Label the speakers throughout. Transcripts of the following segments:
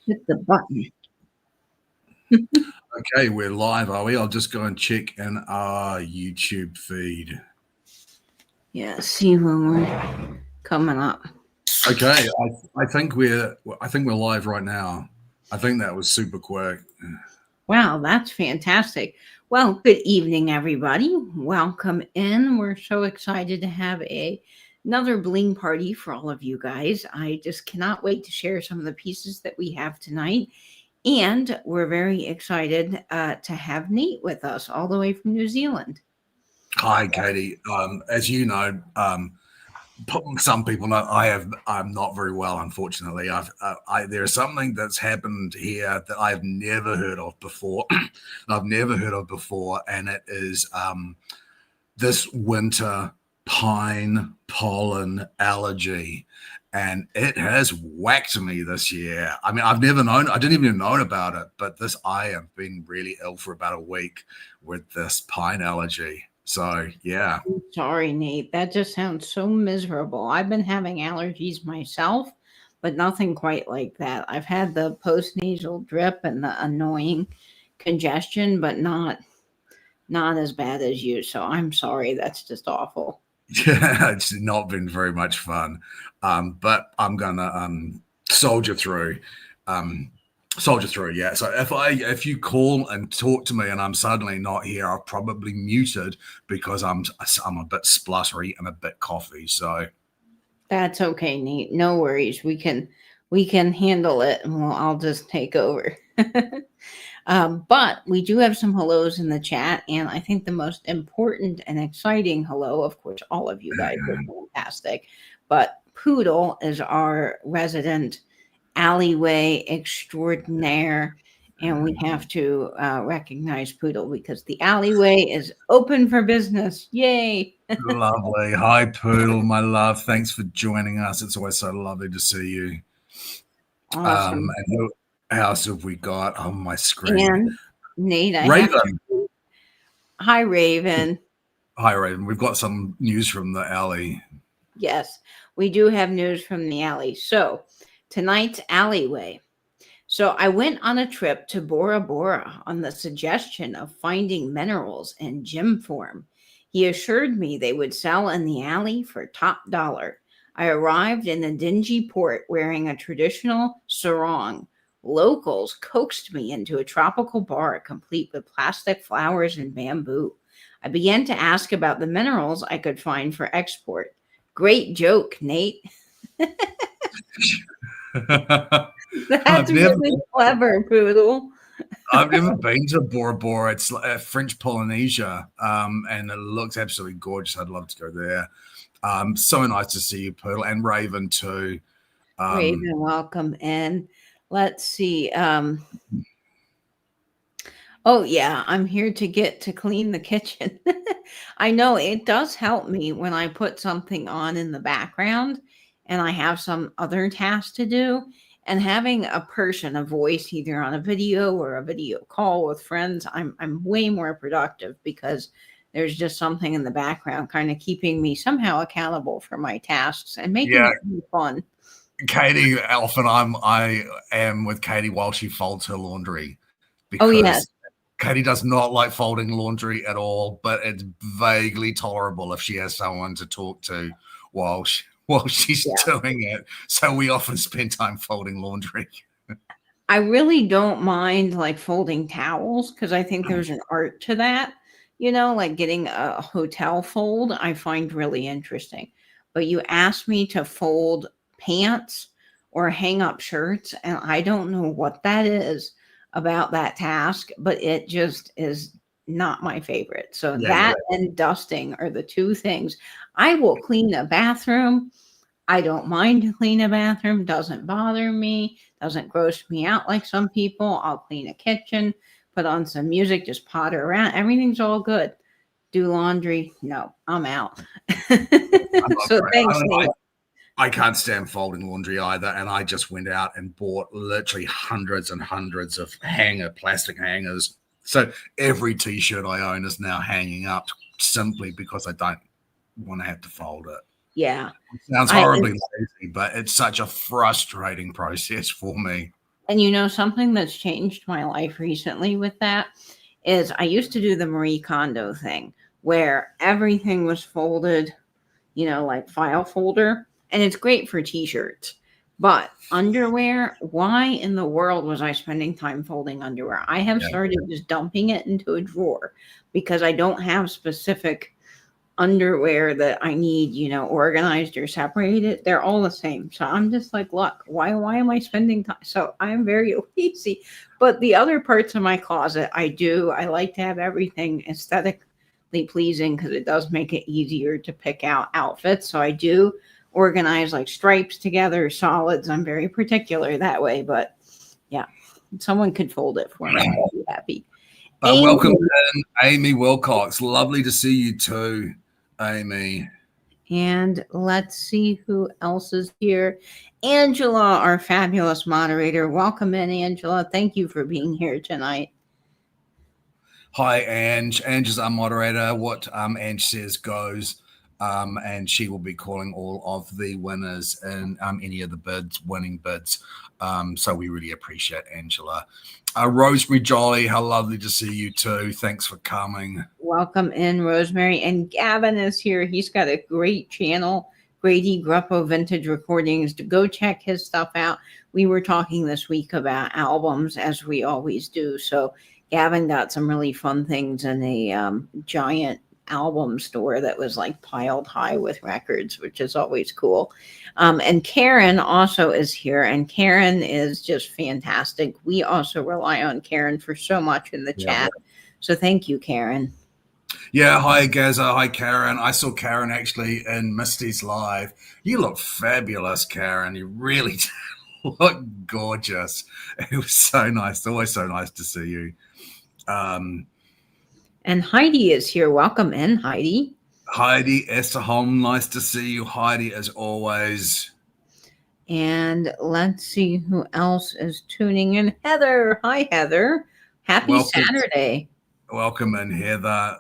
Speaker 1: Hit the button.
Speaker 2: Okay, we're live, are we? I'll just go and check in our YouTube feed.
Speaker 1: Yeah, see when we're coming up.
Speaker 2: Okay, I think we're live right now. I think that was super quick.
Speaker 1: Wow, that's fantastic. Well, good evening, everybody. Welcome in. We're so excited to have another Bling party for all of you guys. I just cannot wait to share some of the pieces that we have tonight. And we're very excited to have Nate with us all the way from New Zealand.
Speaker 2: Hi, Katie. As you know, some people know I'm not very well. Unfortunately, there's something that's happened here that I've never heard of before. And it is this winter pine pollen allergy, and it has whacked me this year. I mean, I didn't even know about it, but I have been really ill for about a week with this pine allergy. So yeah.
Speaker 1: Sorry, Nate. That just sounds so miserable. I've been having allergies myself, but nothing quite like that. I've had the postnasal drip and the annoying congestion, but not as bad as you. So I'm sorry. That's just awful.
Speaker 2: Yeah, it's not been very much fun, but I'm gonna soldier through. Um, Soldier through, yeah. So if you call and talk to me and I'm suddenly not here, I've probably muted because I'm a bit spluttery and a bit coughy. So
Speaker 1: That's okay, Nate. No worries. We can handle it, and I'll just take over. But we do have some hellos in the chat, and I think the most important and exciting hello, of course, all of you guys are fantastic, but Poodle is our resident alleyway extraordinaire, and we have to recognize Poodle because the alleyway is open for business. Yay!
Speaker 2: lovely. Hi, Poodle, my love. Thanks for joining us. It's always so lovely to see you.
Speaker 1: Awesome.
Speaker 2: And who else have we got on my screen?
Speaker 1: And Nate, I have
Speaker 2: Raven.
Speaker 1: to. Hi, Raven.
Speaker 2: Hi, Raven. We've got some news from the alley.
Speaker 1: Yes, we do have news from the alley. So, tonight's alleyway. So, I went on a trip to Bora Bora on the suggestion of finding minerals in gem form. He assured me they would sell in the alley for top dollar. I arrived in the dingy port wearing a traditional sarong. Locals coaxed me into a tropical bar complete with plastic flowers and bamboo. I began to ask about the minerals I could find for export. Great joke, Nate. That's
Speaker 2: Never,
Speaker 1: really clever, Poodle.
Speaker 2: I've never been to Bora Bora. It's French Polynesia, and it looks absolutely gorgeous. I'd love to go there. So nice to see you, Poodle, and Raven too.
Speaker 1: Raven, welcome in. Let's see. Oh yeah, I'm here to get to clean the kitchen. I know it does help me when I put something on in the background and I have some other tasks to do. And having a person, a voice, either on a video or a video call with friends, I'm way more productive because there's just something in the background kind of keeping me somehow accountable for my tasks and making it fun.
Speaker 2: Katie, often I am with Katie while she folds her laundry
Speaker 1: Oh
Speaker 2: because
Speaker 1: yes.
Speaker 2: Katie does not like folding laundry at all, but it's vaguely tolerable if she has someone to talk to while she's doing it. So we often spend time folding laundry.
Speaker 1: I really don't mind like folding towels because I think there's an art to that. Like getting a hotel fold, I find really interesting. But you asked me to fold pants or hang up shirts, and I don't know what that is about that task, but it just is not my favorite. So that and dusting are the two things. I will clean a bathroom. I don't mind to clean a bathroom, doesn't bother me, doesn't gross me out like some people. I'll clean a kitchen, put on some music, just potter around. Everything's all good. Do laundry? No, I'm out. So thanks, Nate.
Speaker 2: I can't stand folding laundry either, and I just went out and bought literally hundreds and hundreds of plastic hangers. So every T-shirt I own is now hanging up simply because I don't want to have to fold it.
Speaker 1: Yeah.
Speaker 2: It sounds horribly lazy, but it's such a frustrating process for me.
Speaker 1: And something that's changed my life recently with that is I used to do the Marie Kondo thing where everything was folded, like file folder, and it's great for t-shirts. But underwear, why in the world was I spending time folding underwear? I have
Speaker 2: Yeah.
Speaker 1: started just dumping it into a drawer because I don't have specific underwear that I need, organized or separated. They're all the same. So I'm just like, look, why am I spending time? So I'm very lazy. But the other parts of my closet, I like to have everything aesthetically pleasing because it does make it easier to pick out outfits. So I do organize like stripes together, solids. I'm very particular that way, but yeah, someone could fold it for me. I'd be happy.
Speaker 2: Welcome
Speaker 1: Amy,
Speaker 2: in, Amy Wilcox. Lovely to see you too, Amy.
Speaker 1: and let's see who else is here. Angela, our fabulous moderator. Welcome in, Angela. Thank you for being here tonight.
Speaker 2: Hi, Ange. Ange is our moderator. What Ange says goes, and she will be calling all of the winners and any of the winning bids. So we really appreciate Angela. Rosemary Jolly, how lovely to see you too. Thanks for coming.
Speaker 1: Welcome in, Rosemary. And Gavin is here. He's got a great channel, Grady Gruppo Vintage Recordings. To go check his stuff out. We were talking this week about albums, as we always do. So Gavin got some really fun things in a giant album store that was like piled high with records, which is always cool. And Karen also is here, and Karen is just fantastic. We also rely on Karen for so much in the chat. So thank you, Karen.
Speaker 2: Yeah, hi Gaza, hi Karen. I saw Karen actually in Misty's live. You look fabulous, Karen. You really look gorgeous. It was so nice. It's always so nice to see you.
Speaker 1: And Heidi is here. Welcome in, Heidi.
Speaker 2: Heidi Esterholm, nice to see you, Heidi, as always.
Speaker 1: And let's see who else is tuning in. Heather. Hi, Heather. Happy Saturday.
Speaker 2: Welcome in, Heather.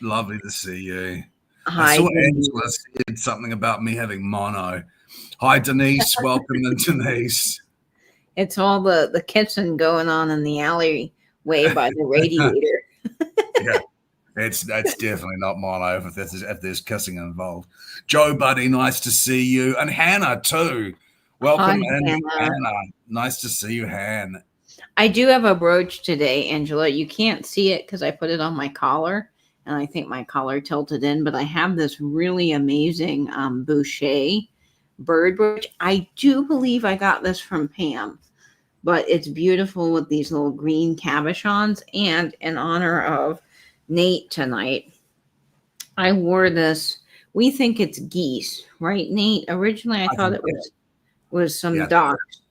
Speaker 2: Lovely to see you.
Speaker 1: Hi,
Speaker 2: I saw
Speaker 1: Denise.
Speaker 2: Angela said something about me having mono. Hi, Denise. Welcome in, Denise.
Speaker 1: It's all the kissing going on in the alleyway by the radiator.
Speaker 2: Yeah, that's definitely not mono if there's kissing involved. Joe, buddy, nice to see you, and Hannah too. Welcome
Speaker 1: Hi,
Speaker 2: in,
Speaker 1: Hannah.
Speaker 2: Hannah. Nice to see you, Han.
Speaker 1: I do have a brooch today, Angela. You can't see it because I put it on my collar, and I think my collar tilted in. But I have this really amazing Boucher bird brooch. I do believe I got this from Pam, but it's beautiful with these little green cabochons. And in honor of Nate tonight, I wore this. We think it's geese, right, Nate? Originally, I thought it was some ducks.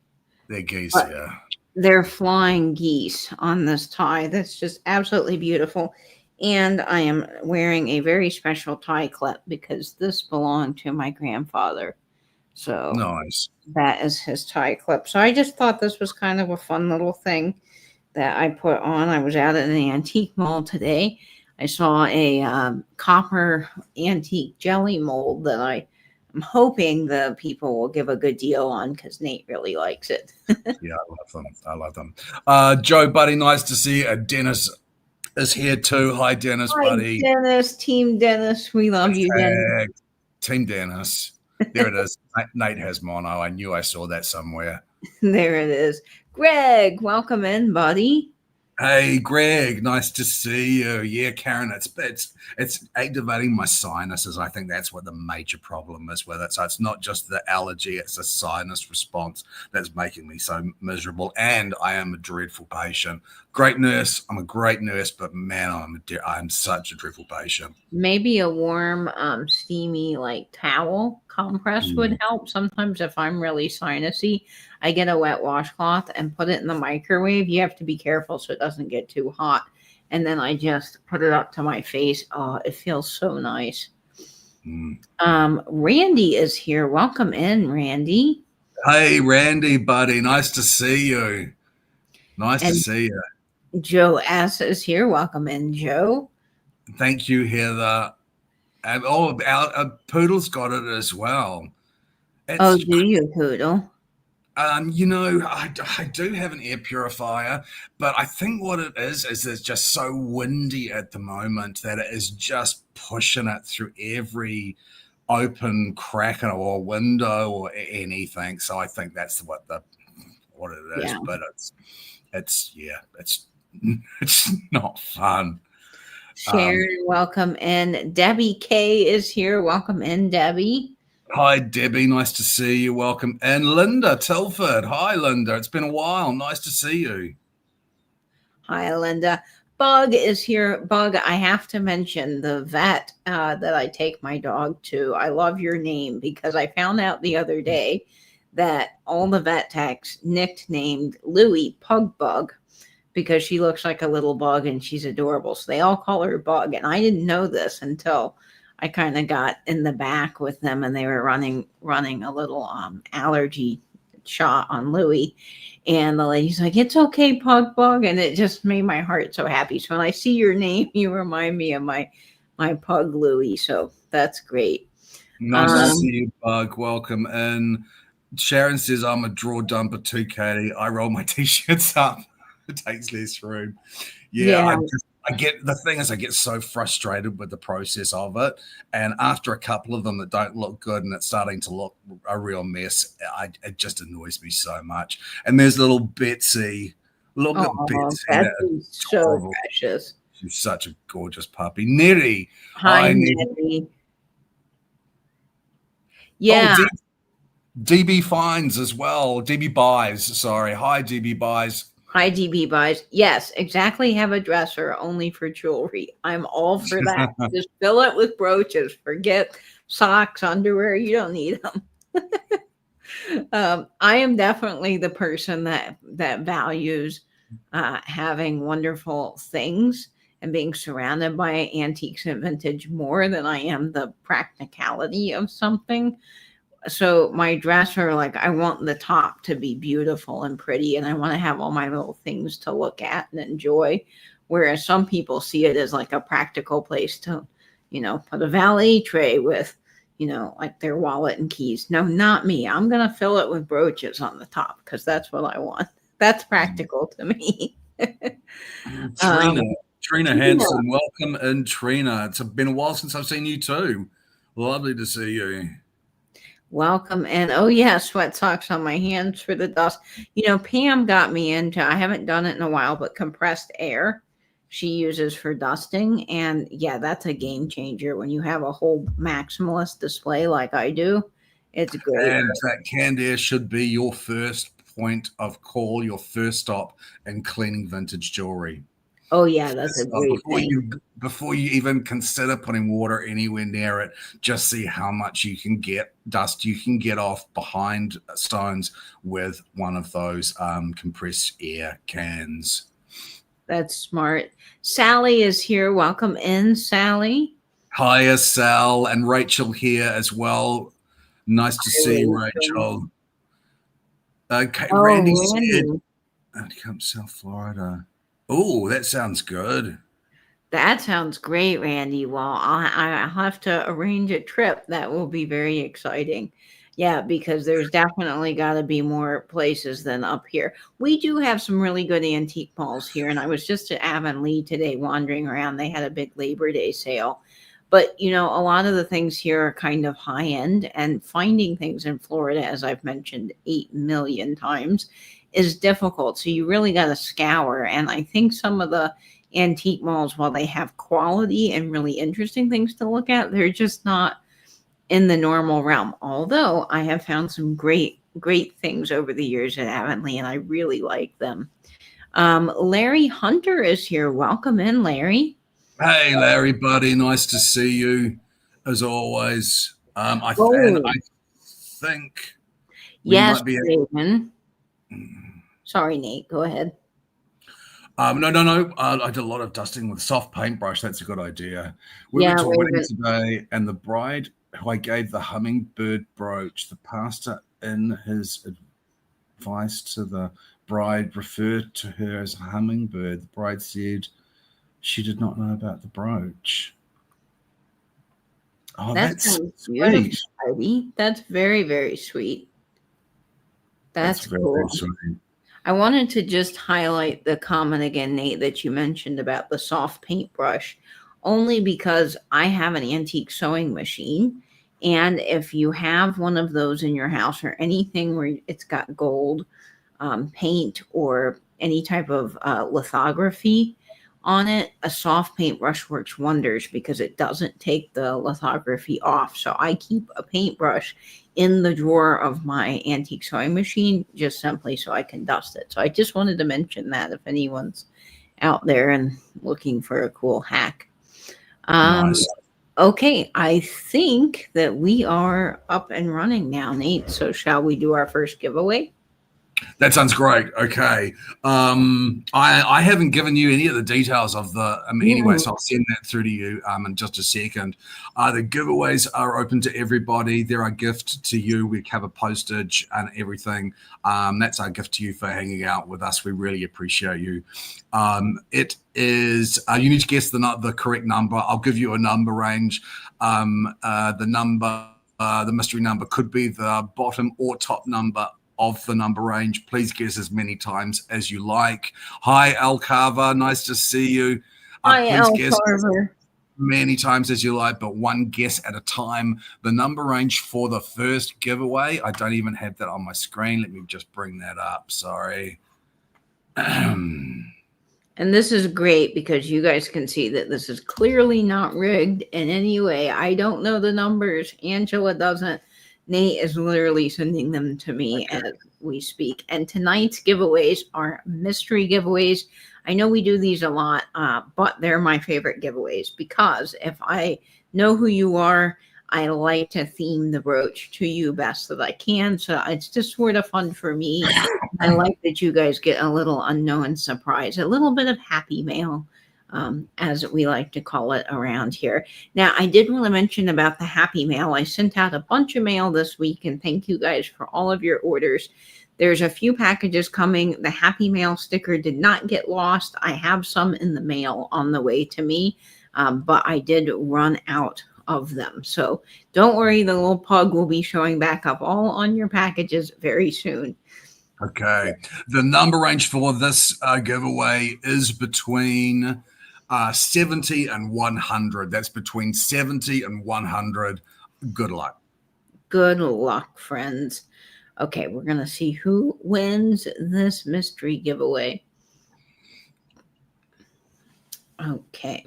Speaker 2: They're geese,
Speaker 1: But
Speaker 2: yeah.
Speaker 1: they're flying geese on this tie. That's just absolutely beautiful. And I am wearing a very special tie clip because this belonged to my grandfather. So
Speaker 2: Nice.
Speaker 1: that is his tie clip. So I just thought this was kind of a fun little thing that I put on. I was out at an antique mall today. I saw a copper antique jelly mold that I'm hoping the people will give a good deal on because Nate really likes it.
Speaker 2: Yeah, I love them. Joe, buddy, nice to see you. Dennis is here too. Hi, Dennis,
Speaker 1: Hi,
Speaker 2: buddy.
Speaker 1: Dennis, Team Dennis. We love you, Dennis.
Speaker 2: Team Dennis. There it is. Nate has mono. I knew I saw that somewhere.
Speaker 1: There it is. Greg, welcome in, buddy.
Speaker 2: Hey, Greg, nice to see you. Yeah, Karen, it's activating my sinuses. I think that's what the major problem is with it. So it's not just the allergy; it's a sinus response that's making me so miserable. And I am a dreadful patient. Great nurse, I'm a great nurse, but man, I'm such a dreadful patient.
Speaker 1: Maybe a warm, steamy like towel compress would help. Sometimes if I'm really sinusy, I get a wet washcloth and put it in the microwave. You have to be careful so it doesn't get too hot. And then I just put it up to my face. Oh, it feels so nice. Randy is here. Welcome in, Randy.
Speaker 2: Hey, Randy, buddy. Nice to see you. Nice to see you.
Speaker 1: Joe S is here. Welcome in, Joe.
Speaker 2: Thank you, Heather. And our Poodle's got it as well.
Speaker 1: Do you, Poodle?
Speaker 2: I do have an air purifier, but I think what it is it's just so windy at the moment that it is just pushing it through every open crack or window or anything. So I think that's what it is.
Speaker 1: Yeah.
Speaker 2: But it's yeah, it's not fun. Um,
Speaker 1: Sharon, welcome in. Debbie K is here. Welcome in, Debbie.
Speaker 2: Hi, Debbie. Nice to see you. Welcome. And Linda Tilford. Hi, Linda. It's been a while. Nice to see you.
Speaker 1: Hi, Linda. Bug is here. Bug, I have to mention the vet that I take my dog to. I love your name because I found out the other day that all the vet techs nicknamed Louie Pug Bug because she looks like a little bug and she's adorable. So they all call her Bug. And I didn't know this until I kind of got in the back with them and they were running a little allergy shot on Louie. And the lady's like, "It's okay, Pug Bug," and it just made my heart so happy. So when I see your name, you remind me of my pug Louie. So that's great.
Speaker 2: Nice to see
Speaker 1: Um,
Speaker 2: you, Bug. Welcome in. Sharon says, I'm a drawer dumper too, Katie. I roll my t shirts up. It takes less room. Yeah,
Speaker 1: yeah.
Speaker 2: I get the thing is I get so frustrated with the process of it, and after a couple of them that don't look good and it's starting to look a real mess, it just annoys me so much. And there's little Betsy, look at
Speaker 1: Oh,
Speaker 2: Betsy,
Speaker 1: that
Speaker 2: that
Speaker 1: is so
Speaker 2: adorable.
Speaker 1: precious.
Speaker 2: She's such a gorgeous puppy. Nettie,
Speaker 1: Hi,
Speaker 2: hi Nettie.
Speaker 1: Nettie.
Speaker 2: Oh,
Speaker 1: Yeah.
Speaker 2: DB Fines as well. DB Buys, sorry. Hi, DB Buys.
Speaker 1: Hi, DB buys. Yes, exactly. Have a dresser only for jewelry. I'm all for that. Just fill it with brooches. Forget socks, underwear. You don't need them. I am definitely the person that values having wonderful things and being surrounded by antiques and vintage more than I am the practicality of something. So my dresser, like I want the top to be beautiful and pretty, and I want to have all my little things to look at and enjoy. Whereas some people see it as like a practical place to, put a valet tray with, like their wallet and keys. No, not me. I'm gonna fill it with brooches on the top because that's what I want. That's practical to me.
Speaker 2: Trina,
Speaker 1: um,
Speaker 2: Trina
Speaker 1: yeah.
Speaker 2: Hanson, welcome in, Trina. It's been a while since I've seen you too. Lovely to see you.
Speaker 1: Welcome. And oh, yeah, sweat socks on my hands for the dust. Pam got me into, I haven't done it in a while, but compressed air she uses for dusting. And yeah, that's a game changer when you have a whole maximalist display like I do. It's great.
Speaker 2: And that canned air should be your first point of call, your first stop in cleaning vintage jewelry.
Speaker 1: Oh, yeah, that's a
Speaker 2: So
Speaker 1: great thing.
Speaker 2: before you even consider putting water anywhere near it, just see how much dust you can get off behind stones with one of those compressed air cans.
Speaker 1: That's smart. Sally is here. Welcome in, Sally.
Speaker 2: Hiya, Sal, and Rachel here as well. Nice to
Speaker 1: Hi,
Speaker 2: see you,
Speaker 1: Rachel.
Speaker 2: Rachel. Okay, Randy
Speaker 1: Oh,
Speaker 2: said,
Speaker 1: Randy.
Speaker 2: come South Florida. Oh, that sounds good.
Speaker 1: That sounds great, Randy. Well, I'll have to arrange a trip. That will be very exciting. Yeah, because there's definitely got to be more places than up here. We do have some really good antique malls here, and I was just at Avonlea today wandering around. They had a big Labor Day sale. But, a lot of the things here are kind of high end, and finding things in Florida, as I've mentioned 8 million times, is difficult. So you really got to scour. And I think some of the antique malls, while they have quality and really interesting things to look at, they're just not in the normal realm. Although I have found some great things over the years at Avonlea, and I really like them. Larry Hunter is here. Welcome in, Larry.
Speaker 2: Hey, Larry, buddy, nice to see you as always.
Speaker 1: Oh,
Speaker 2: I think we
Speaker 1: yes,
Speaker 2: might be.
Speaker 1: Raven. Sorry, Nate. Go ahead.
Speaker 2: No. I did a lot of dusting with a soft paintbrush. That's a good idea. We
Speaker 1: Yeah,
Speaker 2: went to a wedding
Speaker 1: Raven.
Speaker 2: today, and the bride who I gave the hummingbird brooch, the pastor in his advice to the bride referred to her as a hummingbird. The bride said she did not know about the brooch. Oh,
Speaker 1: That
Speaker 2: that's
Speaker 1: sounds beautiful,
Speaker 2: sweet.
Speaker 1: Heidi. That's very, very sweet.
Speaker 2: That's
Speaker 1: That's
Speaker 2: very
Speaker 1: cool.
Speaker 2: sweet.
Speaker 1: I wanted to just highlight the comment again, Nate, that you mentioned about the soft paintbrush, only because I have an antique sewing machine. And if you have one of those in your house or anything where it's got gold paint or any type of lithography on it, a soft paintbrush works wonders because it doesn't take the lithography off. So I keep a paintbrush in the drawer of my antique sewing machine just simply so I can dust it. So I just wanted to mention that if anyone's out there and looking for a cool hack. Um,
Speaker 2: Nice.
Speaker 1: okay, I think that we are up and running now, Nate. So shall we do our first giveaway?
Speaker 2: That sounds great. Okay. I haven't given you any of the details of the anyway,
Speaker 1: Mm,
Speaker 2: so I'll send that through to you in just a second. The giveaways are open to everybody. They're a gift to you. We cover postage and everything. That's our gift to you for hanging out with us. We really appreciate you. It is you need to guess the correct number. I'll give you a number range. The mystery number could be the bottom or top number of the number range. Please guess as many times as you like. Hi, Al Carver. Nice to see you.
Speaker 1: Hi,
Speaker 2: Please
Speaker 1: Elle
Speaker 2: guess as
Speaker 1: Carver.
Speaker 2: many times as you like, but one guess at a time. The number range for the first giveaway, I don't even have that on my screen. Let me just bring that up. Sorry.
Speaker 1: And this is great because you guys can see that this is clearly not rigged in any way. I don't know the numbers. Angela doesn't. Nate is literally sending them to me
Speaker 2: Okay.
Speaker 1: as we speak. And tonight's giveaways are mystery giveaways. I know we do these a lot, but they're my favorite giveaways because if I know who you are, I like to theme the brooch to you best that I can. So it's just sort of fun for me. I like that you guys get a little unknown surprise, a little bit of happy mail, as we like to call it around here. Now, I did want to mention about the happy mail. I sent out a bunch of mail this week, and thank you guys for all of your orders. There's a few packages coming. The happy mail sticker did not get lost. I have some in the mail on the way to me, but I did run out of them. So don't worry, the little pug will be showing back up all on your packages very soon.
Speaker 2: Okay. The number range for this giveaway is between 70 and 100. That's between 70 and 100. Good luck.
Speaker 1: Good luck, friends. Okay, we're going to see who wins this mystery giveaway. Okay.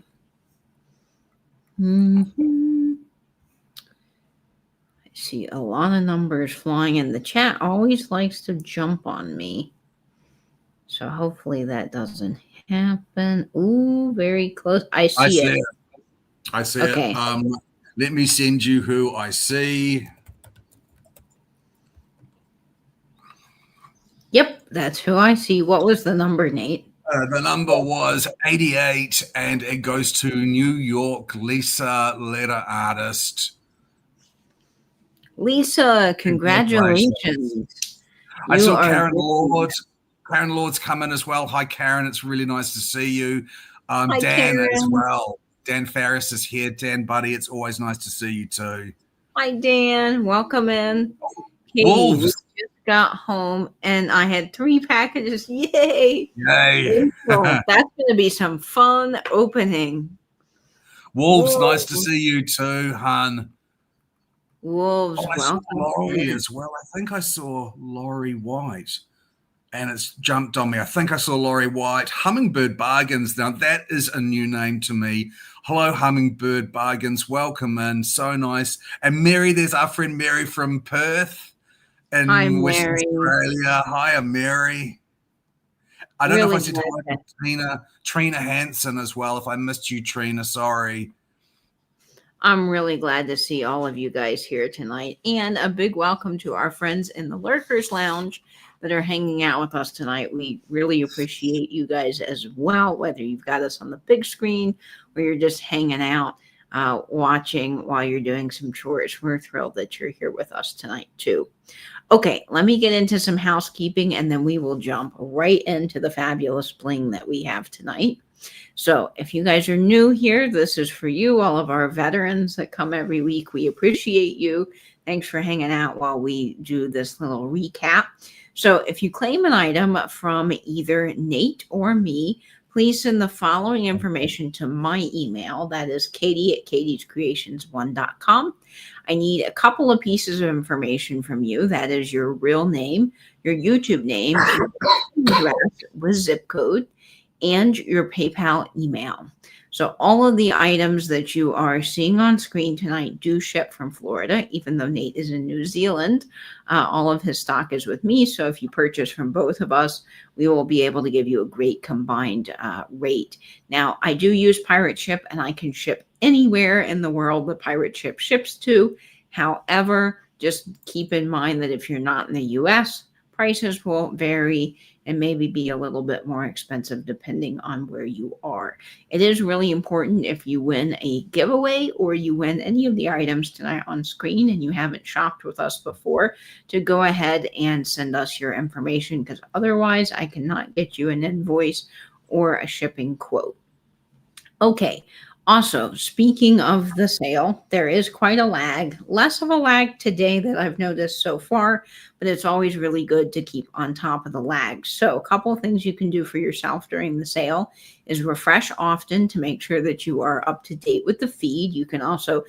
Speaker 1: I see a lot of numbers flying in. The chat always likes to jump on me. So hopefully that doesn't happen. Ooh, very close. I
Speaker 2: I
Speaker 1: see
Speaker 2: see
Speaker 1: it.
Speaker 2: it. I see
Speaker 1: Okay.
Speaker 2: it. Let me send you who I see.
Speaker 1: Yep, that's who I see. What was the number, Nate?
Speaker 2: The number was 88, and it goes to New York Lisa, letter artist.
Speaker 1: Lisa,
Speaker 2: Congratulations.
Speaker 1: congratulations.
Speaker 2: I
Speaker 1: You
Speaker 2: saw
Speaker 1: are
Speaker 2: Karen
Speaker 1: winning.
Speaker 2: Lord. Karen Lord's come in as well. Hi, Karen. It's really nice to see you.
Speaker 1: Hi,
Speaker 2: Dan as
Speaker 1: Karen.
Speaker 2: well. Dan Farris is here. Dan, buddy, it's always nice to see you too.
Speaker 1: Hi, Dan. Welcome in. Katie, we
Speaker 2: Wolves.
Speaker 1: just got home and I had 3 packages. Yay!
Speaker 2: Yay.
Speaker 1: Rachel, that's going to be some fun opening.
Speaker 2: Wolves, nice to
Speaker 1: Wolves,
Speaker 2: see you too, hun. Oh,
Speaker 1: Wolves,
Speaker 2: I saw
Speaker 1: welcome
Speaker 2: Laurie
Speaker 1: in.
Speaker 2: as well. I think I saw Laurie White. And it's jumped on me. I think I saw Laurie White. Hummingbird Bargains. Now, that is a new name to me. Hello, Hummingbird Bargains. Welcome in. So nice. And Mary, there's our friend Mary from Perth
Speaker 1: Hi,
Speaker 2: in Western
Speaker 1: Mary.
Speaker 2: Australia. Hiya, Mary. I don't know if I
Speaker 1: Really
Speaker 2: said
Speaker 1: glad
Speaker 2: hi
Speaker 1: that
Speaker 2: to Trina Hansen as well. If I missed you, Trina, sorry.
Speaker 1: I'm really glad to see all of you guys here tonight. And a big welcome to our friends in the Lurkers Lounge that are hanging out with us tonight. We really appreciate you guys as well, whether you've got us on the big screen or you're just hanging out, watching while you're doing some chores. We're thrilled that you're here with us tonight, too. Okay, let me get into some housekeeping and then we will jump right into the fabulous bling that we have tonight. So, if you guys are new here, this is for you, all of our veterans that come every week. We appreciate you. Thanks for hanging out while we do this little recap. So, if you claim an item from either Nate or me, please send the following information to my email. That is Katie at katiescreations1.com. I need a couple of pieces of information from you. That is your real name, your YouTube name, your address with zip code, and your PayPal email. So, all of the items that you are seeing on screen tonight do ship from Florida, even though Nate is in New Zealand. All of his stock is with me. So, if you purchase from both of us, we will be able to give you a great combined rate. Now, I do use Pirate Ship and I can ship anywhere in the world the Pirate Ship ships to. However, just keep in mind that if you're not in the US, prices will vary and maybe be a little bit more expensive depending on where you are. It is really important if you win a giveaway or you win any of the items tonight on screen and you haven't shopped with us before to go ahead and send us your information, because otherwise I cannot get you an invoice or a shipping quote. Okay. Also, speaking of the sale, there is quite a lag. Less of a lag today that I've noticed so far, but it's always really good to keep on top of the lag. So, a couple of things you can do for yourself during the sale is refresh often to make sure that you are up to date with the feed. You can also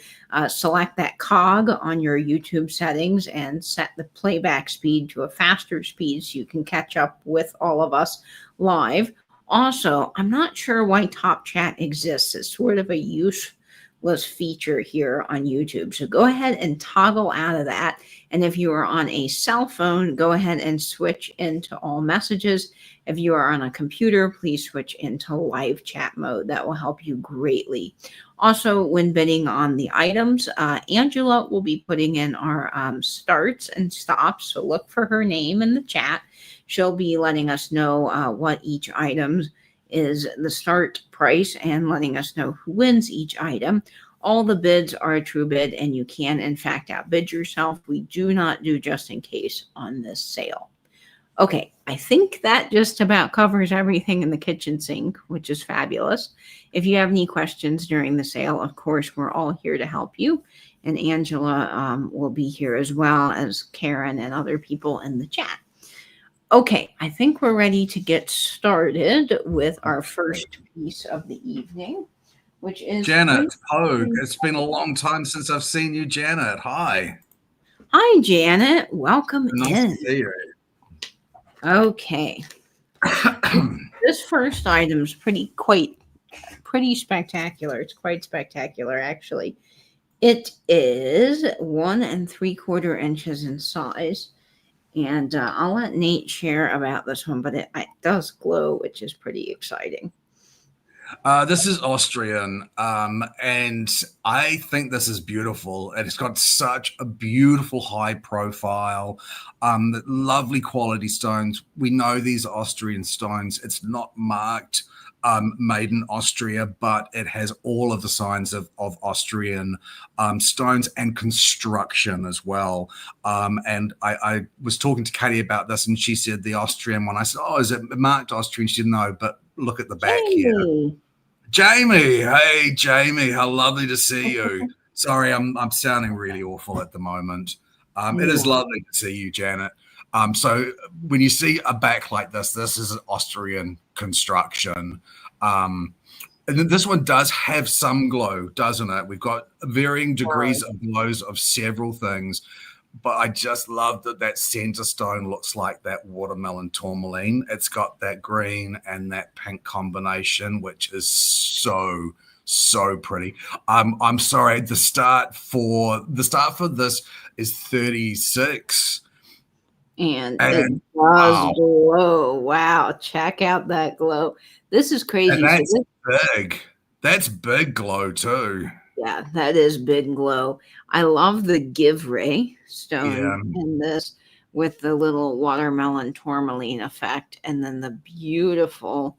Speaker 1: select that cog on your YouTube settings and set the playback speed to a faster speed so you can catch up with all of us live. Also, I'm not sure why Top Chat exists. It's sort of a useless feature here on YouTube. So go ahead and toggle out of that. And if you are on a cell phone, go ahead and switch into all messages. If you are on a computer, please switch into live chat mode. That will help you greatly. Also, when bidding on the items, Angela will be putting in our starts and stops. So look for her name in the chat. She'll be letting us know what each item is, the start price, and letting us know who wins each item. All the bids are a true bid, and you can, in fact, outbid yourself. We do not do just in case on this sale. Okay, I think that just about covers everything in the kitchen sink, which is fabulous. If you have any questions during the sale, of course, we're all here to help you. And Angela will be here as well as Karen and other people in the chat. Okay, I think we're ready to get started with our first piece of the evening, which is
Speaker 2: Janet Pogue. It's been a long time since I've seen you, Janet. Hi.
Speaker 1: Hi, Janet. Welcome
Speaker 2: Nice
Speaker 1: in.
Speaker 2: to see you.
Speaker 1: Okay. This first item's pretty spectacular. It's quite spectacular, actually. It is 1 3/4 inches in size. And I'll let Nate share about this one, but it does glow, which is pretty exciting.
Speaker 2: This is Austrian, and I think this is beautiful. And it's got such a beautiful high profile, lovely quality stones. We know these are Austrian stones. It's not marked made in Austria, but it has all of the signs of Austrian stones and construction as well. And I was talking to Katie about this, and she said the Austrian one. I said, "Oh, is it marked Austrian?" She said, "No, but look at the back here." Jamie, hey Jamie, how lovely to see you. Sorry, I'm sounding really awful at the moment. It is lovely to see you, Janet. So when you see a back like this is an Austrian construction. And this one does have some glow, doesn't it? We've got varying degrees of glows of several things, but I just love that center stone looks like that watermelon tourmaline. It's got that green and that pink combination, which is so pretty. I'm sorry, the start for this is 36.
Speaker 1: And it does glow. Wow, check out that glow. This is crazy.
Speaker 2: And that's big. That's big glow too.
Speaker 1: Yeah, that is big glow. I love the give ray stone in this with the little watermelon tourmaline effect, and then the beautiful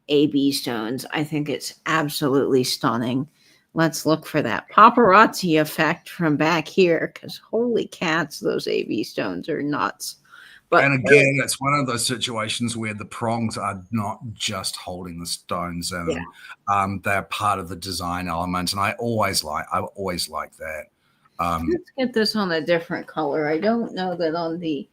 Speaker 1: AB stones. I think it's absolutely stunning. Let's look for that paparazzi effect from back here, because holy cats, those AB stones are nuts.
Speaker 2: But and again, it's one of those situations where the prongs are not just holding the stones in; they're part of the design element, and I always like that.
Speaker 1: Let's get this on a different color. I don't know that on the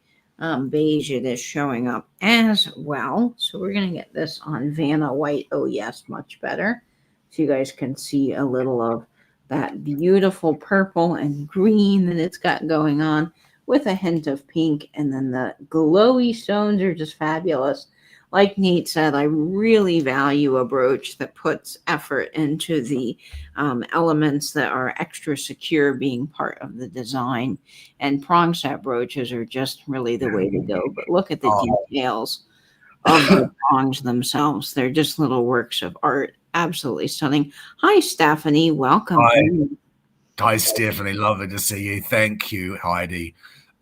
Speaker 1: beige it is showing up as well. So we're going to get this on Vanna White. Oh, yes, much better. So you guys can see a little of that beautiful purple and green that it's got going on with a hint of pink. And then the glowy stones are just fabulous. Like Nate said, I really value a brooch that puts effort into the elements that are extra secure being part of the design. And prong set brooches are just really the way to go. But look at the
Speaker 2: Oh,
Speaker 1: details of the prongs themselves. They're just little works of art. Absolutely stunning. Hi, Stephanie. Welcome
Speaker 2: hi,
Speaker 1: in.
Speaker 2: hi, Stephanie. Lovely to see you. Thank you, Heidi.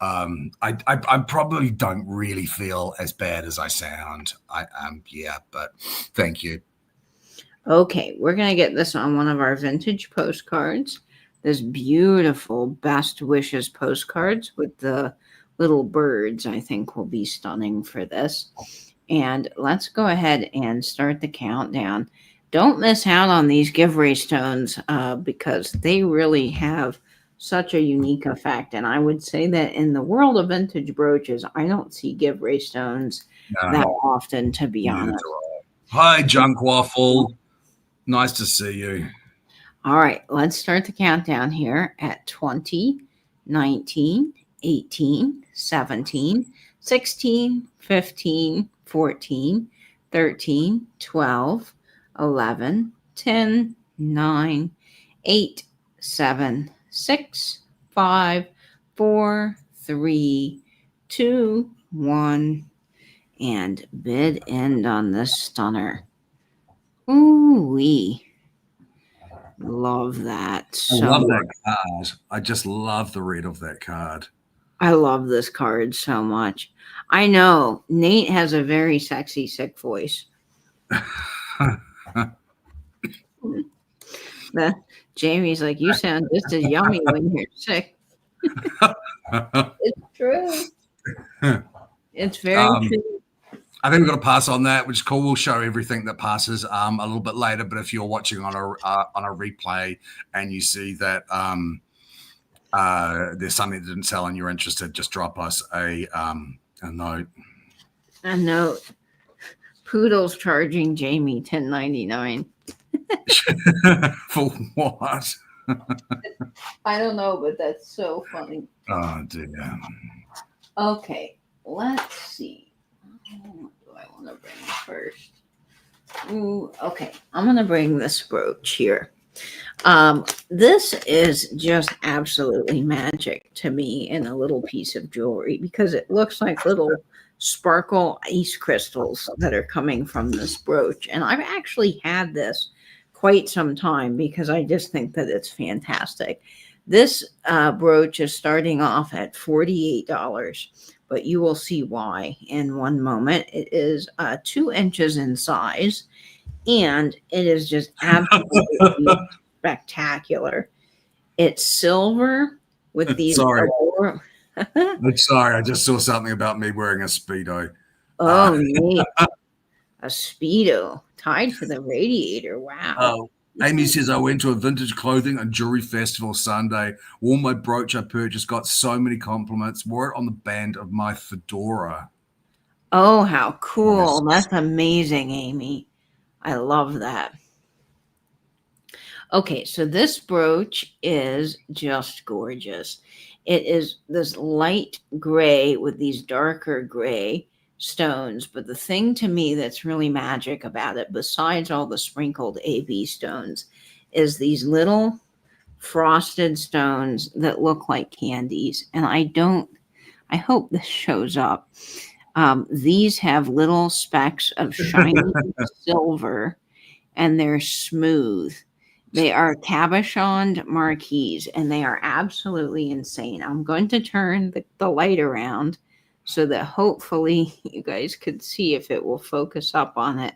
Speaker 2: I probably don't really feel as bad as I sound. Yeah, but thank you.
Speaker 1: Okay, we're going to get this on one of our vintage postcards. This beautiful best wishes postcards with the little birds, I think, will be stunning for this. And let's go ahead and start the countdown. Don't miss out on these giveaway stones because they really have such a unique effect. And I would say that in the world of vintage brooches, I don't see giveaway stones that
Speaker 2: No,
Speaker 1: often, to be
Speaker 2: neither
Speaker 1: honest.
Speaker 2: do I. Hi, Junk Waffle. Nice to see you.
Speaker 1: All right, let's start the countdown here at 20, 19, 18, 17, 16, 15, 14, 13, 12, 11, 10, 9, 8, 7, 6, 5, 4, 3, 2, 1, and bid end on this stunner. Ooh wee. Love that
Speaker 2: I
Speaker 1: so
Speaker 2: love
Speaker 1: much.
Speaker 2: that card. I just love the red of that card.
Speaker 1: I love this card so much. I know Nate has a very sexy, sick voice. The Jamie's like, you sound just as yummy when you're sick. It's true. It's very
Speaker 2: um,
Speaker 1: true.
Speaker 2: I think we've got to pass on that, which is cool. We'll show everything that passes a little bit later. But if you're watching on a replay and you see that there's something that didn't sell and you're interested, just drop us a note.
Speaker 1: I know Poodle's charging Jamie $10.99.
Speaker 2: For what?
Speaker 1: I don't know, but that's so funny.
Speaker 2: Oh dear.
Speaker 1: Okay, let's see. What do I want to bring first? Ooh, okay, I'm gonna bring this brooch here. This is just absolutely magic to me in a little piece of jewelry because it looks like little sparkle ice crystals that are coming from this brooch. And I've actually had this quite some time because I just think that it's fantastic. This brooch is starting off at $48, but you will see why in one moment. It is 2 inches in size and it is just absolutely spectacular. It's silver with these
Speaker 2: Sorry.
Speaker 1: aurora.
Speaker 2: I'm sorry. I just saw something about me wearing a Speedo.
Speaker 1: Oh, neat. A Speedo tied to the radiator. Wow.
Speaker 2: Oh, Amy says, I went to a vintage clothing and jewelry festival Sunday. Wore my brooch I purchased, got so many compliments, wore it on the band of my fedora.
Speaker 1: Oh, how
Speaker 2: Nice.
Speaker 1: cool. That's amazing, Amy. I love that. Okay, so this brooch is just gorgeous. It is this light gray with these darker gray stones. But the thing to me that's really magic about it, besides all the sprinkled AB stones, is these little frosted stones that look like candies. And I hope this shows up. These have little specks of shiny silver and they're smooth. They are cabochoned marquise and they are absolutely insane. I'm going to turn the light around so that hopefully you guys could see if it will focus up on it.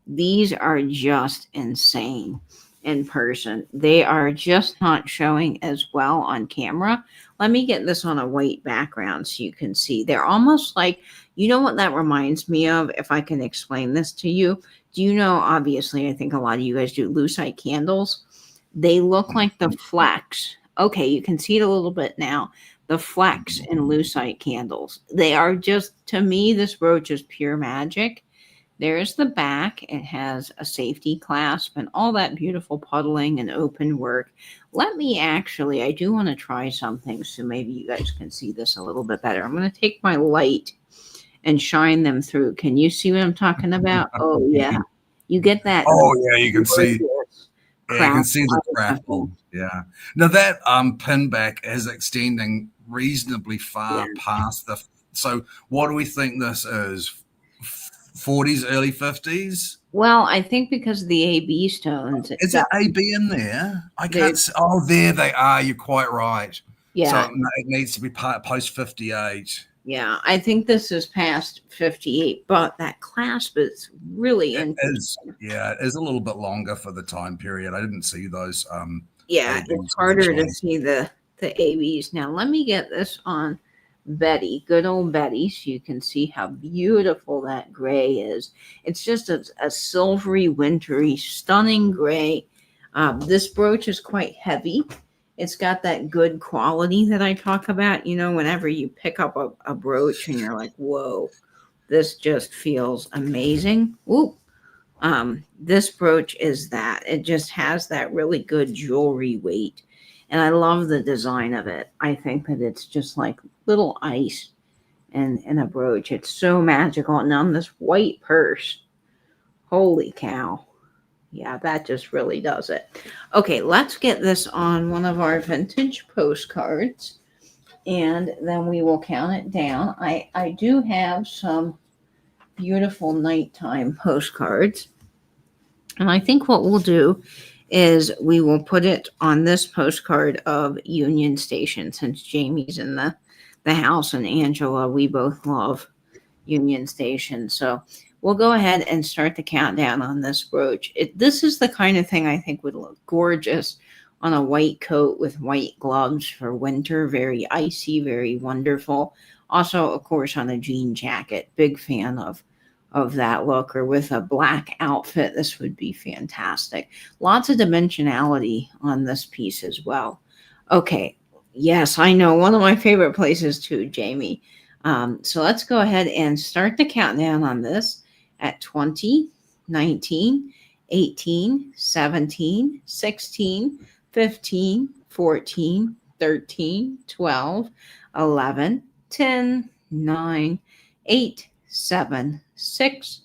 Speaker 1: These are just insane in person. They are just not showing as well on camera. Let me get this on a white background so you can see. They're almost like, you know what that reminds me of, if I can explain this to you? Do you know, obviously, I think a lot of you guys do lucite candles. They look like the flecks Okay, you can see it a little bit now. The flex and lucite candles. They are just, to me, this brooch is pure magic. There's the back. It has a safety clasp and all that beautiful puddling and open work. Let me actually, I do want to try something so maybe you guys can see this a little bit better. I'm going to take my light and shine them through. Can you see what I'm talking about? Oh, yeah. You get that
Speaker 2: Oh yeah, you can see.
Speaker 1: gorgeous
Speaker 2: Yeah, you can
Speaker 1: craft.
Speaker 2: see the crackle. Yeah. Now that pin back is extending reasonably
Speaker 1: Yeah.
Speaker 2: far past the. So what do we think this is? 40s, early 50s?
Speaker 1: Well, I think because of the AB stones, it
Speaker 2: Is there AB in there? I
Speaker 1: there's
Speaker 2: can't see. Oh, there they are. You're quite right. So
Speaker 1: yeah,
Speaker 2: it needs to be post 58.
Speaker 1: yeah. I think this is past 58, but that clasp is really
Speaker 2: It is.
Speaker 1: interesting.
Speaker 2: Yeah, it is a little bit longer for the time period. I didn't see those
Speaker 1: Yeah, it's
Speaker 2: ABs
Speaker 1: harder to
Speaker 2: originally.
Speaker 1: see the ABs. Now let me get this on Betty, good old Betty, so you can see how beautiful that gray is. It's just a silvery, wintry, stunning gray. This brooch is quite heavy. It's got that good quality that I talk about. You know, whenever you pick up a brooch and you're like, whoa, this just feels amazing. Ooh, this brooch is that. It just has that really good jewelry weight. And I love the design of it. I think that it's just like little ice in a brooch. It's so magical. And on this white purse, holy cow. Yeah, that just really does it. Okay, let's get this on one of our vintage postcards and then we will count it down. I do have some beautiful nighttime postcards. And I think what we'll do is we will put it on this postcard of Union Station since Jamie's in the house and Angela, we both love Union Station. So we'll go ahead and start the countdown on this brooch. This is the kind of thing I think would look gorgeous on a white coat with white gloves for winter. Very icy, very wonderful. Also, of course, on a jean jacket. Big fan of that look, or with a black outfit. This would be fantastic. Lots of dimensionality on this piece as well. Okay, yes, I know. One of my favorite places too, Jamie. So let's go ahead and start the countdown on this at 20, 19, 18, 17, 16, 15, 14, 13, 12, 11, 10, 9, 8, 7, 6,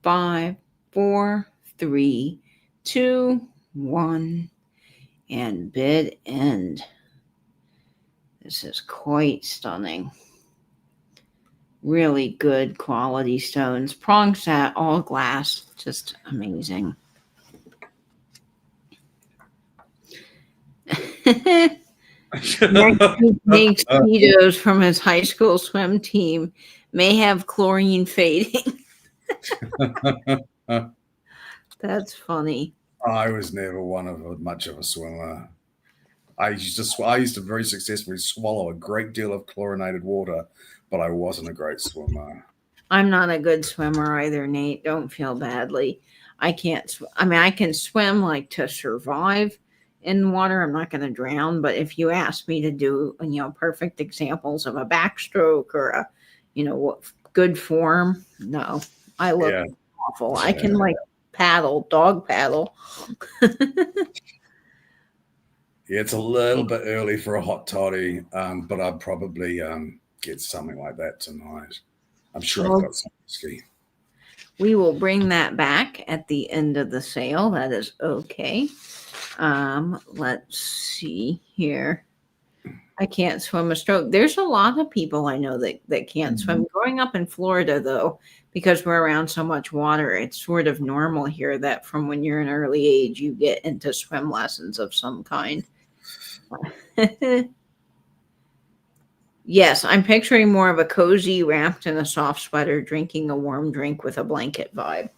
Speaker 1: 5, 4, 3, 2, 1, and bid end. This is quite stunning. Really good quality stones. Prong set, all glass, just amazing. Next week makes Speedos from his high school swim team may have chlorine fading. That's funny.
Speaker 2: I was never much of a swimmer. I used to very successfully swallow a great deal of chlorinated water, but I wasn't a great swimmer.
Speaker 1: I'm not a good swimmer either, Nate. Don't feel badly. I can't. I mean, I can swim like to survive in water. I'm not going to drown. But if you ask me to do, perfect examples of a backstroke or a, good form, no, I look
Speaker 2: Yeah,
Speaker 1: awful. I can
Speaker 2: yeah.
Speaker 1: like paddle, dog paddle.
Speaker 2: Yeah, it's a little bit early for a hot toddy, but I'd probably get something like that tonight. I'm sure I've
Speaker 1: Well,
Speaker 2: got some whiskey.
Speaker 1: we will bring that back at the end of the sale. That is okay. Let's see here. I can't swim a stroke. There's a lot of people I know that can't swim. Growing up in Florida, though, because we're around so much water, it's sort of normal here that from when you're an early age, you get into swim lessons of some kind. Yes, I'm picturing more of a cozy, wrapped in a soft sweater, drinking a warm drink with a blanket vibe.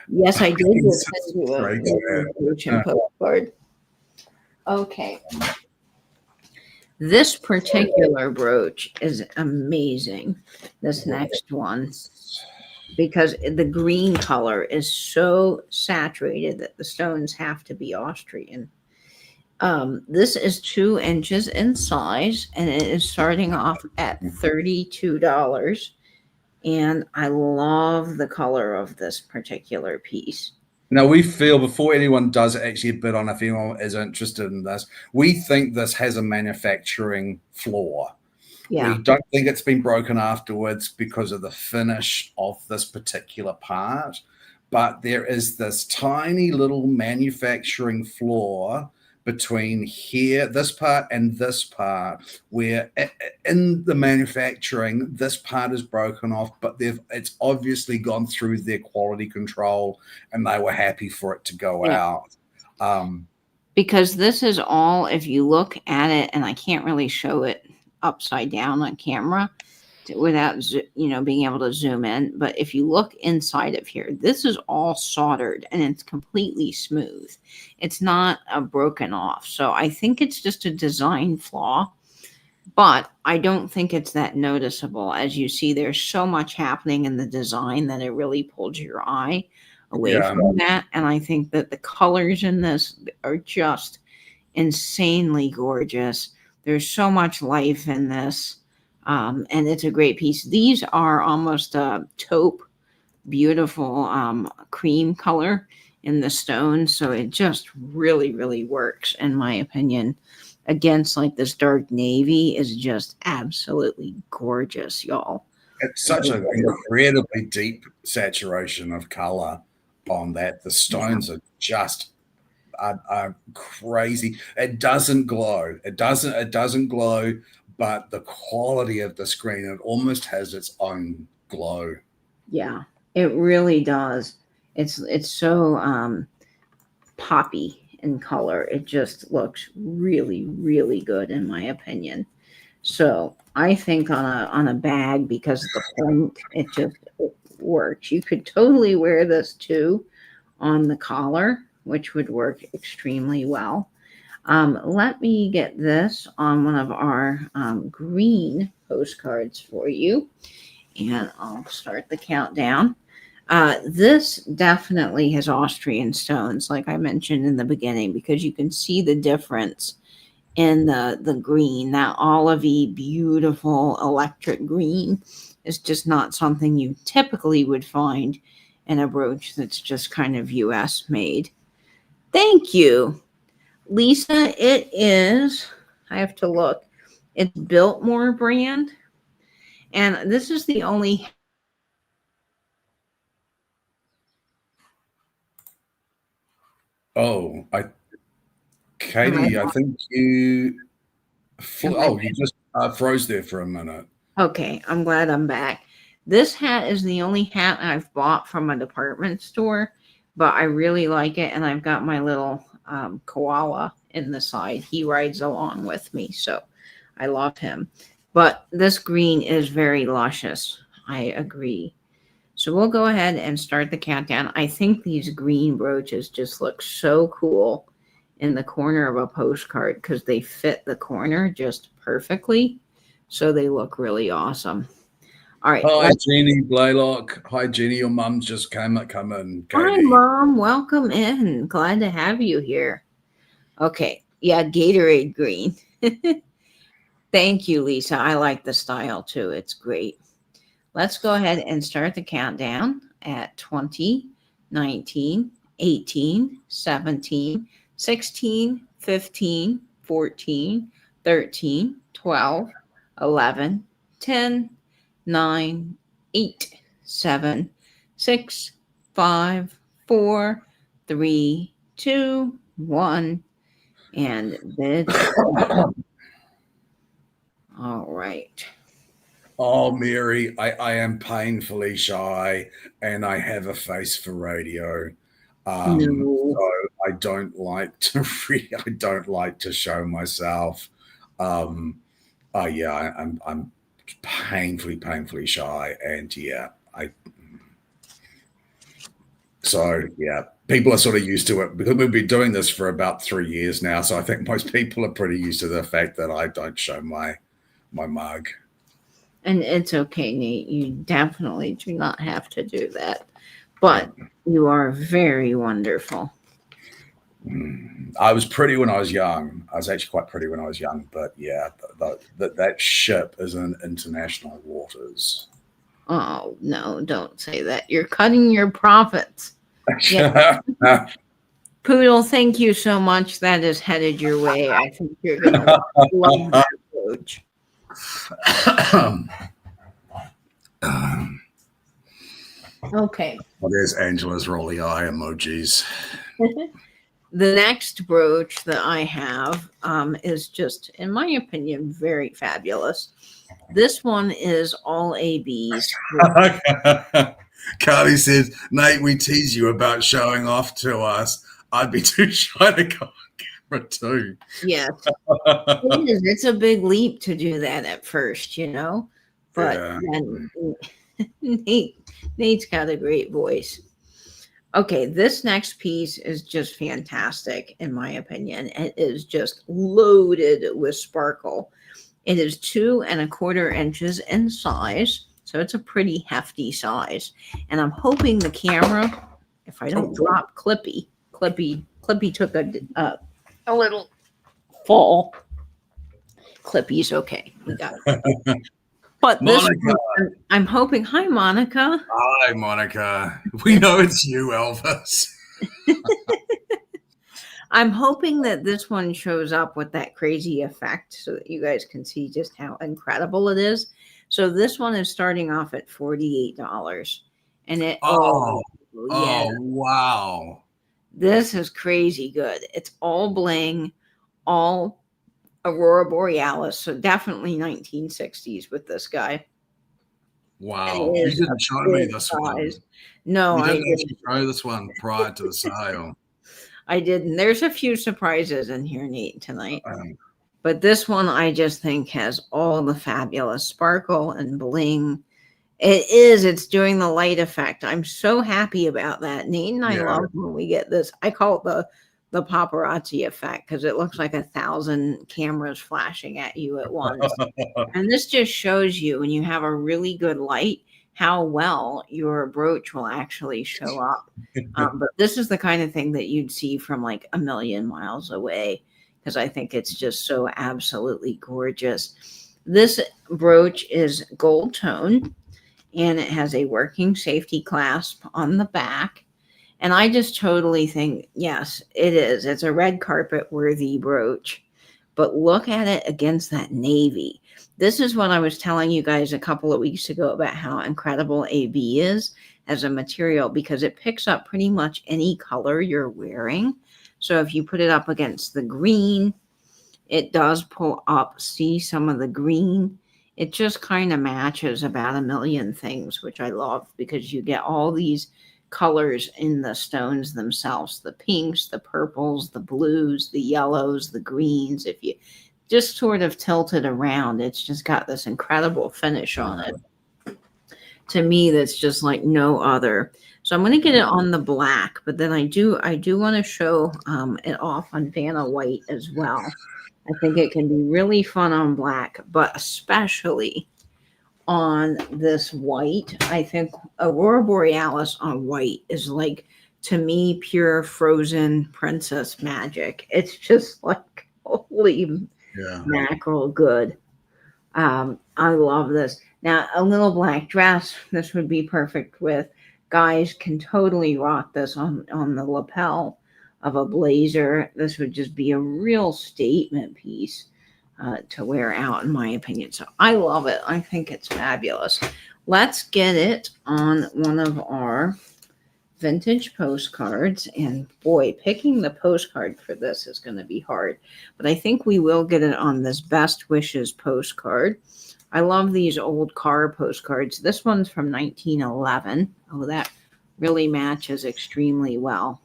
Speaker 1: Yes, I did just send you a postcard. Okay. This particular brooch is amazing. This next one. because the green color is so saturated that the stones have to be Austrian. This is 2 inches in size, and it is starting off at $32. And I love the color of this particular piece.
Speaker 2: Now, we feel before anyone does actually bid on, if anyone is interested in this, we think this has a manufacturing flaw.
Speaker 1: Yeah,
Speaker 2: We don't think it's been broken afterwards because of the finish of this particular part, but there is this tiny little manufacturing flaw between here, this part, and this part, where in the manufacturing, this part is broken off, but it's obviously gone through their quality control and they were happy for it to go
Speaker 1: yeah.
Speaker 2: out. Um,
Speaker 1: Because this is all, if you look at it, and I can't really show it upside down on camera without being able to zoom in, but if you look inside of here, this is all soldered and it's completely smooth. It's not broken off. So I think it's just a design flaw, but I don't think it's that noticeable. As you see, there's so much happening in the design that it really pulls your eye away
Speaker 2: yeah.
Speaker 1: from that. And I think that the colors in this are just insanely gorgeous. There's so much life in this. And it's a great piece. These are almost a taupe, beautiful cream color in the stone. So it just really, really works, in my opinion. Against like this dark navy is just absolutely gorgeous, y'all.
Speaker 2: It's such an incredibly deep saturation of color on that. The
Speaker 1: Yeah.
Speaker 2: stones are just are crazy. It doesn't glow. It doesn't glow, but the quality of the screen, it almost has its own glow.
Speaker 1: Yeah, it really does. It's so poppy in color. It just looks really, really good, in my opinion. So I think on a bag, because of the point, it works. You could totally wear this too on the collar, which would work extremely well. Let me get this on one of our green postcards for you, and I'll start the countdown. This definitely has Austrian stones, like I mentioned in the beginning, because you can see the difference in the green. That olivey, beautiful electric green is just not something you typically would find in a brooch that's just kind of US made. Thank you, Lisa. It is, I have to look, it's Biltmore brand. And this is the only.
Speaker 2: Oh,
Speaker 1: Am I
Speaker 2: Katie, I think you.
Speaker 1: am I
Speaker 2: Oh, you just froze there for a minute.
Speaker 1: Okay, I'm glad I'm back. This hat is the only hat I've bought from a department store, but I really like it, and I've got my little koala in the side. He rides along with me, so I love him. But this green is very luscious. I agree. So we'll go ahead and start the countdown. I think these green brooches just look so cool in the corner of a postcard because they fit the corner just perfectly. So they look really awesome. All right.
Speaker 2: Hi, Jeannie Blaylock. Hi, Jeannie. Your mum's just come in,
Speaker 1: Hi,
Speaker 2: Katie.
Speaker 1: Mom. Welcome in. Glad to have you here. Okay. Yeah, Gatorade green. Thank you, Lisa. I like the style too. It's great. Let's go ahead and start the countdown at 20, 19, 18, 17, 16, 15, 14, 13, 12, 11, 10, 9, 8, 7, 6, 5, 4, 3, 2, 1. And bids. All right.
Speaker 2: Oh, Mary, I am painfully shy and I have a face for radio.
Speaker 1: No.
Speaker 2: So I don't like to I don't like to show myself. Yeah, I'm painfully shy, and yeah, so yeah, people are sort of used to it because we've been doing this for about 3 years now. So I think most people are pretty used to the fact that I don't show my mug.
Speaker 1: And it's okay, Nate. You definitely do not have to do that. But you are very wonderful.
Speaker 2: I was pretty when I was young. I was actually quite pretty when I was young, but yeah, that ship is in international waters.
Speaker 1: Oh, no, don't say that. You're cutting your profits. Yeah. Poodle, thank you so much. That is headed your way. I think you're going to love that approach. Okay.
Speaker 2: Well, there's Angela's rolly eye emojis.
Speaker 1: The next brooch that I have is just, in my opinion, very fabulous. This one is all ABs.
Speaker 2: Carly says, Nate, we tease you about showing off to us. I'd be too shy to go on camera too.
Speaker 1: Yes, it is. It's a big leap to do that at first, you know. But
Speaker 2: Yeah.
Speaker 1: then Nate's got a great voice. Okay, this next piece is just fantastic, in my opinion. It is just loaded with sparkle. It is 2.25 inches in size, so it's a pretty hefty size. And I'm hoping the camera, if I don't drop Clippy took a little fall. Clippy's okay. We got it. But this
Speaker 2: Monica.
Speaker 1: one, I'm hoping. Hi, Monica.
Speaker 2: Hi, Monica. We know it's you, Elvis.
Speaker 1: I'm hoping that this one shows up with that crazy effect so that you guys can see just how incredible it is. So this one is starting off at $48. And it
Speaker 2: Oh,
Speaker 1: yeah,
Speaker 2: wow.
Speaker 1: this is crazy good. It's all bling, all Aurora Borealis, so definitely 1960s with this guy.
Speaker 2: Wow. You didn't show me this one.
Speaker 1: No,
Speaker 2: You
Speaker 1: I
Speaker 2: didn't actually
Speaker 1: didn't.
Speaker 2: show this one prior to the sale.
Speaker 1: I didn't. There's a few surprises in here, Nate, tonight.
Speaker 2: Um,
Speaker 1: But this one I just think has all the fabulous sparkle and bling. It is. It's doing the light effect. I'm so happy about that. Nate and I
Speaker 2: Yeah.
Speaker 1: love when we get this. I call it the paparazzi effect because it looks like 1,000 cameras flashing at you at once. And this just shows you when you have a really good light how well your brooch will actually show up. But this is the kind of thing that you'd see from like a million miles away because I think it's just so absolutely gorgeous. This brooch is gold tone and it has a working safety clasp on the back. And I just totally think, yes, it is. It's a red carpet worthy brooch. But look at it against that navy. This is what I was telling you guys a couple of weeks ago about how incredible AB is as a material because it picks up pretty much any color you're wearing. So if you put it up against the green, it does pull up, see some of the green. It just kind of matches about a million things, which I love because you get all these colors in the stones themselves, the pinks, the purples, the blues, the yellows, the greens. If you just sort of tilt it around, it's just got this incredible finish on it. To me, that's just like no other. So I'm going to get it on the black, but then I do want to show it off on Vanna White as well. I think it can be really fun on black, but especially on this white. I think Aurora Borealis on white is like, to me, pure frozen princess magic. It's just like, holy mackerel good. I love this. Now, a little black dress, this would be perfect with. Guys can totally rock this on the lapel of a blazer. This would just be a real statement piece to wear out, in my opinion. So I love it. I think it's fabulous. Let's get it on one of our vintage postcards. And boy, picking the postcard for this is going to be hard. But I think we will get it on this Best Wishes postcard. I love these old car postcards. This one's from 1911. Oh, that really matches extremely well.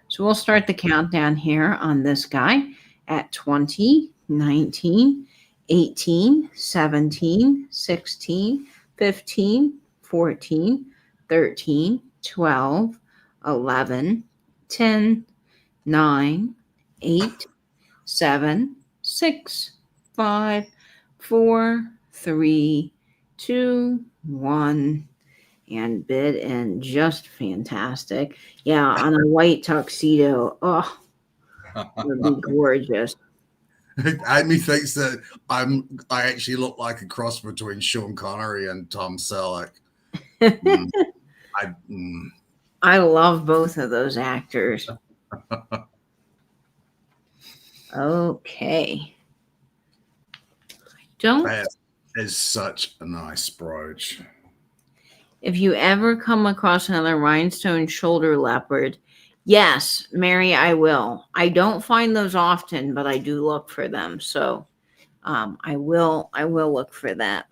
Speaker 1: So we'll start the countdown here on this guy at 20, 19, 18, 17, 16, 15, 14, 13, 12, 11, 10, 9, 8, 7, 6, 5, 4, 3, 2, 1, and bid in. Just fantastic. Yeah, on a white tuxedo. Oh, it would be gorgeous.
Speaker 2: Amy thinks that I actually look like a cross between Sean Connery and Tom Selleck. Mm, I
Speaker 1: I love both of those actors. Okay. Don't
Speaker 2: That is such a nice brooch.
Speaker 1: If you ever come across another rhinestone shoulder leopard, yes, Mary, I will. I don't find those often, but I do look for them. So I will look for that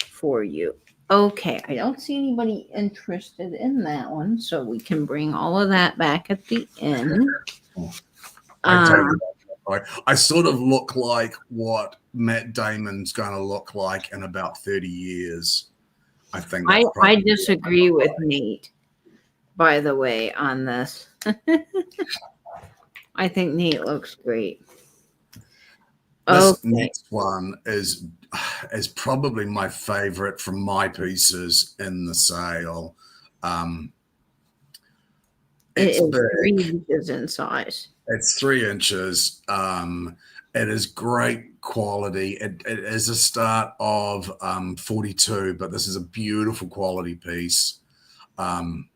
Speaker 1: for you. Okay, I don't see anybody interested in that one, so we can bring all of that back at the end.
Speaker 2: I take
Speaker 1: Um,
Speaker 2: it back. I sort of look like what Matt Damon's going to look like in about 30 years. I think
Speaker 1: I
Speaker 2: that's
Speaker 1: I
Speaker 2: probably
Speaker 1: disagree with Nate, by the way, on this. I think Nate looks great.
Speaker 2: this
Speaker 1: Okay.
Speaker 2: next one is probably my favorite from my pieces in the sale. Um,
Speaker 1: It
Speaker 2: it's
Speaker 1: is
Speaker 2: big.
Speaker 1: 3 inches in size.
Speaker 2: It's 3 inches. It is great quality. It is a start of 42, but this is a beautiful quality piece. Um,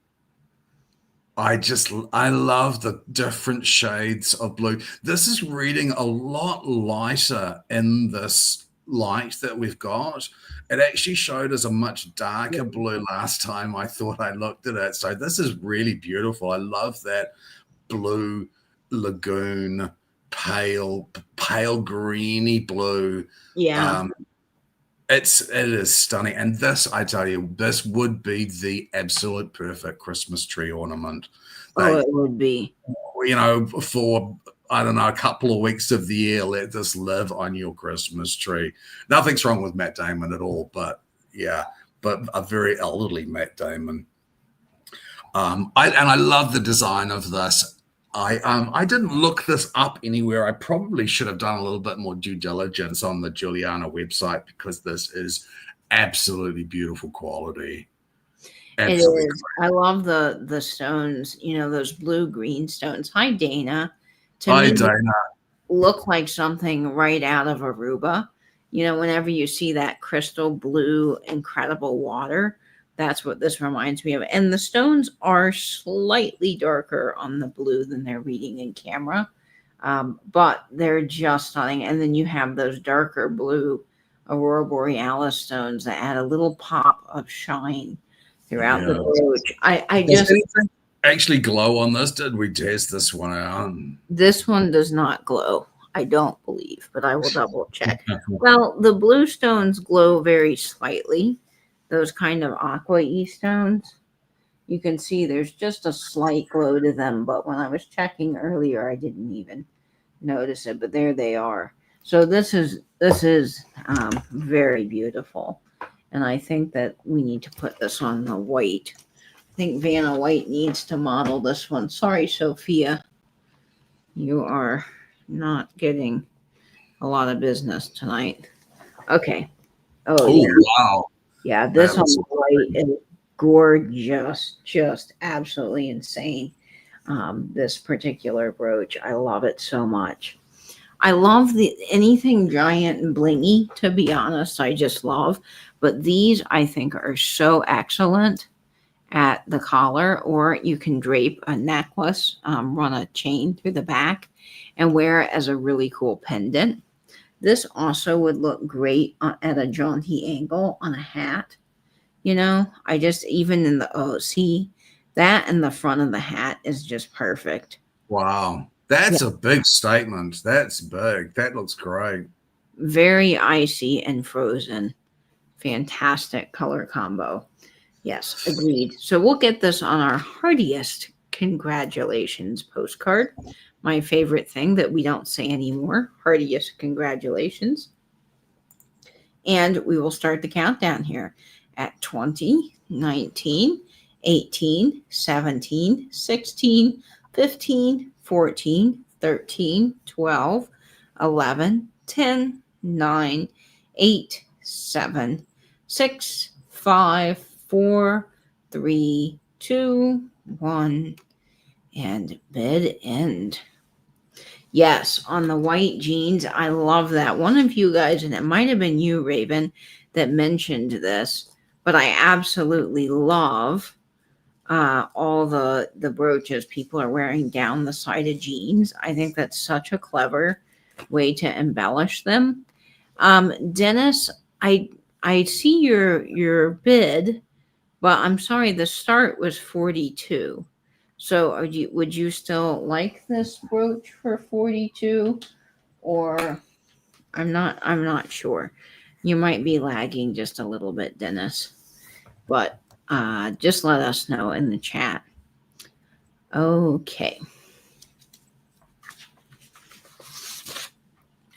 Speaker 2: I love the different shades of blue. This is reading a lot lighter in this light that we've got. It actually showed us a much darker blue last time I thought I looked at it. So this is really beautiful. I love that blue lagoon, pale greeny blue.
Speaker 1: Yeah.
Speaker 2: Um, it is stunning, and this, I tell you, this would be the absolute perfect Christmas tree ornament.
Speaker 1: Oh,
Speaker 2: They,
Speaker 1: it would be.
Speaker 2: for I don't know, a couple of weeks of the year, let this live on your Christmas tree. Nothing's wrong with Matt Damon at all, but yeah, but a very elderly Matt Damon. I love the design of this. I didn't look this up anywhere. I probably should have done a little bit more due diligence on the Juliana website because this is absolutely beautiful quality.
Speaker 1: It
Speaker 2: Absolutely.
Speaker 1: is. I love the stones, those blue green stones. Hi, Dana. To
Speaker 2: Hi,
Speaker 1: me,
Speaker 2: Dana.
Speaker 1: look like something right out of Aruba. Whenever you see that crystal blue, incredible water, that's what this reminds me of. And the stones are slightly darker on the blue than they're reading in camera, but they're just stunning. And then you have those darker blue aurora borealis stones that add a little pop of shine throughout the
Speaker 2: Yeah.
Speaker 1: brooch. I
Speaker 2: Does
Speaker 1: just
Speaker 2: anything actually glow on this? Did we test this one out?
Speaker 1: This one does not glow. I don't believe, but I will double check. Well, the blue stones glow very slightly. Those kind of aqua-y stones. You can see there's just a slight glow to them, but when I was checking earlier, I didn't even notice it. But there they are. So this is very beautiful, and I think that we need to put this on the white. I think Vanna White needs to model this one. Sorry, Sophia. You are not getting a lot of business tonight. Okay. Oh
Speaker 2: Oh,
Speaker 1: yeah.
Speaker 2: wow.
Speaker 1: Yeah, this
Speaker 2: That
Speaker 1: on
Speaker 2: looks
Speaker 1: the right is gorgeous. Just absolutely insane. This particular brooch. I love it so much. I love the anything giant and blingy, to be honest. I just love. But these I think are so excellent at the collar, or you can drape a necklace, run a chain through the back, and wear it as a really cool pendant. This also would look great at a jaunty angle on a hat. I just, even in the, see, that in the front of the hat is just perfect.
Speaker 2: wow.
Speaker 1: Yeah,
Speaker 2: That's a big statement. That's big. That looks great.
Speaker 1: very icy and frozen. Fantastic color combo. Yes, agreed. So we'll get this on our heartiest congratulations postcard. My favorite thing that we don't say anymore. Heartiest congratulations. And we will start the countdown here at 20, 19, 18, 17, 16, 15, 14, 13, 12, 11, 10, 9, 8, 7, Six, five, four, three, two, one, and bid end. Yes, on the white jeans. I love that. One of you guys, and it might have been you, Raven, that mentioned this, but I absolutely love all the brooches people are wearing down the side of jeans. I think that's such a clever way to embellish them. Dennis, I I see your bid, but I'm sorry, the start was 42. So would you still like this brooch for 42, or I'm not sure. You might be lagging just a little bit, Dennis, but just let us know in the chat. Okay.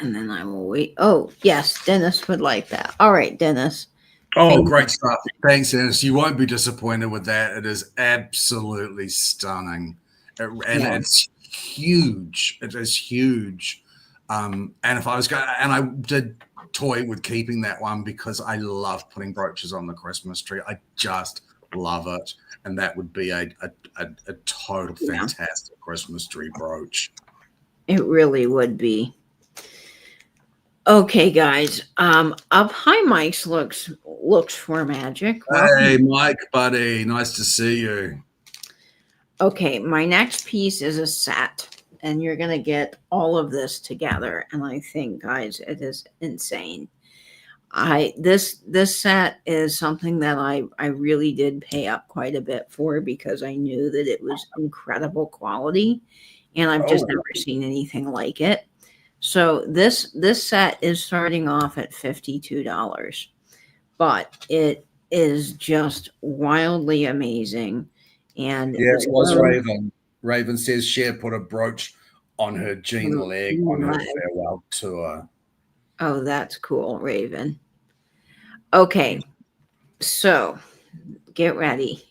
Speaker 1: And then I will wait. Oh, yes, Dennis would like that. All right, Dennis.
Speaker 2: Oh,
Speaker 1: Fantastic.
Speaker 2: great stuff. Thanks, Ernest. You won't be disappointed with that. It is absolutely stunning. And
Speaker 1: Yeah.
Speaker 2: it's huge. It is huge. And if I was going, and I did toy with keeping that one because I love putting brooches on the Christmas tree. I just love it. And that would be a total
Speaker 1: Yeah.
Speaker 2: fantastic Christmas tree brooch.
Speaker 1: It really would be. Okay, guys. Up High Mike's looks for magic.
Speaker 2: Hey,
Speaker 1: Welcome.
Speaker 2: Mike, buddy. Nice to see you.
Speaker 1: Okay, my next piece is a set, and you're gonna get all of this together. And I think, guys, it is insane. This set is something that I really did pay up quite a bit for because I knew that it was incredible quality, and I've just
Speaker 2: Oh,
Speaker 1: never seen anything like it. So this set is starting off at $52, but it is just wildly amazing. And
Speaker 2: yeah,
Speaker 1: the
Speaker 2: it was
Speaker 1: stone,
Speaker 2: Raven. Raven says Cher put a brooch on her jean leg on her farewell tour.
Speaker 1: oh, that's cool, Raven. Okay, so get ready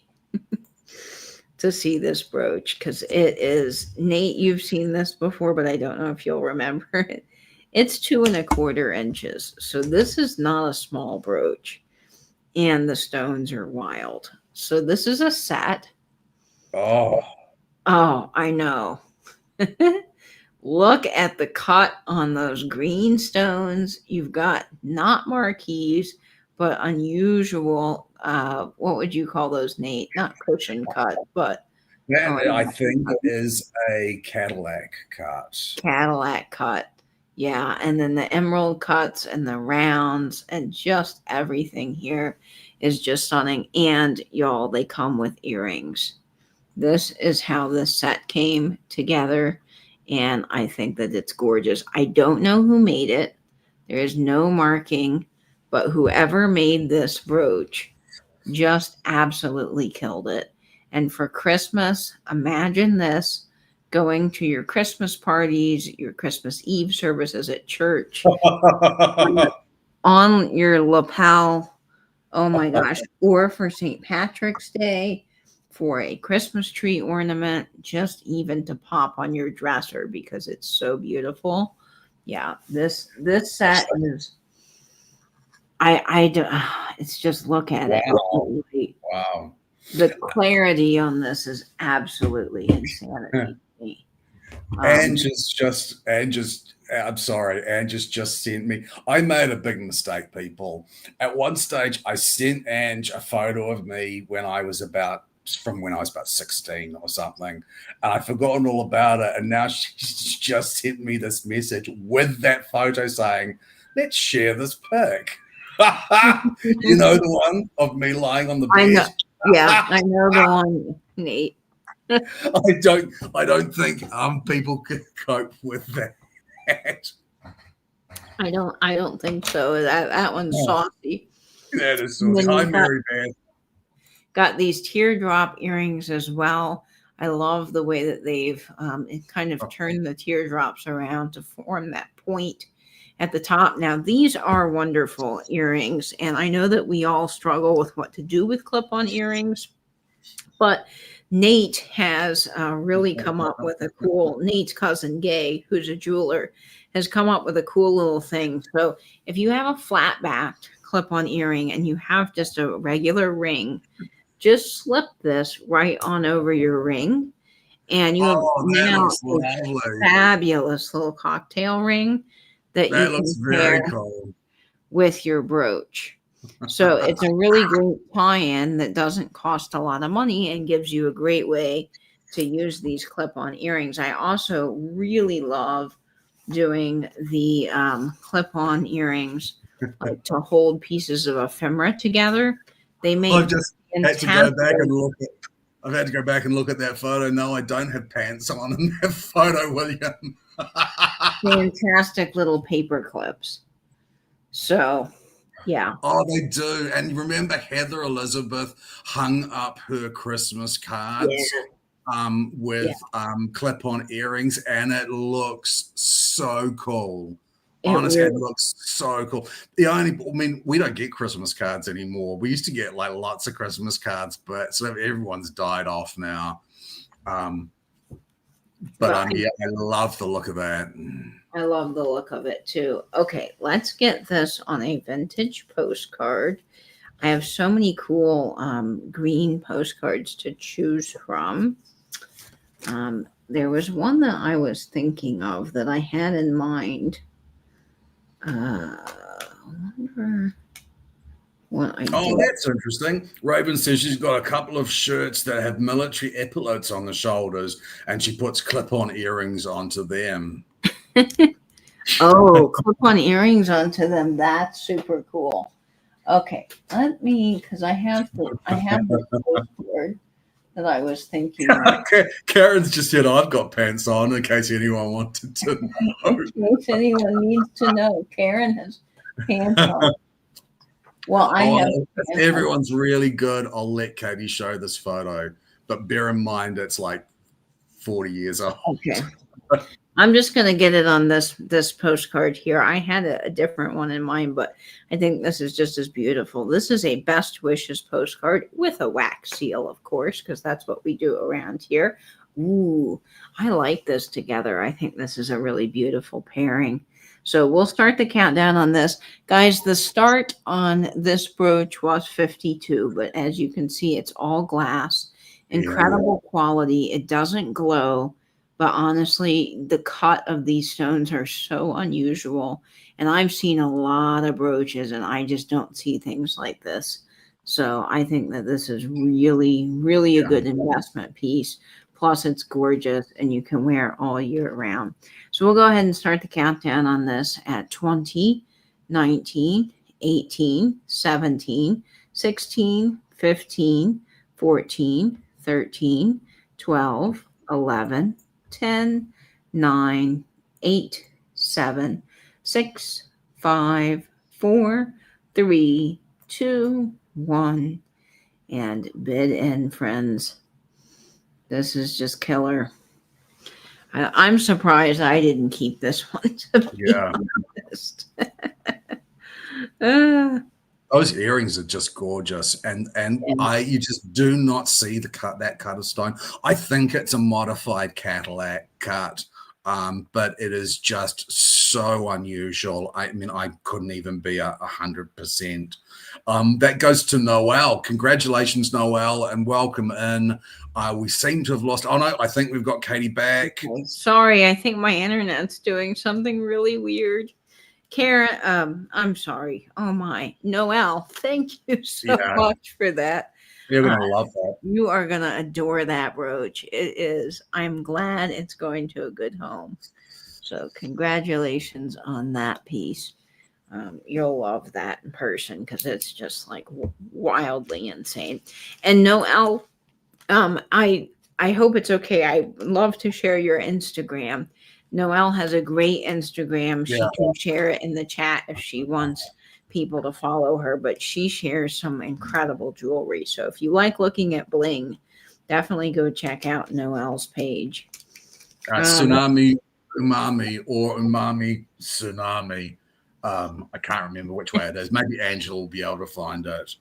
Speaker 1: to see this brooch because it is Nate. You've seen this before, but I don't know if you'll remember it. It's 2.25 inches, so this is not a small brooch, and the stones are wild. So this is a set.
Speaker 2: Oh,
Speaker 1: Oh, I know. Look at the cut on those green stones. You've got not marquees, but unusual. What would you call those, Nate? Not cushion cut, but oh,
Speaker 2: that I think is a Cadillac cut.
Speaker 1: Cadillac cut. Yeah, and then the emerald cuts and the rounds and just everything here is just stunning. And y'all, they come with earrings. This is how this set came together, and I think that it's gorgeous. I don't know who made it. There is no marking, but whoever made this brooch just absolutely killed it. And for Christmas, imagine this going to your Christmas parties, your Christmas Eve services at church on your lapel. Oh my gosh. Or for St. Patrick's Day, for a Christmas tree ornament, just even to pop on your dresser because it's so beautiful. Yeah, this set is I do, it's just look at it.
Speaker 2: Wow. Wow.
Speaker 1: The clarity on this is absolutely insanity to me. Um,
Speaker 2: And just I'm sorry, and just sent me. I made a big mistake, people. At one stage, I sent Ange a photo of me when I was about 16 or something, and I've forgotten all about it. And now she's just sent me this message with that photo saying, "Let's share this pic." You know the one of me lying on the
Speaker 1: I know.
Speaker 2: bed.
Speaker 1: Yeah, I know the one, Nate.
Speaker 2: I don't think people can cope with that.
Speaker 1: I don't think so. That one's
Speaker 2: Oh,
Speaker 1: saucy.
Speaker 2: that is
Speaker 1: And
Speaker 2: saucy.
Speaker 1: then
Speaker 2: Hi,
Speaker 1: you've
Speaker 2: Mary Beth.
Speaker 1: got these teardrop earrings as well. I love the way that they've kind of turned the teardrops around to form that point at the top. Now, these are wonderful earrings, and I know that we all struggle with what to do with clip on earrings, but Nate has really come up with a cool, Nate's cousin Gay, who's a jeweler, has come up with a cool little thing. So if you have a flat backed clip-on earring and you have just a regular ring, just slip this right on over your ring, and you have
Speaker 2: Oh, that
Speaker 1: now
Speaker 2: looks
Speaker 1: a
Speaker 2: lovely.
Speaker 1: fabulous little cocktail ring that you
Speaker 2: That
Speaker 1: can
Speaker 2: looks
Speaker 1: pair
Speaker 2: very cool.
Speaker 1: with your brooch. So it's a really great tie-in that doesn't cost a lot of money and gives you a great way to use these clip-on earrings. I also really love doing the clip-on earrings, like to hold pieces of ephemera together. They make
Speaker 2: I've just had to go
Speaker 1: fantastic,
Speaker 2: back and look at. I've had to go back and look at that photo. No, I don't have pants on in that photo, William.
Speaker 1: fantastic little paper clips. So, yeah,
Speaker 2: Oh, they do. And remember, Heather Elizabeth hung up her Christmas cards
Speaker 1: yeah, yeah.
Speaker 2: with clip-on earrings, and it looks so cool.
Speaker 1: It
Speaker 2: Honestly, it
Speaker 1: really,
Speaker 2: looks so cool. I mean, we don't get Christmas cards anymore. We used to get like lots of Christmas cards, but so everyone's died off now. Um, but
Speaker 1: but
Speaker 2: yeah, I love the look of that.
Speaker 1: I love the look of it too. Okay, let's get this on a vintage postcard. I have so many cool green postcards to choose from. There was one that I was thinking of that I had in mind. I wonder what I
Speaker 2: Oh,
Speaker 1: did.
Speaker 2: that's interesting. Raven says she's got a couple of shirts that have military epaulets on the shoulders, and she puts clip-on earrings onto them.
Speaker 1: Oh, clip on earrings onto them. That's super cool. Okay, let me, because I have the postcard that I was thinking of.
Speaker 2: Karen's just said, I've got pants on in case anyone wanted to know.
Speaker 1: In case anyone needs to know, Karen has pants on. Well, I have
Speaker 2: Oh, if
Speaker 1: pants on.
Speaker 2: everyone's really good, I'll let Katie show this photo. But bear in mind, it's like 40 years old.
Speaker 1: Okay. I'm just gonna get it on this postcard here. I had a different one in mind, but I think this is just as beautiful. This is a best wishes postcard with a wax seal, of course, because that's what we do around here. Ooh, I like this together. I think this is a really beautiful pairing. So we'll start the countdown on this. Guys, the start on this brooch was 52, but as you can see, it's all glass.
Speaker 2: Yeah.
Speaker 1: Incredible quality. It doesn't glow, but honestly, the cut of these stones are so unusual. And I've seen a lot of brooches and I just don't see things like this. So I think that this is really, really a
Speaker 2: Yeah.
Speaker 1: good investment piece. Plus, it's gorgeous and you can wear it all year round. So we'll go ahead and start the countdown on this at 20, 19, 18, 17, 16, 15, 14, 13, 12, 11, 10, 9, 8, 7, 6, 5, 4, 3, 2, 1. And bid in, friends. This is just killer. I'm surprised I didn't keep this one, to be
Speaker 2: Yeah.
Speaker 1: honest. uh,
Speaker 2: Those earrings are just gorgeous, and
Speaker 1: and
Speaker 2: you just do not see that cut of stone. I think it's a modified Cadillac cut, but it is just so unusual. I mean, I couldn't even be 100%. That goes to Noel. Congratulations, Noel, and welcome in. We seem to have lost. Oh no, I think we've got Katie back.
Speaker 1: sorry, I think my internet's doing something really weird. Karen, I'm sorry. Oh my, Noel, thank you so
Speaker 2: Yeah,
Speaker 1: much for that.
Speaker 2: you're
Speaker 1: Uh,
Speaker 2: gonna love that.
Speaker 1: you are gonna adore that brooch. It is. I'm glad it's going to a good home. So congratulations on that piece. You'll love that in person because it's just like wildly insane. And Noel, I hope it's okay. I love to share your Instagram. Noelle has a great Instagram. She
Speaker 2: Yeah.
Speaker 1: can share it in the chat if she wants people to follow her, but she shares some incredible jewelry. So if you like looking at bling, definitely go check out Noelle's page.
Speaker 2: Tsunami umami or umami tsunami. I can't remember which way it is. Maybe Angela will be able to find it.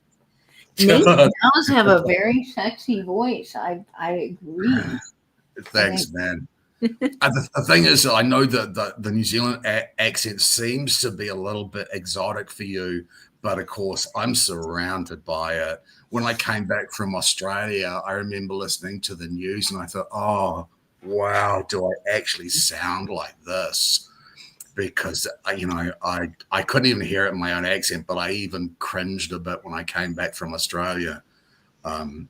Speaker 1: Mindy does have a very sexy voice. I agree.
Speaker 2: Thanks, man. The thing is, I know that the New Zealand accent seems to be a little bit exotic for you, but of course, I'm surrounded by it. When I came back from Australia, I remember listening to the news and I thought, oh, wow, do I actually sound like this? Because I couldn't even hear it in my own accent, but I even cringed a bit when I came back from Australia. Um,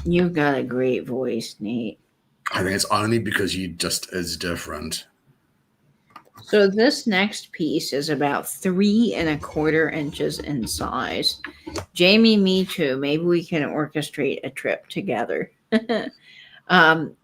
Speaker 1: You've got a great voice, Nate.
Speaker 2: I think it's only because you just is different.
Speaker 1: So this next piece is about 3.25 inches in size. Jamie, me too. Maybe we can orchestrate a trip together.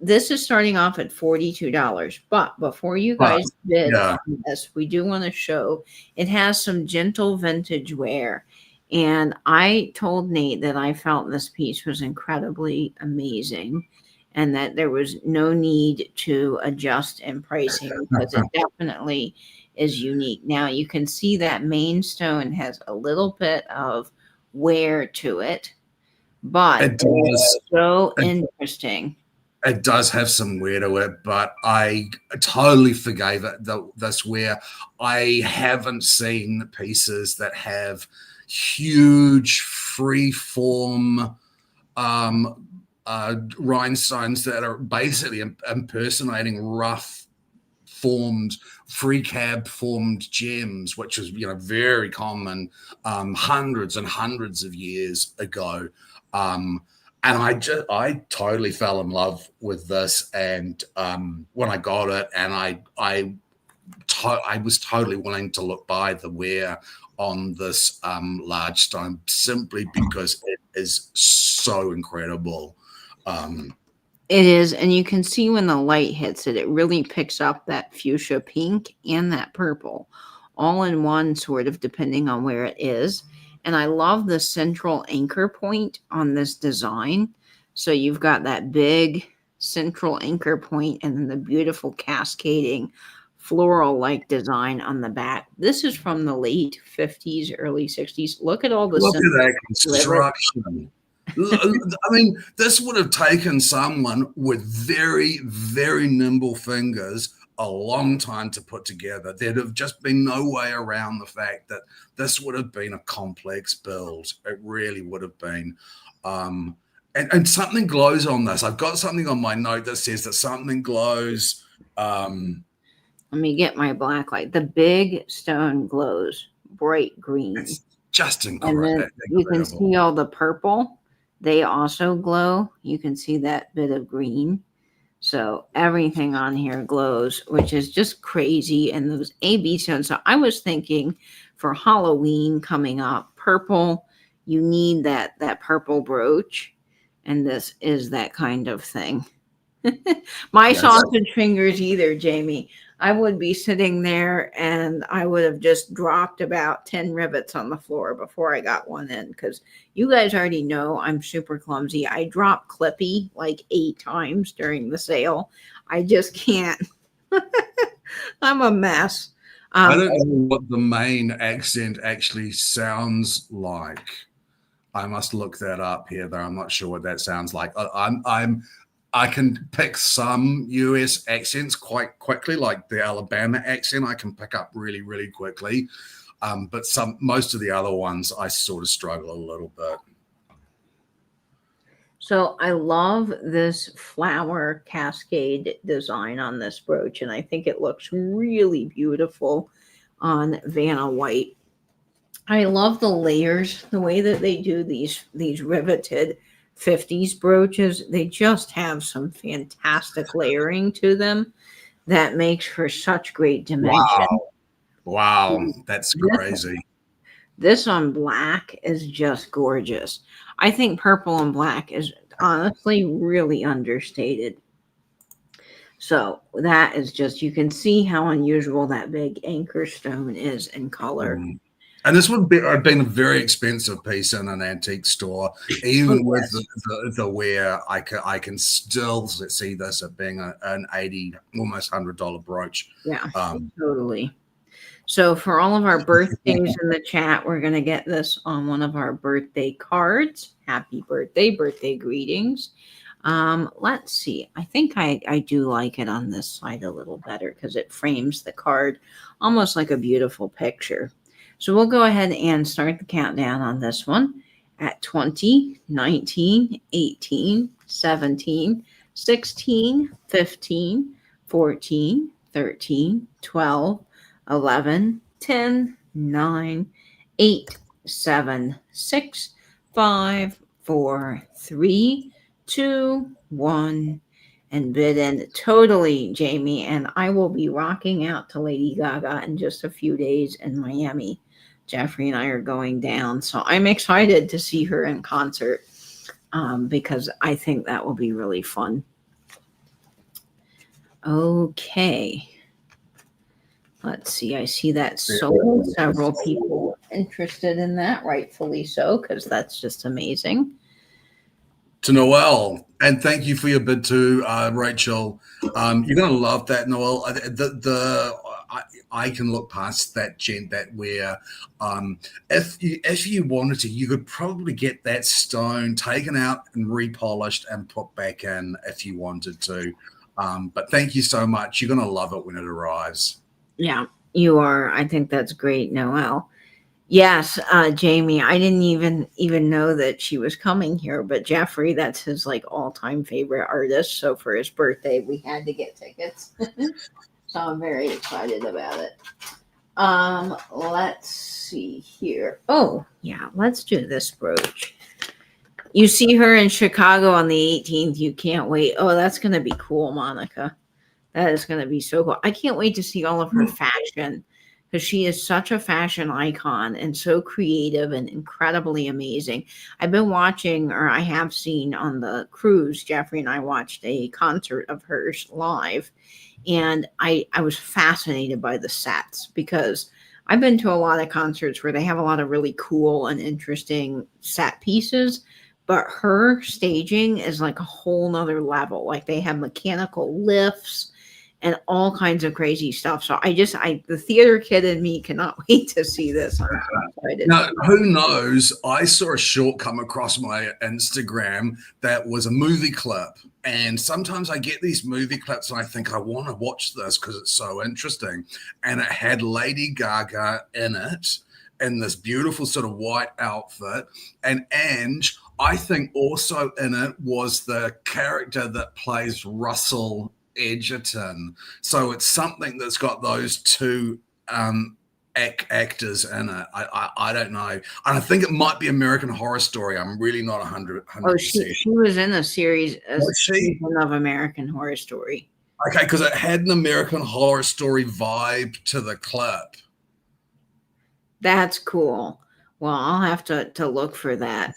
Speaker 1: This is starting off at $42. But before you
Speaker 2: But
Speaker 1: guys bid
Speaker 2: yeah,
Speaker 1: on this, we do want to show it has some gentle vintage wear. And I told Nate that I felt this piece was incredibly amazing and that there was no need to adjust in pricing because it definitely is unique. Now you can see that main stone has a little bit of wear to it, but
Speaker 2: it
Speaker 1: it's
Speaker 2: does.
Speaker 1: so
Speaker 2: It,
Speaker 1: interesting.
Speaker 2: it does have some wear to it, but I totally forgave it. This where I haven't seen pieces that have huge free form rhinestones that are basically impersonating rough formed free cab formed gems, which is very common hundreds and hundreds of years ago. And I totally fell in love with this, and when I got it, and I was totally willing to look by the wear on this large stone simply because it is so incredible. Um,
Speaker 1: It is, and you can see when the light hits it, it really picks up that fuchsia pink and that purple all in one, sort of depending on where it is. And I love the central anchor point on this design. So you've got that big central anchor point and then the beautiful cascading floral like design on the back. This is from the late 50s, early 60s. Look at all the
Speaker 2: Look at that
Speaker 1: rivets.
Speaker 2: construction. I mean, this would have taken someone with very, very nimble fingers a long time to put together. There'd have just been no way around the fact that this would have been a complex build. It really would have been. And something glows on this. I've got something on my note that says that something glows.
Speaker 1: Let me get my black light. The big stone glows bright green.
Speaker 2: It's just
Speaker 1: And then you can
Speaker 2: incredible.
Speaker 1: see all the purple. They also glow. You can see that bit of green. So everything on here glows, which is just crazy. And those AB stones. So I was thinking for Halloween coming up, purple, you need that purple brooch. And this is that kind of thing. My
Speaker 2: Yes.
Speaker 1: sausage fingers either, Jamie. I would be sitting there and I would have just dropped about 10 rivets on the floor before I got one in because you guys already know I'm super clumsy. I dropped Clippy like 8 times during the sale. I just can't. I'm a mess.
Speaker 2: I
Speaker 1: Um,
Speaker 2: don't know what the main accent actually sounds like. I must look that up here, though. I'm not sure what that sounds like. I can pick some US accents quite quickly, like the Alabama accent. I can pick up really, really quickly. But most of the other ones, I sort of struggle a little bit.
Speaker 1: So I love this flower cascade design on this brooch, and I think it looks really beautiful on Vanna White. I love the layers, the way that they do these riveted 50s brooches. They just have some fantastic layering to them that makes for such great dimension.
Speaker 2: Wow. Wow. That's
Speaker 1: This,
Speaker 2: crazy.
Speaker 1: this on black is just gorgeous. I think purple and black is honestly really understated. So that is just, you can see how unusual that big anchor stone is in color.
Speaker 2: Mm. And this would have been a very expensive piece in an antique store,
Speaker 1: Oh,
Speaker 2: even with
Speaker 1: yes.
Speaker 2: the wear. I can still see this at being an 80, almost $100 brooch.
Speaker 1: Yeah,
Speaker 2: Um,
Speaker 1: totally. So for all of our birthdays in the chat, we're going to get this on one of our birthday cards. Happy birthday, birthday greetings. Let's see. I think I do like it on this side a little better because it frames the card almost like a beautiful picture. So we'll go ahead and start the countdown on this one at 20, 19, 18, 17, 16, 15, 14, 13, 12, 11, 10, 9, 8, 7, 6, 5, 4, 3, 2, 1, and bid in totally, Jamie. And I will be rocking out to Lady Gaga in just a few days in Miami. Jeffrey and I are going down, so I'm excited to see her in concert because I think that will be really fun. Okay. Let's see. I see that several people interested in that, rightfully so, because that's just amazing.
Speaker 2: To Noel, and thank you for your bid too, Rachel. You're gonna love that, Noel. I can look past that gent that where if you wanted to, you could probably get that stone taken out and repolished and put back in if you wanted to. But thank you so much. You're gonna love it when it arrives.
Speaker 1: Yeah, you are. I think that's great, Noel. Yes, Jamie. I didn't even know that she was coming here, but Jeffrey, that's his like all-time favorite artist. So for his birthday, we had to get tickets. So I'm very excited about it. Let's see here. Oh, yeah, let's do this brooch. You see her in Chicago on the 18th. You can't wait. Oh, that's going to be cool, Monica. That is going to be so cool. I can't wait to see all of her fashion because she is such a fashion icon and so creative and incredibly amazing. I've been watching, or I have seen on the cruise, Jeffrey and I watched a concert of hers live. And I was fascinated by the sets because I've been to a lot of concerts where they have a lot of really cool and interesting set pieces, but her staging is like a whole nother level. Like they have mechanical lifts and all kinds of crazy stuff. So the theater kid in me cannot wait to see this. I'm so excited.
Speaker 2: Now, who knows? I saw a short come across my Instagram that was a movie clip. And sometimes I get these movie clips and I think I want to watch this because it's so interesting. And it had Lady Gaga in it in this beautiful sort of white outfit. And Ange, I think also in it was the character that plays Russell Edgerton. So it's something that's got those two actors in it. I don't know. And I think it might be American Horror Story. I'm really not 100%.
Speaker 1: Oh, she was in a season of American Horror Story.
Speaker 2: Okay, because it had an American Horror Story vibe to the clip.
Speaker 1: That's cool. Well, I'll have to look for that.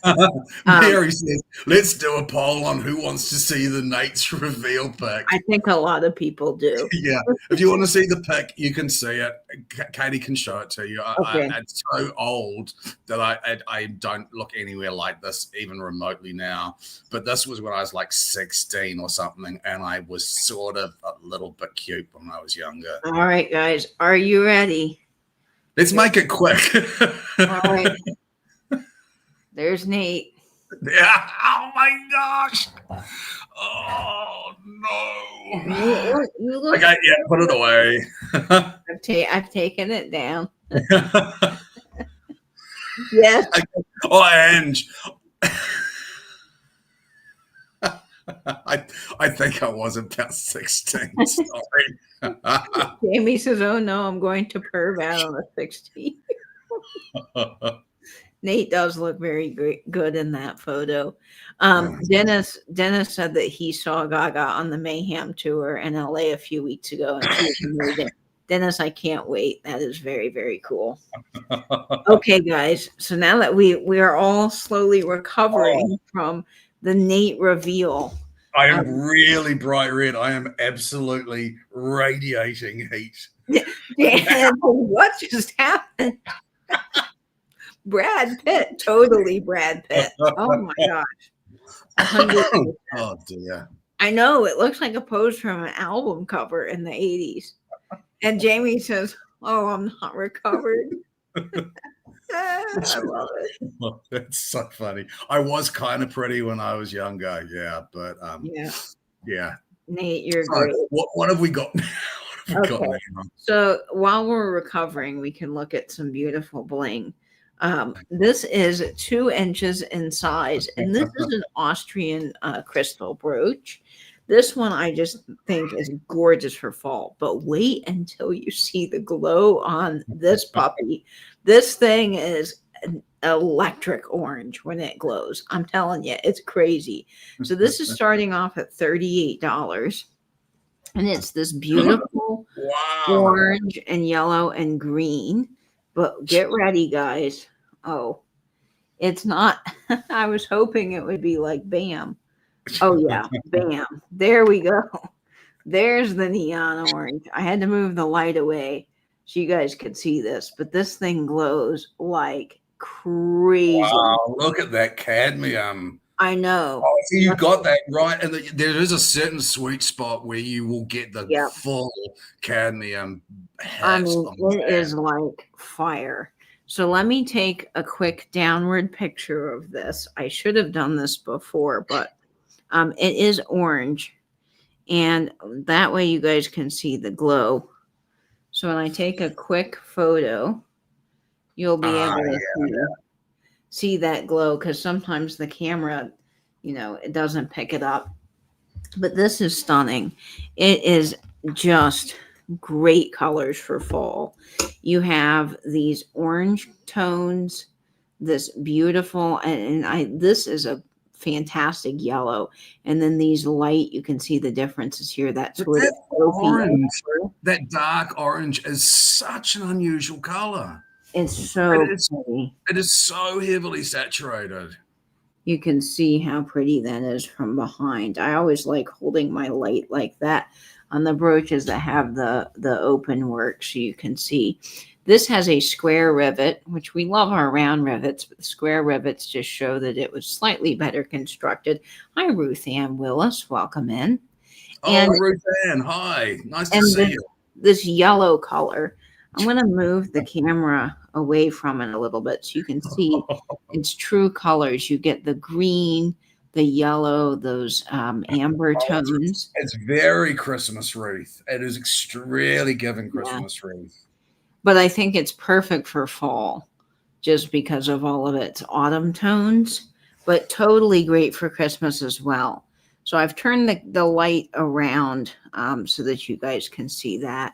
Speaker 2: Mary says, let's do a poll on who wants to see the Nate's reveal pic.
Speaker 1: I think a lot of people do.
Speaker 2: Yeah. If you want to see the pic, you can see it. Katie can show it to you.
Speaker 1: Okay.
Speaker 2: It's so old that I don't look anywhere like this even remotely now. But this was when I was like 16 or something, and I was sort of a little bit cute when I was younger.
Speaker 1: All right, guys. Are you ready?
Speaker 2: Let's make it quick.
Speaker 1: All right. There's Nate.
Speaker 2: Yeah. Oh my gosh. Oh no.
Speaker 1: You look.
Speaker 2: Okay, yeah, put it away.
Speaker 1: I've taken it down. Yes.
Speaker 2: Oh, Ange. I think I was about 16. Sorry.
Speaker 1: Jamie says, "Oh no, I'm going to perv out on a 16." Nate does look very good in that photo. Dennis said that he saw Gaga on the Mayhem tour in LA a few weeks ago, and she was amazing. Dennis, I can't wait. That is very, very cool. Okay, guys. So now that we are all slowly recovering from the Nate reveal.
Speaker 2: I am really bright red. I am absolutely radiating heat.
Speaker 1: Dan, what just happened? Brad Pitt, totally Brad Pitt. Oh my gosh. 100%.
Speaker 2: Oh dear.
Speaker 1: I know, it looks like a pose from an album cover in the 80s. And Jamie says, "Oh, I'm not recovered." I love it.
Speaker 2: Oh, that's so funny. I was kind of pretty when I was younger, yeah, but
Speaker 1: yeah. Nate, you're
Speaker 2: so
Speaker 1: great.
Speaker 2: what have we got now? Got
Speaker 1: Okay.
Speaker 2: me.
Speaker 1: So while we're recovering, we can look at some beautiful bling. This is 2 inches in size, and this is an Austrian crystal brooch. This one I just think is gorgeous for fall, but wait until you see the glow on this puppy. This thing is an electric orange when it glows. I'm telling you, it's crazy. So this is starting off at $38, and it's this beautiful
Speaker 2: Wow.
Speaker 1: orange and yellow and green. But get ready, guys. Oh, it's not. I was hoping it would be like bam. Oh, yeah, bam. There we go. There's the neon orange. I had to move the light away so you guys could see this, but this thing glows like crazy.
Speaker 2: Wow, look at that cadmium.
Speaker 1: I know.
Speaker 2: Oh, so you got that right, and there is a certain sweet spot where you will get the
Speaker 1: Yep.
Speaker 2: full cadmium
Speaker 1: I
Speaker 2: hats
Speaker 1: mean,
Speaker 2: on
Speaker 1: it is
Speaker 2: that.
Speaker 1: like fire. So let me take a quick downward picture of this. I should have done this before, but it is orange, and that way you guys can see the glow. So when I take a quick photo, you'll be
Speaker 2: Ah,
Speaker 1: able to
Speaker 2: yeah.
Speaker 1: see that glow, because sometimes the camera, it doesn't pick it up. But this is stunning. It is just great colors for fall. You have these orange tones, this beautiful, and I this is a fantastic yellow, and then these light, you can see the differences here. That
Speaker 2: But
Speaker 1: sort of
Speaker 2: that
Speaker 1: taupey
Speaker 2: orange,
Speaker 1: amber.
Speaker 2: that dark orange is such an unusual color.
Speaker 1: It's
Speaker 2: It
Speaker 1: so
Speaker 2: is
Speaker 1: pretty.
Speaker 2: it is so heavily saturated.
Speaker 1: You can see how pretty that is from behind. I always like holding my light like that on the brooches that have the open work so you can see. This has a square rivet, which we love our round rivets, but the square rivets just show that it was slightly better constructed. Hi, Ruth Ann Willis. Welcome in.
Speaker 2: Oh,
Speaker 1: And
Speaker 2: Ruth Ann, hi. Nice to
Speaker 1: and
Speaker 2: see
Speaker 1: this
Speaker 2: you.
Speaker 1: this yellow color, I'm going to move the camera away from it a little bit so you can see its true colors. You get the green, the yellow, those amber
Speaker 2: Oh,
Speaker 1: tones.
Speaker 2: it's very Christmas wreath. It is really giving
Speaker 1: Yeah.
Speaker 2: Christmas wreath.
Speaker 1: But I think it's perfect for fall just because of all of its autumn tones, but totally great for Christmas as well. So I've turned the light around so that you guys can see that.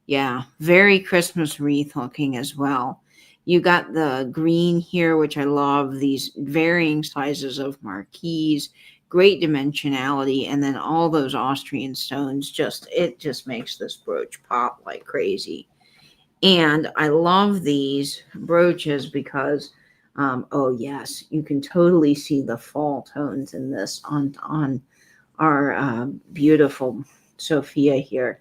Speaker 1: Yeah, very Christmas wreath looking as well. You got the green here, which I love, these varying sizes of marquees, great dimensionality, and then all those Austrian stones, it just makes this brooch pop like crazy. And I love these brooches because oh yes, you can totally see the fall tones in this on our beautiful Sophia here.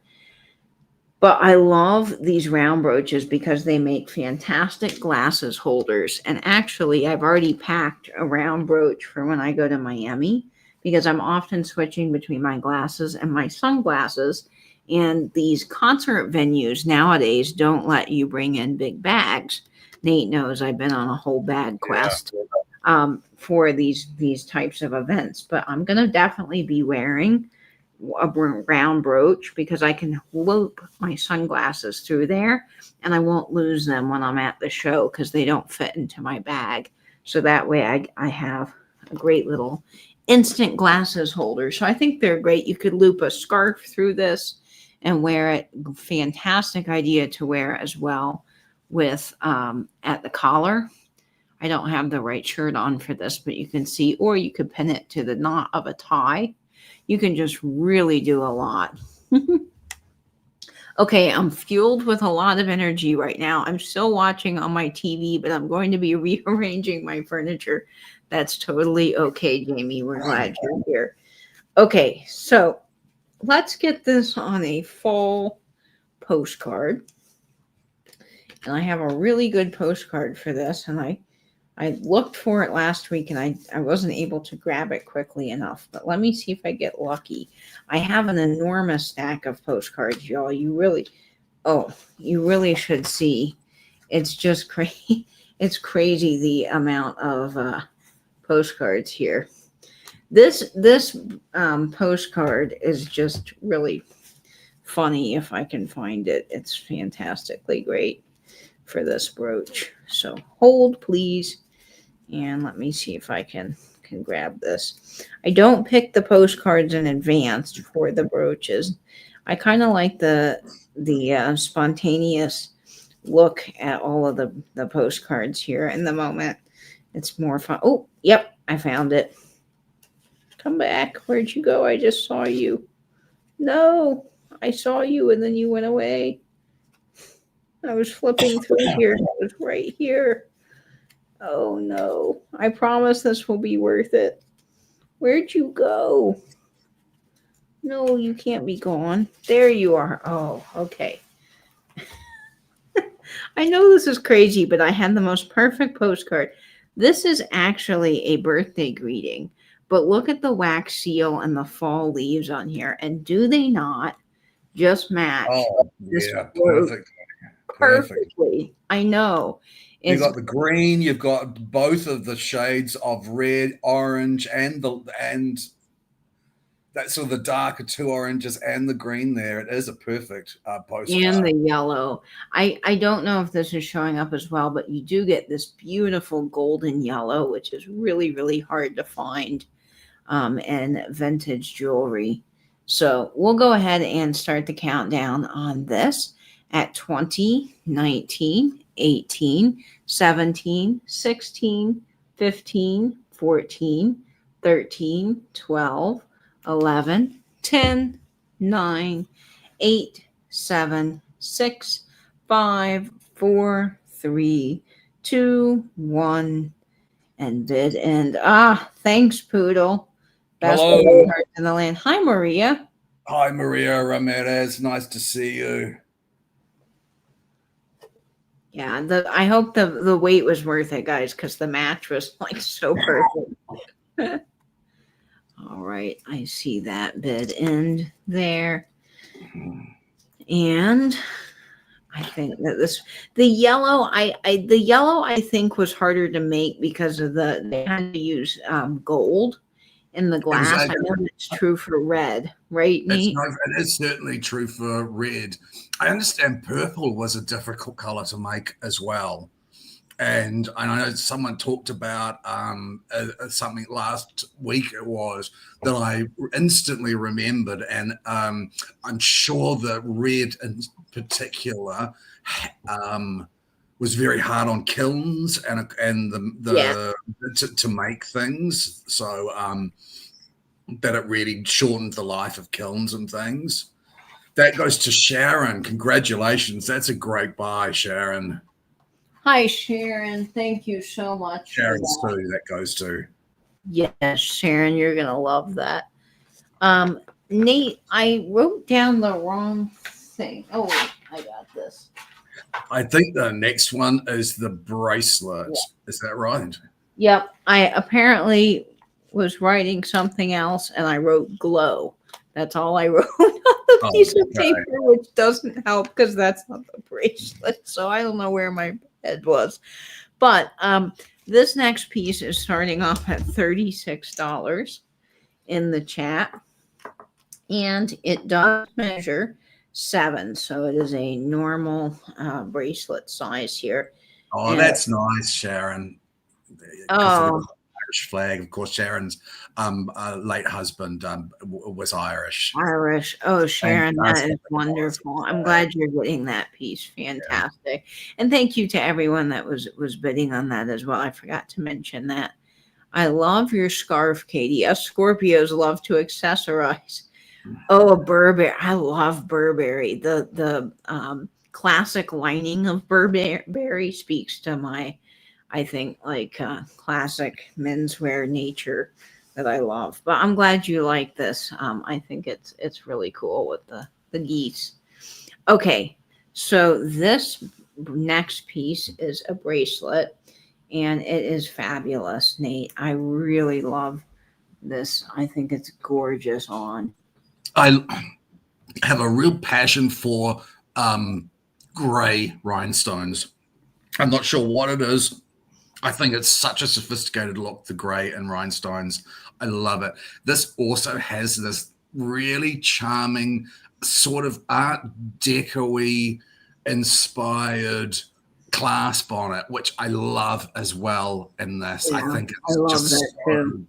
Speaker 1: But I love these round brooches because they make fantastic glasses holders. And actually, I've already packed a round brooch for when I go to Miami because I'm often switching between my glasses and my sunglasses. And these concert venues nowadays don't let you bring in big bags. Nate knows I've been on a whole bag
Speaker 2: Yeah.
Speaker 1: quest for these types of events. But I'm going to definitely be wearing a round brooch because I can loop my sunglasses through there and I won't lose them when I'm at the show because they don't fit into my bag. So that way I have a great little instant glasses holder. So I think they're great. You could loop a scarf through this and wear it. Fantastic idea to wear as well with at the collar. I don't have the right shirt on for this, but you can see, or you could pin it to the knot of a tie. You can just really do a lot. Okay, I'm fueled with a lot of energy right now. I'm still watching on my TV, but I'm going to be rearranging my furniture. That's totally okay, Jamie. We're glad you're here. Okay, so let's get this on a full postcard. And I have a really good postcard for this, and I looked for it last week and I wasn't able to grab it quickly enough, but let me see if I get lucky. I have an enormous stack of postcards, y'all. You really should see. It's just crazy. It's crazy the amount of postcards here. This postcard is just really funny if I can find it. It's fantastically great for this brooch. So hold, please, and let me see if I can grab this. I don't pick the postcards in advance for the brooches. I kind of like the spontaneous look at all of the postcards here in the moment. It's more fun. Oh, yep, I found it. Come back. Where'd you go? I just saw you. No, I saw you and then you went away. I was flipping through here and it was right here. Oh no. I promise this will be worth it. Where'd you go? No, you can't be gone. There you are. Oh, okay. I know this is crazy, but I had the most perfect postcard. This is actually a birthday greeting, but look at the wax seal and the fall leaves on here. And do they not just match
Speaker 2: Oh,
Speaker 1: this
Speaker 2: yeah,
Speaker 1: brooch
Speaker 2: perfect. Perfect.
Speaker 1: perfectly? I know.
Speaker 2: You've
Speaker 1: It's
Speaker 2: got the green, you've got both of the shades of red, orange, and that sort of the darker two oranges and the green there. It is a perfect
Speaker 1: and
Speaker 2: postcard.
Speaker 1: the yellow. I don't know if this is showing up as well, but you do get this beautiful golden yellow, which is really, really hard to find in vintage jewelry. So we'll go ahead and start the countdown on this at 20, 19, 18, 17, 16, 15, 14, 13, 12, 11, 10, 9, 8, 7, 6, 5, 4, 3, 2, 1, and did end. Ah, thanks, Poodle. Best
Speaker 2: Hello.
Speaker 1: heart in the land. Hi, Maria.
Speaker 2: Hi, Maria Ramirez. Nice to see you.
Speaker 1: Yeah, I hope the wait was worth it, guys, because the match was like so perfect. All right, I see that bid end there, and I think that the yellow the yellow I think was harder to make because of they had to use gold in the glass. I
Speaker 2: Exactly.
Speaker 1: know that's true for red, right,
Speaker 2: It's
Speaker 1: Nate?
Speaker 2: no, it is certainly true for red. I understand purple was a difficult color to make as well. And I know someone talked about something last week it was that I instantly remembered, and I'm sure that red in particular was very hard on kilns and
Speaker 1: Yeah.
Speaker 2: to make things. So that it really shortened the life of kilns and things. That goes to Sharon. Congratulations. That's a great buy, Sharon.
Speaker 1: Hi, Sharon. Thank you so much for
Speaker 2: Sharon's
Speaker 1: that.
Speaker 2: too, that goes to.
Speaker 1: Yes, Sharon, you're gonna love that. Um, Nate, I wrote down the wrong thing. Oh wait, I got this.
Speaker 2: I think the next one is the
Speaker 1: Yeah.
Speaker 2: bracelet. Is that right?
Speaker 1: Yep, I apparently was writing something else, and I wrote glow. That's all I wrote on the
Speaker 2: Oh,
Speaker 1: piece of
Speaker 2: okay.
Speaker 1: paper, which doesn't help because that's not the bracelet. So I don't know where my head was. But this next piece is starting off at $36 in the chat, and it does measure 7, so it is a normal bracelet size here.
Speaker 2: Oh,
Speaker 1: And
Speaker 2: that's nice, Sharon. Because of the
Speaker 1: oh,
Speaker 2: Irish flag. Of course, Sharon's late husband was Irish.
Speaker 1: Irish. Oh, Sharon, that is
Speaker 2: Fantastic.
Speaker 1: wonderful. I'm
Speaker 2: Flag.
Speaker 1: glad you're getting that piece.
Speaker 2: Yeah.
Speaker 1: Fantastic. And thank you to everyone that was bidding on that as well. I forgot to mention that. I love your scarf, Katie. Us Scorpios love to accessorize. Oh, a Burberry. I love Burberry. The classic lining of Burberry speaks to my, I think, like classic menswear nature that I love. But I'm glad you like this. I think it's really cool with the geese. Okay, so this next piece is a bracelet, and it is fabulous, Nate. I really love this. I think it's gorgeous on.
Speaker 2: I have a real passion for gray rhinestones. I'm not sure what it is. I think it's such a sophisticated look, the gray and rhinestones. I love it. This also has this really charming, sort of Art Deco-y inspired clasp on it, which I love as well in this. I
Speaker 1: Yeah,
Speaker 2: think
Speaker 1: I
Speaker 2: it's
Speaker 1: love that
Speaker 2: just
Speaker 1: too.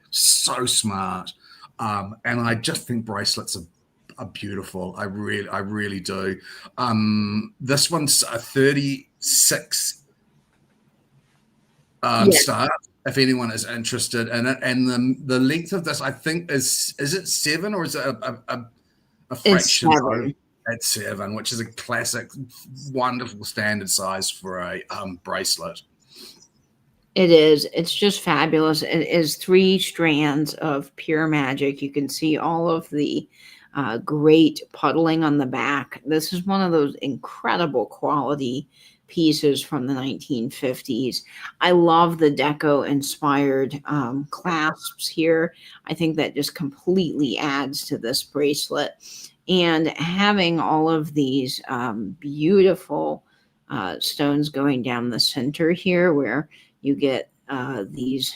Speaker 2: so smart. And I just think bracelets are beautiful. I really do. This one's a 36
Speaker 1: Yeah,
Speaker 2: start. If anyone is interested in it, and the length of this, I think is it 7 or is it a
Speaker 1: it's
Speaker 2: fraction over
Speaker 1: 7.
Speaker 2: at 7, which is a classic, wonderful standard size for a bracelet.
Speaker 1: It is. It's just fabulous. It is 3 strands of pure magic. You can see all of the great puddling on the back. This is one of those incredible quality pieces from the 1950s. I love the deco inspired clasps here. I think that just completely adds to this bracelet. And having all of these beautiful stones going down the center here, where you get these.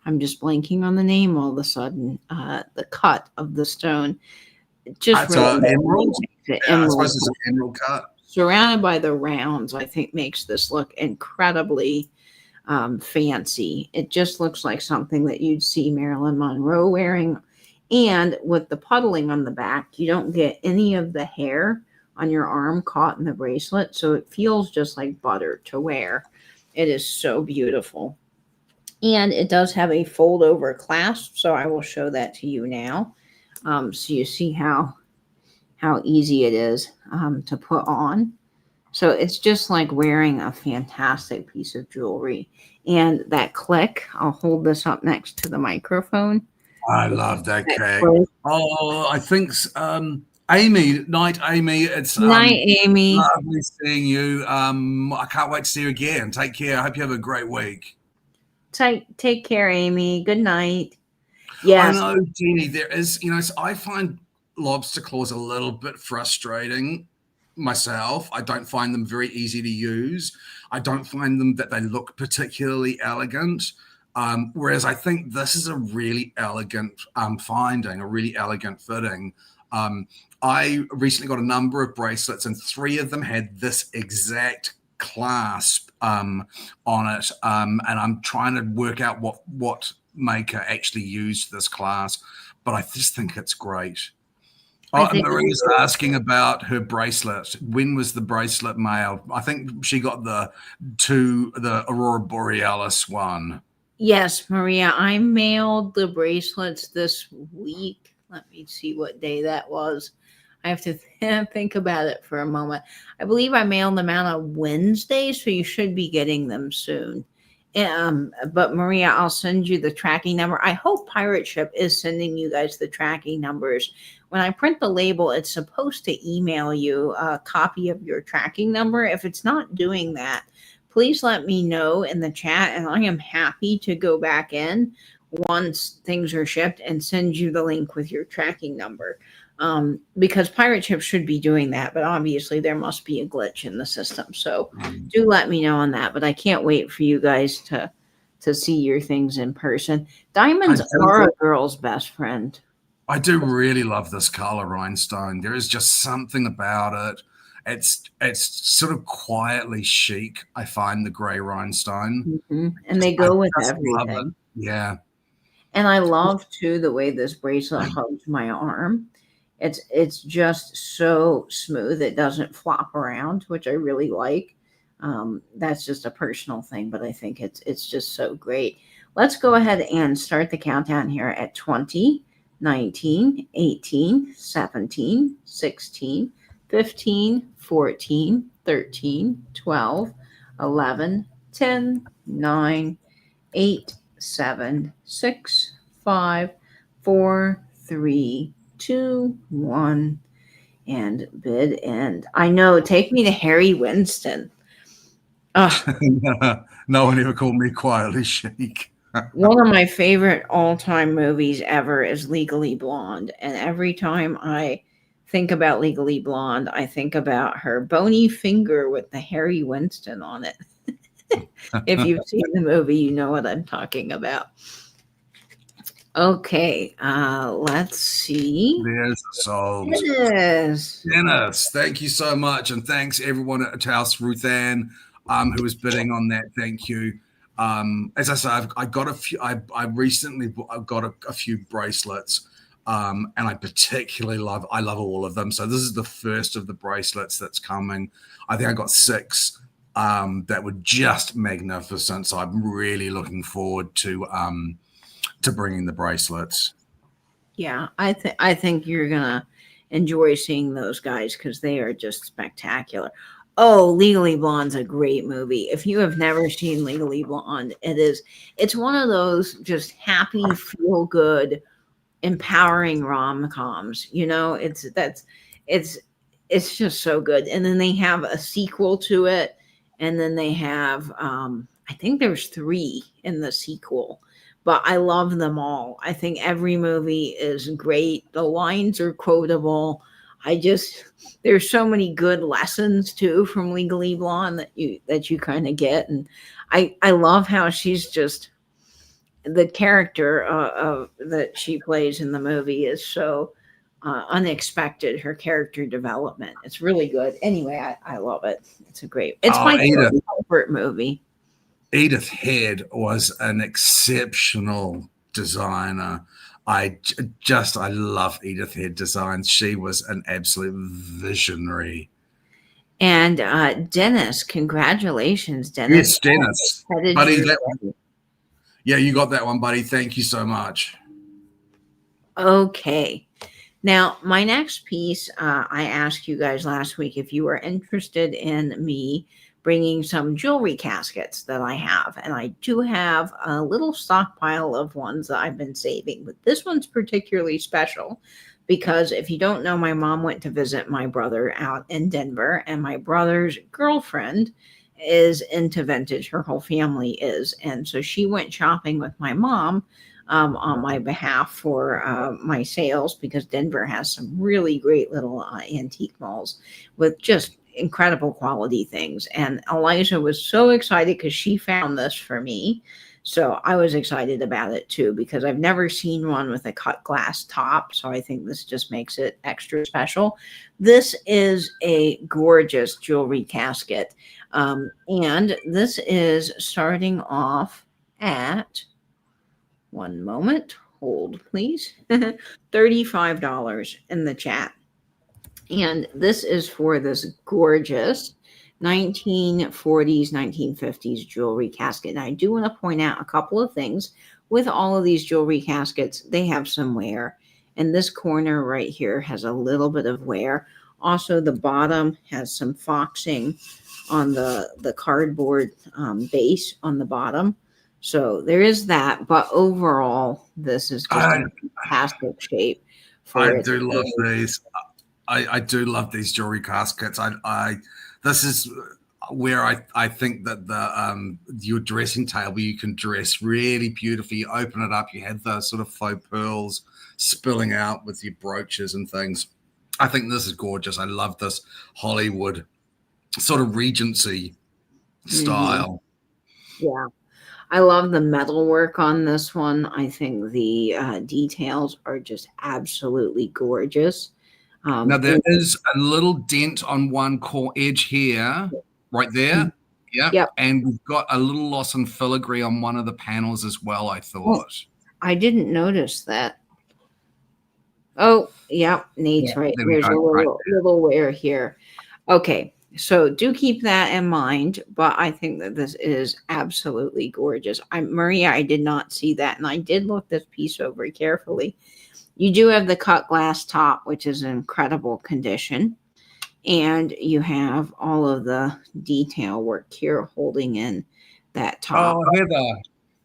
Speaker 1: I'm just blanking on the name all of a sudden. The cut of the stone, it just
Speaker 2: That's
Speaker 1: really
Speaker 2: a emerald.
Speaker 1: makes it
Speaker 2: Yeah, I
Speaker 1: emerald,
Speaker 2: suppose it's an emerald cut.
Speaker 1: surrounded by the rounds. I think makes this look incredibly fancy. It just looks like something that you'd see Marilyn Monroe wearing. And with the puddling on the back, you don't get any of the hair on your arm caught in the bracelet. So it feels just like butter to wear. It is so beautiful. And it does have a fold over clasp. So I will show that to you now. So you see how easy it is to put on. So it's just like wearing a fantastic piece of jewelry. And that click, I'll hold this up next to the microphone.
Speaker 2: I love that
Speaker 1: That
Speaker 2: cake.
Speaker 1: click.
Speaker 2: Oh, I think Amy, night Amy. It's
Speaker 1: Night, Amy.
Speaker 2: lovely seeing you. I can't wait to see you again. Take care. I hope you have a great week.
Speaker 1: Take care, Amy. Good night.
Speaker 2: I
Speaker 1: Yes.
Speaker 2: know, Jeannie, there is, I find lobster claws a little bit frustrating myself. I don't find them very easy to use. I don't find them that they look particularly elegant. Whereas I think this is a really elegant finding, a really elegant fitting. Um, I recently got a number of bracelets, and 3 of them had this exact clasp on it, and I'm trying to work out what maker actually used this class, but I just think it's great.
Speaker 1: I
Speaker 2: Oh, and
Speaker 1: think
Speaker 2: Maria's asking about her bracelet. When was the bracelet mailed? I think she got the Aurora Borealis one.
Speaker 1: yes, Maria, I mailed the bracelets this week. Let me see what day that was. I have to think about it for a moment. I believe I mailed them out on Wednesday, so you should be getting them soon. But Maria, I'll send you the tracking number. I hope Pirate Ship is sending you guys the tracking numbers. When I print the label, it's supposed to email you a copy of your tracking number. If it's not doing that, please let me know in the chat, and I am happy to go back in once things are shipped and send you the link with your tracking number. Because Pirate Ship should be doing that, but obviously there must be a glitch in the system. So do let me know on that. But I can't wait for you guys to see your things in person. Diamonds are a girl's best friend.
Speaker 2: I do really love this color rhinestone. There is just something about it. It's sort of quietly chic. I find the gray rhinestone.
Speaker 1: And they
Speaker 2: I
Speaker 1: go with
Speaker 2: just love it.
Speaker 1: everything.
Speaker 2: Yeah.
Speaker 1: And I love too the way this bracelet hugs my arm. It's just so smooth. It doesn't flop around, which I really like. That's just a personal thing, but I think it's just so great. Let's go ahead and start the countdown here at 20, 19, 18, 17, 16, 15, 14, 13, 12, 11, 10, 9, 8, 7, 6, 5, 4, 3, 2, 1, and bid end. I know. Take me to Harry Winston.
Speaker 2: No one ever called me quietly chic.
Speaker 1: One of my favorite all-time movies ever is Legally Blonde, and every time I think about Legally Blonde, I think about her bony finger with the Harry Winston on it. If you've seen the movie, you know what I'm talking about. Okay, let's see.
Speaker 2: There's sold.
Speaker 1: It is.
Speaker 2: Dennis, thank you so much, and thanks everyone at House Ruth Ann, who was bidding on that. Thank you. As I say, I got a few. I recently got a few bracelets, and I particularly love. I love all of them. So this is the first of the bracelets that's coming. I think I got six that were just magnificent. So I'm really looking forward to bringing the bracelets.
Speaker 1: Yeah, I think you're gonna enjoy seeing those guys because they are just spectacular. Oh, Legally Blonde's a great movie. If you have never seen Legally Blonde, it's one of those just happy, feel good, empowering rom-coms. It's it's just so good. And then they have a sequel to it, and then they have I think there's three in the sequel, but I love them all. I think every movie is great. The lines are quotable. I just there's so many good lessons too from Legally Blonde that you kind of get, and I love how she's just the character of that she plays in the movie is so unexpected. Her character development, it's really good. Anyway, I love it. It's
Speaker 2: Oh,
Speaker 1: my comfort movie.
Speaker 2: Edith Head was an exceptional designer. I love Edith Head designs. She was an absolute visionary.
Speaker 1: And Dennis, congratulations, Dennis.
Speaker 2: Yes, Dennis,
Speaker 1: Headed
Speaker 2: buddy.
Speaker 1: your
Speaker 2: Yeah, you got that one, buddy. Thank you so much.
Speaker 1: Okay. Now, my next piece, I asked you guys last week if you were interested in me bringing some jewelry caskets that I have. And I do have a little stockpile of ones that I've been saving. But this one's particularly special because if you don't know, my mom went to visit my brother out in Denver, and my brother's girlfriend is into vintage. Her whole family is. And so she went shopping with my mom on my behalf for my sales because Denver has some really great little antique malls with just incredible quality things. And Elijah was so excited because she found this for me. So I was excited about it too because I've never seen one with a cut glass top. So I think this just makes it extra special. This is a gorgeous jewelry casket. And this is starting off at one moment. Hold, please. $35 in the chat. And this is for this gorgeous 1940s, 1950s jewelry casket. And I do want to point out a couple of things. With all of these jewelry caskets, they have some wear. And this corner right here has a little bit of wear. Also, the bottom has some foxing on the cardboard base on the bottom. So there is that, but overall, this is just a fantastic shape for
Speaker 2: I
Speaker 1: it.
Speaker 2: do love these. I do love these jewelry caskets. I this is where I think that the your dressing table, you can dress really beautifully. You open it up, you have the sort of faux pearls spilling out with your brooches and things. I think this is gorgeous. I love this Hollywood sort of Regency style.
Speaker 1: Yeah. I love the metalwork on this one. I think the details are just absolutely gorgeous.
Speaker 2: Now there is a little dent on one core edge here, right there. Yeah.
Speaker 1: Yep.
Speaker 2: And we've got a little loss in filigree on one of the panels as well, I thought.
Speaker 1: I didn't notice that. Oh, yeah, Nate's right. There's a little wear here. Okay, so do keep that in mind, but I think that this is absolutely gorgeous. Maria, I did not see that, and I did look this piece over carefully. You do have the cut glass top, which is in incredible condition, and you have all of the detail work here holding in that top.
Speaker 2: Oh, Heather.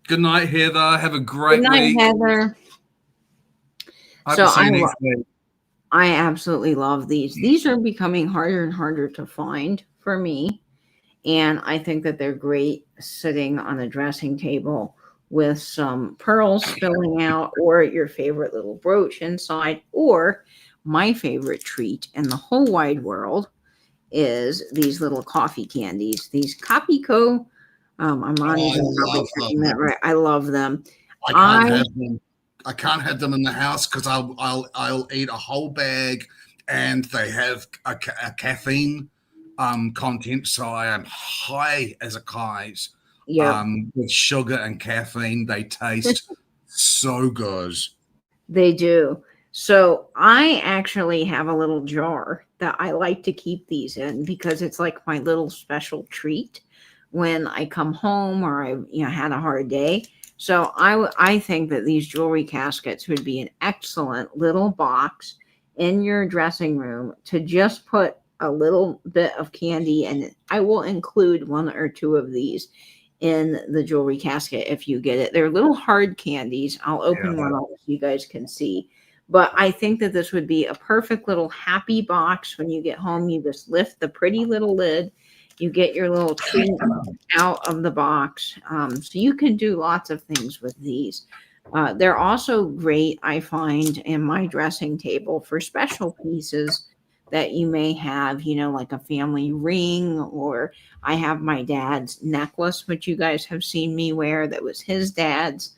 Speaker 2: Good night, Heather. Have a great
Speaker 1: Good night,
Speaker 2: week.
Speaker 1: Heather.
Speaker 2: So
Speaker 1: I absolutely love these. These are becoming harder and harder to find for me. And I think that they're great sitting on a dressing table with some pearls spilling out, or your favorite little brooch inside, or my favorite treat in the whole wide world is these little coffee candies. These Capico. I'm not even probably saying that right. I love them.
Speaker 2: I can't have them. I can't have them in the house because I'll eat a whole bag, and they have a caffeine content, so I am high as a kite
Speaker 1: Yep.
Speaker 2: with sugar and caffeine. They taste so good.
Speaker 1: They do. So I actually have a little jar that I like to keep these in because it's like my little special treat when I come home or I had a hard day. So I think that these jewelry caskets would be an excellent little box in your dressing room to just put a little bit of candy, and I will include one or two of these in the jewelry casket if you get it. They're little hard candies. I'll open
Speaker 2: Yeah.
Speaker 1: one up so you guys can see. But I think that this would be a perfect little happy box when you get home. You just lift the pretty little lid, you get your little treat out of the box. So you can do lots of things with these. They're also great, I find, in my dressing table for special pieces that you may have, like a family ring, or I have my dad's necklace, which you guys have seen me wear, that was his dad's.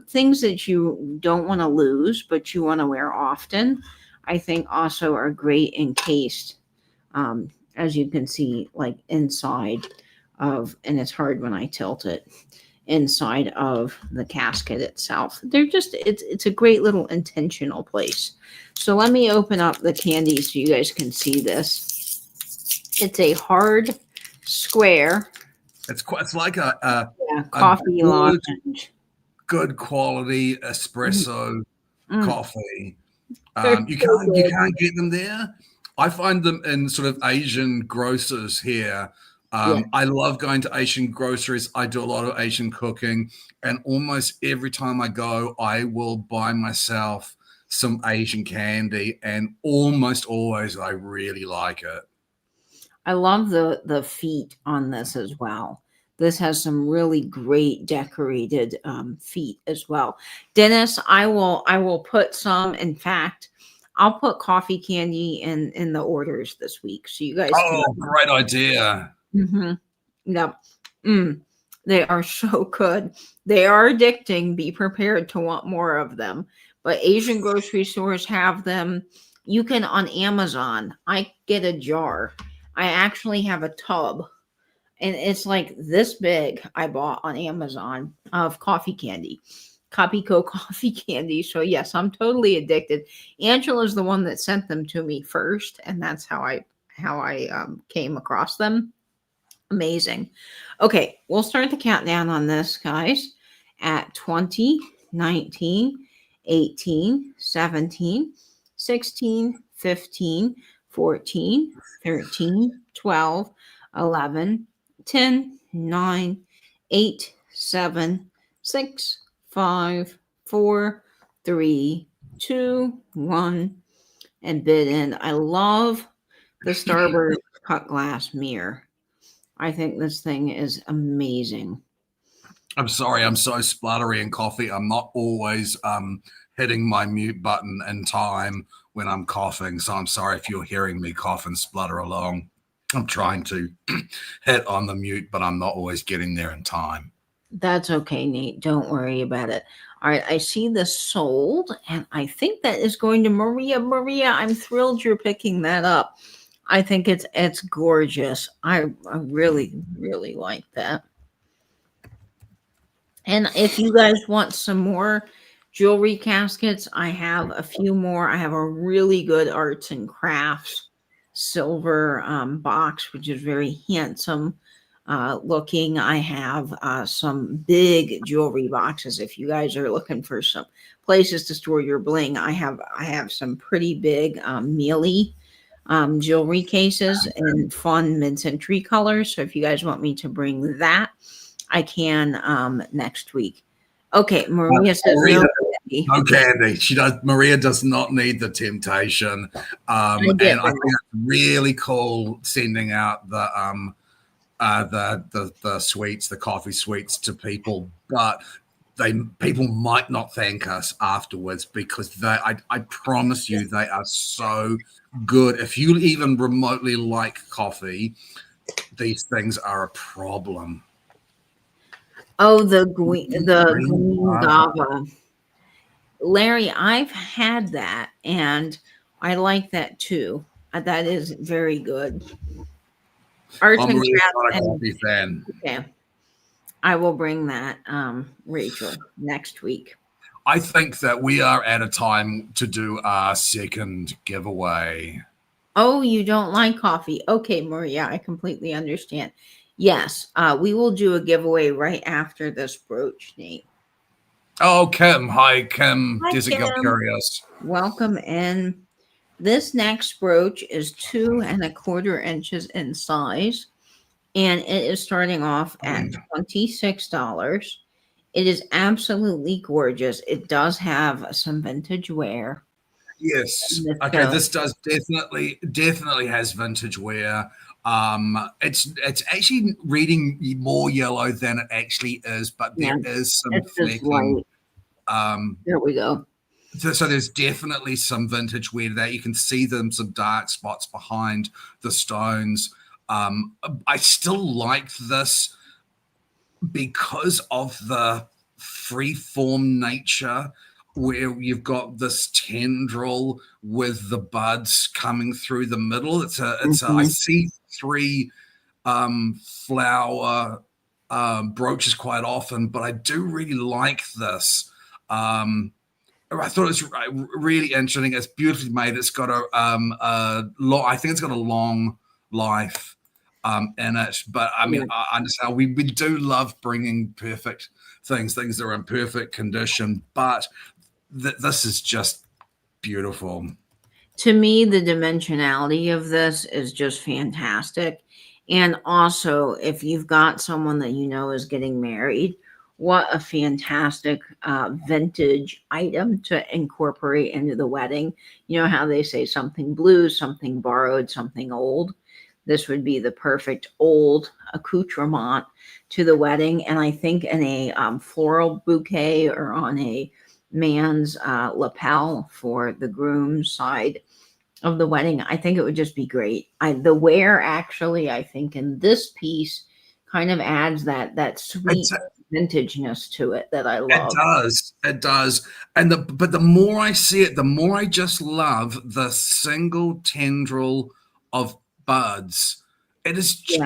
Speaker 1: Things that you don't want to lose, but you want to wear often, I think also are great encased, as you can see, like inside of, and it's hard when I tilt it, inside of the casket itself. They're just, it's a great little intentional place. So let me open up the candy so you guys can see this. It's a hard square,
Speaker 2: It's like a
Speaker 1: coffee
Speaker 2: good
Speaker 1: lozenge.
Speaker 2: good quality
Speaker 1: Mm,
Speaker 2: espresso
Speaker 1: mm,
Speaker 2: coffee.
Speaker 1: they're
Speaker 2: You
Speaker 1: so
Speaker 2: can't
Speaker 1: good.
Speaker 2: get them there. I find them in sort of Asian grocers here.
Speaker 1: Yeah.
Speaker 2: I love going to Asian groceries. I do a lot of Asian cooking, and almost every time I go, I will buy myself some Asian candy, and almost always I really like it.
Speaker 1: I love the feet on this as well. This has some really great decorated feet as well. Dennis, I will put some. In fact, I'll put coffee candy in the orders this week, so you guys can.
Speaker 2: Oh, great idea.
Speaker 1: Mm-hmm. Yep. Mm, they are so good. They are addicting. Be prepared to want more of them. But Asian grocery stores have them. You can on Amazon. I get a jar. I actually have a tub, and it's like this big. I bought on Amazon of coffee candy, Copico coffee candy. So yes, I'm totally addicted. Angela's the one that sent them to me first, and that's how I came across them. Amazing. Okay, we'll start the countdown on this, guys, at 20, 19, 18, 17, 16, 15, 14, 13, 12, 11, 10, 9, 8, 7, 6, 5, 4, 3, 2, 1, and bid in. I love the Starboard cut glass mirror. I think this thing is amazing.
Speaker 2: I'm sorry, I'm so spluttery in coffee. I'm not always hitting my mute button in time when I'm coughing. So I'm sorry if you're hearing me cough and splutter along. I'm trying to hit on the mute, but I'm not always getting there in time.
Speaker 1: That's okay, Nate. Don't worry about it. All right, I see this sold, and I think that is going to Maria. Maria, I'm thrilled you're picking that up. I think it's gorgeous. I really like that. And if you guys want some more jewelry caskets, I have a few more. I have a really good arts and crafts silver box, which is very handsome looking. I have some big jewelry boxes. If you guys are looking for some places to store your bling, I have some pretty big mealy jewelry cases in fun mid-century colors. So if you guys want me to bring that, I can next week. Okay, Maria says
Speaker 2: Maria,
Speaker 1: no candy.
Speaker 2: no candy. She does. Maria does not need the temptation,
Speaker 1: I get
Speaker 2: and I think
Speaker 1: that.
Speaker 2: it's really cool sending out the sweets, the coffee sweets to people, but people might not thank us afterwards because I promise you they are so good. If you even remotely like coffee, these things are a problem.
Speaker 1: Oh, the green
Speaker 2: Green
Speaker 1: guava. Larry, I've had that and I like that too. That is very good. Arts
Speaker 2: I'm
Speaker 1: and
Speaker 2: really
Speaker 1: crafts
Speaker 2: not a
Speaker 1: and
Speaker 2: coffee fan.
Speaker 1: okay. I will bring that, Rachel, next week.
Speaker 2: I think that we are at a time to do our second giveaway.
Speaker 1: Oh, you don't like coffee. Okay, Maria, I completely understand. Yes, we will do a giveaway right after this brooch, Nate.
Speaker 2: Oh, Kim. Hi, Kim.
Speaker 1: Hi,
Speaker 2: Desert Girl
Speaker 1: Kim.
Speaker 2: Curious.
Speaker 1: Welcome in. This next brooch is 2.25 inches in size, and it is starting off at $26. It is absolutely gorgeous. It does have some vintage wear.
Speaker 2: Yes.
Speaker 1: And
Speaker 2: Okay. This does definitely has vintage wear. It's actually reading more yellow than it actually is, but
Speaker 1: yeah,
Speaker 2: there is some
Speaker 1: it's just
Speaker 2: flecking.
Speaker 1: light.
Speaker 2: Um,
Speaker 1: There we go.
Speaker 2: so there's definitely some vintage wear that you can see them some dark spots behind the stones. I still like this because of the free form nature where you've got this tendril with the buds coming through the middle. I
Speaker 1: Mhm.
Speaker 2: see three flower brooches quite often, but I do really like this. I thought it was really interesting. It's beautifully made. It's got I think it's got a long life in it. But I mean,
Speaker 1: Yeah.
Speaker 2: I understand we do love bringing perfect things that are in perfect condition. But this is just beautiful.
Speaker 1: To me, the dimensionality of this is just fantastic. And also, if you've got someone that you know is getting married, what a fantastic vintage item to incorporate into the wedding. You know how they say something blue, something borrowed, something old? This would be the perfect old accoutrement to the wedding. And I think in a floral bouquet or on a man's lapel for the groom's side of the wedding, I think it would just be great. The wear actually, I think in this piece kind of adds that sweet
Speaker 2: It's
Speaker 1: vintageness to it that I
Speaker 2: It
Speaker 1: love.
Speaker 2: does. It does. But the more I see it, the more I just love the single tendril of buds.
Speaker 1: Yeah.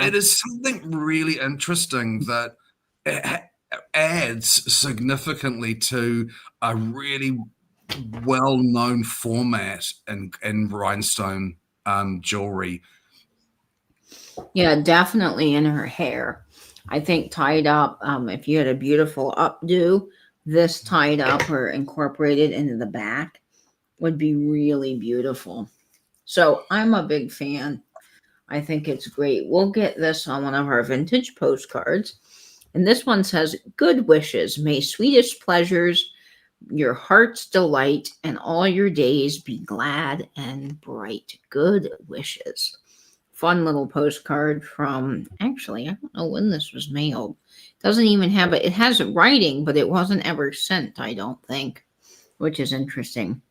Speaker 2: It is something really interesting that adds significantly to a really well-known format in rhinestone jewelry.
Speaker 1: Yeah, definitely in her hair. I think tied up, if you had a beautiful updo, this tied up or incorporated into the back would be really beautiful. So I'm a big fan. I think it's great. We'll get this on one of our vintage postcards. And this one says, "Good wishes. May sweetest pleasures, your heart's delight, and all your days be glad and bright. Good wishes." Fun little postcard from, actually, I don't know when this was mailed. Doesn't even have it. It has writing, but it wasn't ever sent, I don't think, which is interesting.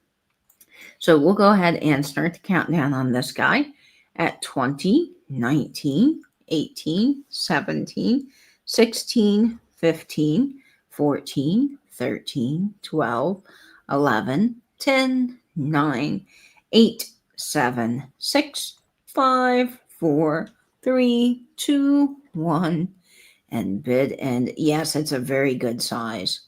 Speaker 1: So we'll go ahead and start the countdown on this guy at 20, 19, 18, 17, 16, 15, 14, 13, 12, 11, 10, 9, 8, 7, 6, 5, 4, 3, 2, 1, and bid. And yes, it's a very good size.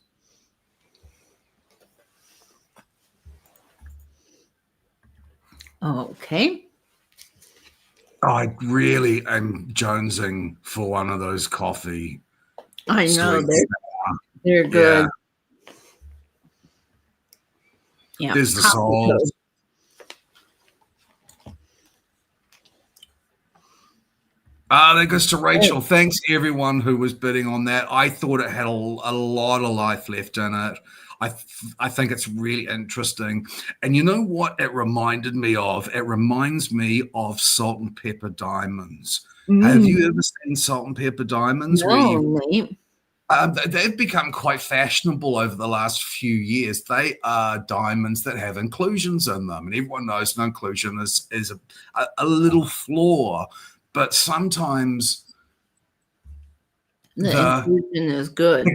Speaker 1: Okay.
Speaker 2: I really am jonesing for one of those coffee
Speaker 1: I know
Speaker 2: sweets.
Speaker 1: they're
Speaker 2: Yeah,
Speaker 1: good. Yeah.
Speaker 2: there's the
Speaker 1: Coffee
Speaker 2: souls.
Speaker 1: code.
Speaker 2: That goes to Rachel. Thanks everyone who was bidding on that. I thought it had a lot of life left in it. I think it's really interesting. And you know what it reminded me of? It reminds me of salt and pepper diamonds. Have
Speaker 1: Mm,
Speaker 2: you ever seen salt and pepper diamonds where
Speaker 1: no,
Speaker 2: you
Speaker 1: Nate.
Speaker 2: they've become quite fashionable over the last few years. They are diamonds that have inclusions in them, and everyone knows an inclusion is a little flaw, but sometimes
Speaker 1: The
Speaker 2: the
Speaker 1: inclusion is good.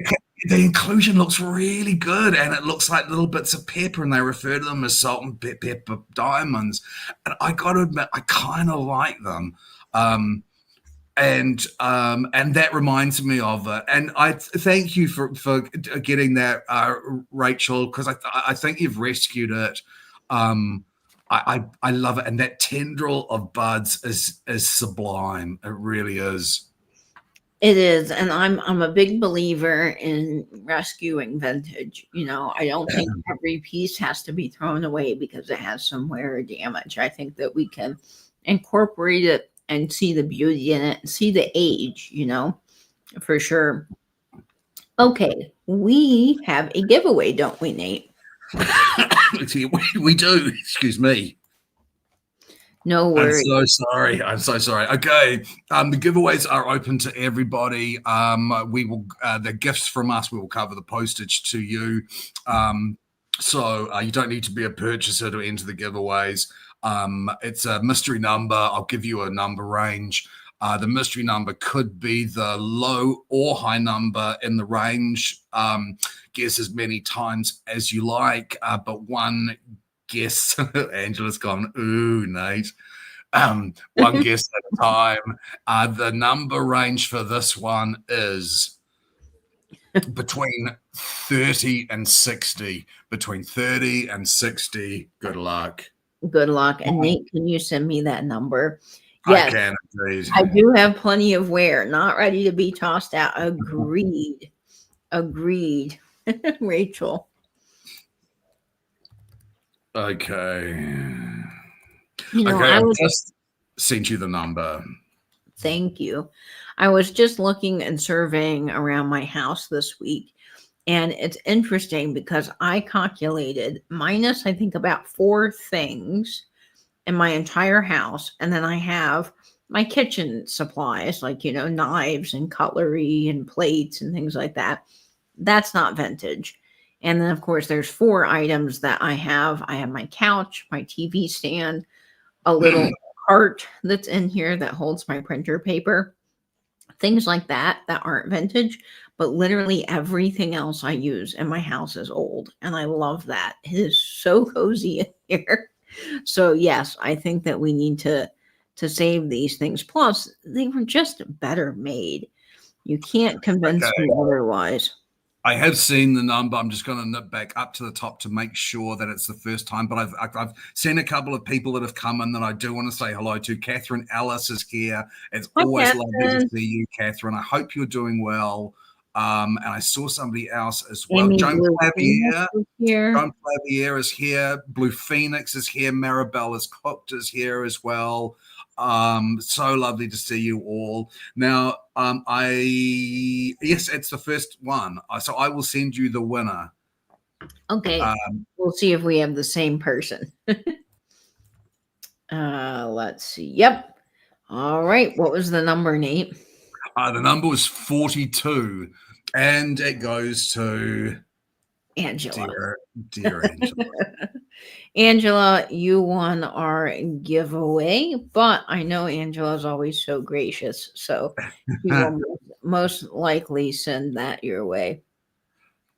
Speaker 2: the inclusion looks really good, and it looks like little bits of pepper, and they refer to them as salt and pepper diamonds. And I got to admit, I kind of like them. Um, and that reminds me of it. And I thank you for getting that, Rachel, because I think you've rescued it. I love it, and that tendril of buds is sublime. It really is.
Speaker 1: It is, and I'm a big believer in rescuing vintage. I don't think every piece has to be thrown away because it has some wear or damage. I think that we can incorporate it and see the beauty in it, and see the age, for sure. Okay, we have a giveaway, don't we, Nate?
Speaker 2: We do. Excuse me.
Speaker 1: No
Speaker 2: I'm
Speaker 1: worries.
Speaker 2: so sorry. I'm so sorry. Okay. The giveaways are open to everybody. We will, the gifts from us, we will cover the postage to you. So you don't need to be a purchaser to enter the giveaways. It's a mystery number. I'll give you a number range. The mystery number could be the low or high number in the range. Guess as many times as you like, but one guess. Angela's gone, ooh, Nate. One guess at a time. The number range for this one is between 30 and 60. Between 30 and 60. Good luck.
Speaker 1: Good luck. And Nate, can you send me that number?
Speaker 2: I
Speaker 1: Yes,
Speaker 2: can indeed.
Speaker 1: I do have plenty of wear, not ready to be tossed out. Agreed. Agreed. Rachel.
Speaker 2: Okay.
Speaker 1: I
Speaker 2: I've
Speaker 1: was,
Speaker 2: just sent you the number.
Speaker 1: thank you. I was just looking and surveying around my house this week. And it's interesting because I calculated minus, I think, about 4 things in my entire house. And then I have my kitchen supplies, like, knives and cutlery and plates and things like that. That's not vintage. And then, of course, there's 4 items that I have. I have my couch, my TV stand, a little cart that's in here that holds my printer paper, things like that aren't vintage. But literally everything else I use in my house is old. And I love that. It is so cozy in here. So yes, I think that we need to save these things. Plus, they were just better made. You can't convince
Speaker 2: Okay.
Speaker 1: me otherwise.
Speaker 2: I have seen the number. I'm just going to nip back up to the top to make sure that it's the first time. But I've seen a couple of people that have come in that I do want to say hello to. Catherine Ellis is here. It's
Speaker 1: Hi,
Speaker 2: always lovely to
Speaker 1: Catherine.
Speaker 2: see you, Catherine. I hope you're doing well. And I saw somebody else as well.
Speaker 1: Amy
Speaker 2: Joan
Speaker 1: Blue Phoenix
Speaker 2: Clavier.
Speaker 1: is here.
Speaker 2: Joan Clavier is here. Blue Phoenix is here. Maribel is cooked is here as well. So lovely to see you all. Now, yes, it's the first one. So I will send you the winner.
Speaker 1: Okay, we'll see if we have the same person. Let's see. Yep. All right. What was the number, Nate?
Speaker 2: The number was 42, and it goes to
Speaker 1: Angela.
Speaker 2: dear Angela.
Speaker 1: Angela, you won our giveaway, but I know Angela is always so gracious, so she will most likely send that your way.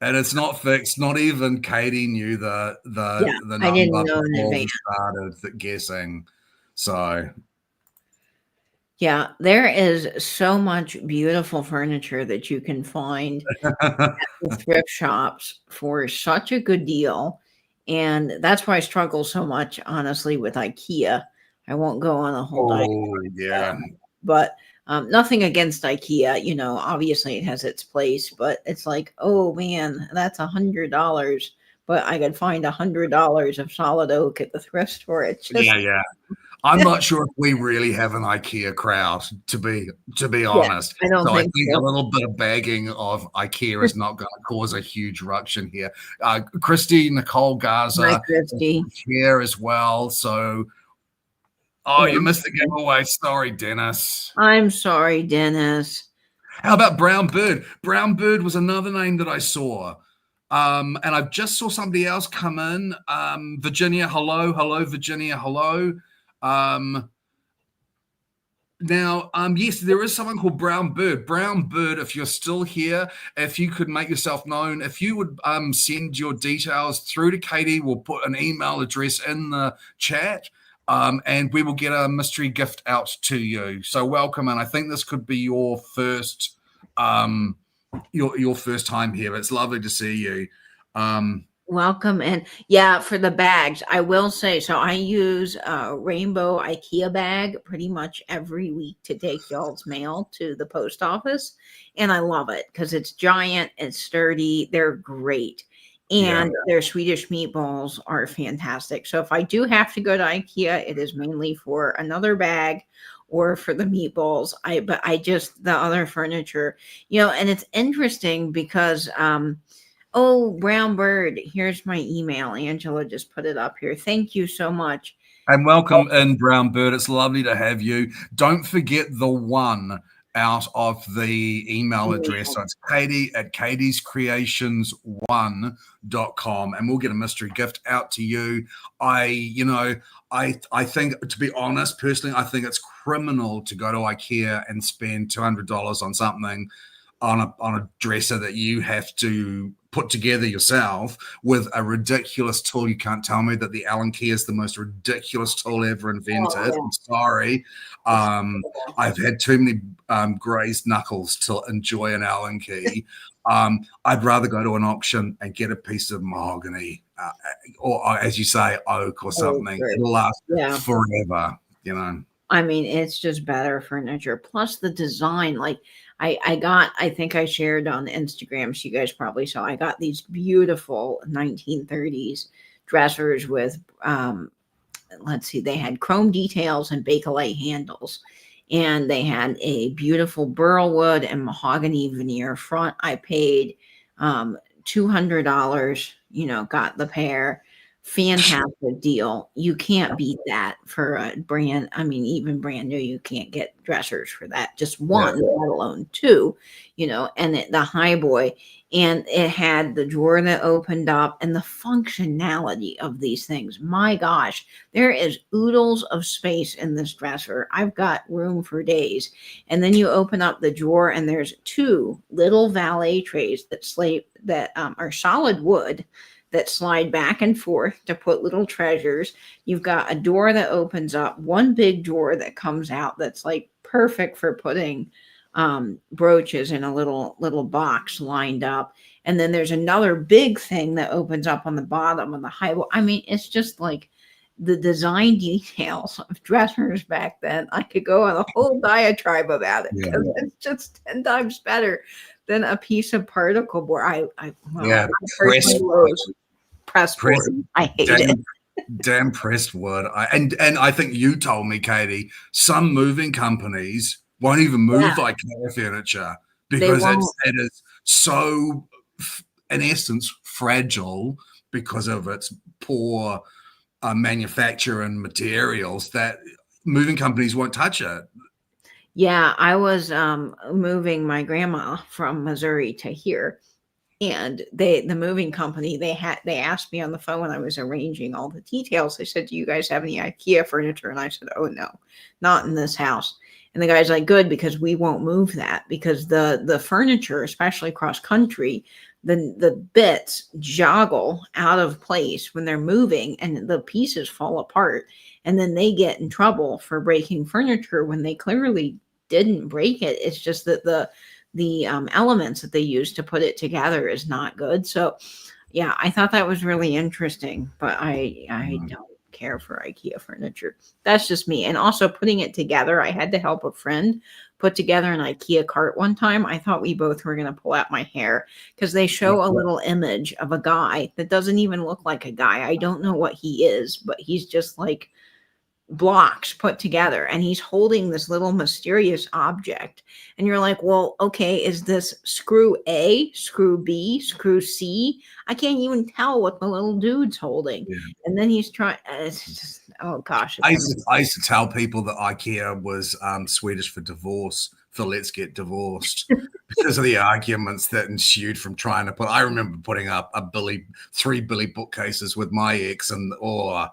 Speaker 2: And it's not fixed. Not even Katie knew the
Speaker 1: Yeah, I didn't
Speaker 2: number
Speaker 1: know in
Speaker 2: before we
Speaker 1: advance.
Speaker 2: started guessing. So
Speaker 1: Yeah, there is so much beautiful furniture that you can find at thrift shops for such a good deal. And that's why I struggle so much, honestly, with IKEA. I won't go on a whole diatribe,
Speaker 2: oh yeah.
Speaker 1: but nothing against IKEA. Obviously it has its place, but it's like, oh man, that's $100. But I could find $100 of solid oak at the thrift store. It's just
Speaker 2: Yeah. I'm not sure if we really have an IKEA crowd, to be
Speaker 1: yeah,
Speaker 2: honest.
Speaker 1: I don't
Speaker 2: So I
Speaker 1: think
Speaker 2: think a
Speaker 1: so.
Speaker 2: little bit of bagging of IKEA is not going to cause a huge ruction here. Christy Nicole
Speaker 1: Hi,
Speaker 2: Garza
Speaker 1: Christy.
Speaker 2: is here as well. So, you missed the giveaway. Sorry, Dennis.
Speaker 1: I'm sorry, Dennis.
Speaker 2: How about Brown Bird? Brown Bird was another name that I saw. And I just saw somebody else come in. Virginia, hello, Virginia, hello. Now, yes, there is someone called Brown Bird. Brown Bird, if you're still here, if you could make yourself known, if you would send your details through to Katie, we'll put an email address in the chat, and we will get a mystery gift out to you. So welcome, and I think this could be your first your first time here. It's lovely to see you.
Speaker 1: Welcome. And yeah, for the bags, I will say, so I use a rainbow IKEA bag pretty much every week to take y'all's mail to the post office. And I love it because it's giant, it's sturdy, they're great.
Speaker 2: Yeah.
Speaker 1: And their Swedish meatballs are fantastic. So if I do have to go to IKEA, it is mainly for another bag or for the meatballs. But I just the other furniture, and it's interesting because oh, Brown Bird, here's my email. Angela just put it up here. Thank you so much.
Speaker 2: And welcome in, Brown Bird. It's lovely to have you. Don't forget the one out of the email address. So it's Katie at katiescreations1.com, and we'll get a mystery gift out to you. I think, to be honest, personally, I think it's criminal to go to IKEA and spend $200 on something on a dresser that you have to put together yourself with a ridiculous tool. You can't tell me that the Allen key is the most ridiculous tool ever invented. Oh, yeah. I'm sorry. I've had too many grazed knuckles to enjoy an Allen key. I'd rather go to an auction and get a piece of mahogany or as you say, oak or something. It'll last forever,
Speaker 1: I mean, it's just better furniture. Plus the design, like I think I shared on Instagram, so you guys probably saw, I got these beautiful 1930s dressers with, let's see, they had chrome details and Bakelite handles. And they had a beautiful burl wood and mahogany veneer front. I paid $200, got the pair. Fantastic deal. You can't beat that for a brand. I mean, even brand new, you can't get dressers for that. Just one, let alone two, and the high boy. And it had the drawer that opened up and the functionality of these things. My gosh, there is oodles of space in this dresser. I've got room for days. And then you open up the drawer and there's two little valet trays that are solid wood that slide back and forth to put little treasures. You've got a door that opens up, one big drawer that comes out that's like perfect for putting brooches in a little box lined up. And then there's another big thing that opens up on the bottom of the high wall. I mean, it's just like the design details of dressers back then. I could go on a whole diatribe about it because it's just 10 times better than a piece of particle board. Pressed wood. I hate it.
Speaker 2: Damn pressed wood. And I think you told me, Katie, some moving companies won't even move IKEA furniture because it is so, in essence, fragile because of its poor manufacture and materials that moving companies won't touch it.
Speaker 1: Yeah, I was moving my grandma from Missouri to here, and the moving company, they asked me on the phone when I was arranging all the details. They said, "Do you guys have any IKEA furniture?" And I said, "Oh no, not in this house." And the guy's like, "Good, because we won't move that because the furniture, especially cross country, the bits joggle out of place when they're moving and the pieces fall apart, and then they get in trouble for breaking furniture when they clearly didn't break it. It's just that the elements that they use to put it together is not good." So yeah, I thought that was really interesting, but I don't care for IKEA furniture. That's just me. And also putting it together, I had to help a friend put together an IKEA cart one time. I thought we both were going to pull out my hair because they show a little image of a guy that doesn't even look like a guy. I don't know what he is, but he's just like blocks put together and he's holding this little mysterious object, and you're like, well, okay, is this screw A, screw B, screw C? I can't even tell what the little dude's holding. And then he's trying, it's just, oh gosh.
Speaker 2: I used to tell people that IKEA was Swedish for divorce, for let's get divorced, because of the arguments that ensued from trying to put. I remember putting up three Billy bookcases with my ex, and our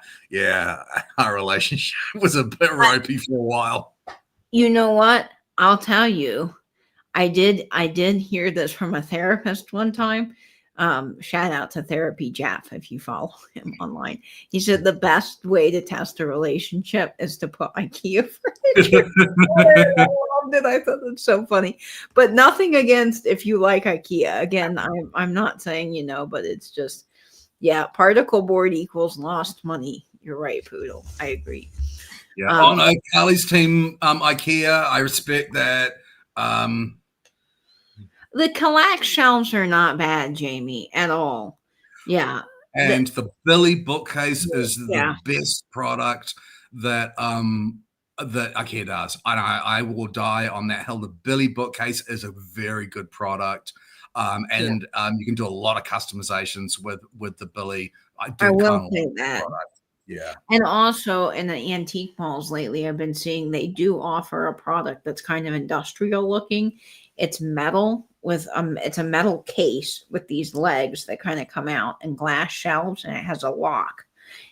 Speaker 2: relationship was a bit ropey for a while.
Speaker 1: You know what? I'll tell you. I did hear this from a therapist one time. Shout out to Therapy Jeff if you follow him online. He said the best way to test a relationship is to put IKEA furniture. I loved it. I thought that's so funny. But nothing against if you like IKEA. Again, I'm not saying but it's just yeah, particle board equals lost money. You're right, Poodle. I agree.
Speaker 2: Yeah. Oh
Speaker 1: Um,
Speaker 2: no, Carly's team, IKEA. I respect that. Um,
Speaker 1: the collect shelves are not bad, Jamie, at all. Yeah. The,
Speaker 2: and the Billy bookcase is the
Speaker 1: yeah.
Speaker 2: best product that IKEA does. I will die on that hill. The Billy bookcase is a very good product.
Speaker 1: Yeah.
Speaker 2: And you can do a lot of customizations with the Billy. I
Speaker 1: I
Speaker 2: do
Speaker 1: will
Speaker 2: kind of like
Speaker 1: say
Speaker 2: the
Speaker 1: that.
Speaker 2: product. Yeah.
Speaker 1: And also in the antique malls lately, I've been seeing they do offer a product that's kind of industrial looking. It's metal with it's a metal case with these legs that kind of come out and glass shelves, and it has a lock.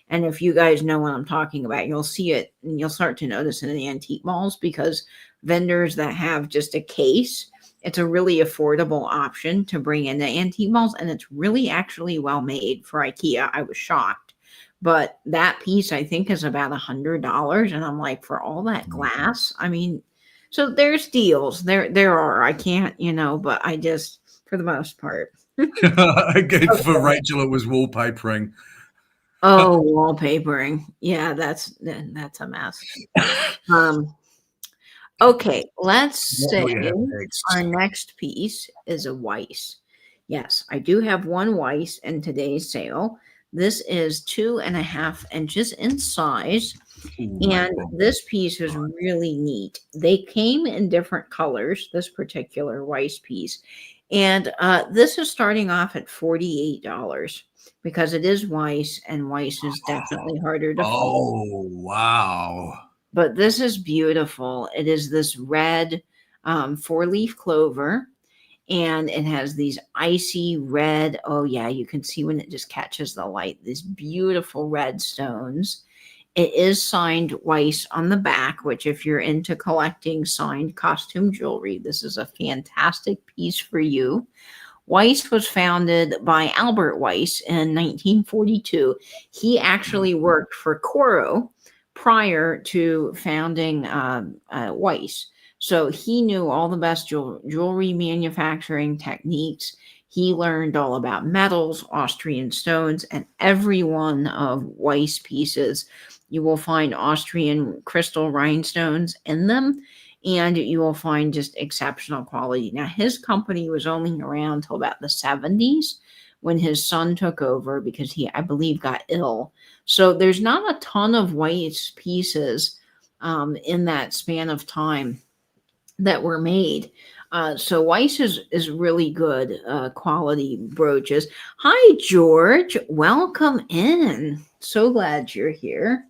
Speaker 1: And if you guys know what I'm talking about, you'll see it and you'll start to notice it in the antique malls because vendors that have just a case, it's a really affordable option to bring into antique malls, and it's really actually well made for IKEA. I was shocked. But that piece I think is about $100. And I'm like, for all that glass, I mean, so there's deals. There are. I can't, but I just for the most part.
Speaker 2: Again, for
Speaker 1: Okay.
Speaker 2: Rachel, it was wallpapering.
Speaker 1: Oh, wallpapering. Yeah, that's a mess. Um, okay, let's
Speaker 2: What
Speaker 1: say
Speaker 2: do we have next?
Speaker 1: our next piece is a Weiss. Yes, I do have one Weiss in today's sale. This is 2.5 inches in size,
Speaker 2: Ooh,
Speaker 1: and
Speaker 2: maple.
Speaker 1: this piece is really neat. They came in different colors, this particular Weiss piece, and this is starting off at $48 because it is Weiss, and Weiss is definitely harder to fold.
Speaker 2: Oh, wow.
Speaker 1: But this is beautiful. It is this red four-leaf clover, and it has these icy red. Oh yeah, you can see when it just catches the light. These beautiful red stones. It is signed Weiss on the back, which if you're into collecting signed costume jewelry, this is a fantastic piece for you. Weiss was founded by Albert Weiss in 1942. He actually worked for Coro prior to founding Weiss. So he knew all the best jewelry manufacturing techniques. He learned all about metals, Austrian stones, and every one of Weiss pieces. You will find Austrian crystal rhinestones in them, and you will find just exceptional quality. Now, his company was only around until about the 70s when his son took over because he, I believe, got ill. So there's not a ton of Weiss pieces in that span of time that were made. So Weiss is really good quality brooches. Hi, George. Welcome in. So glad you're here.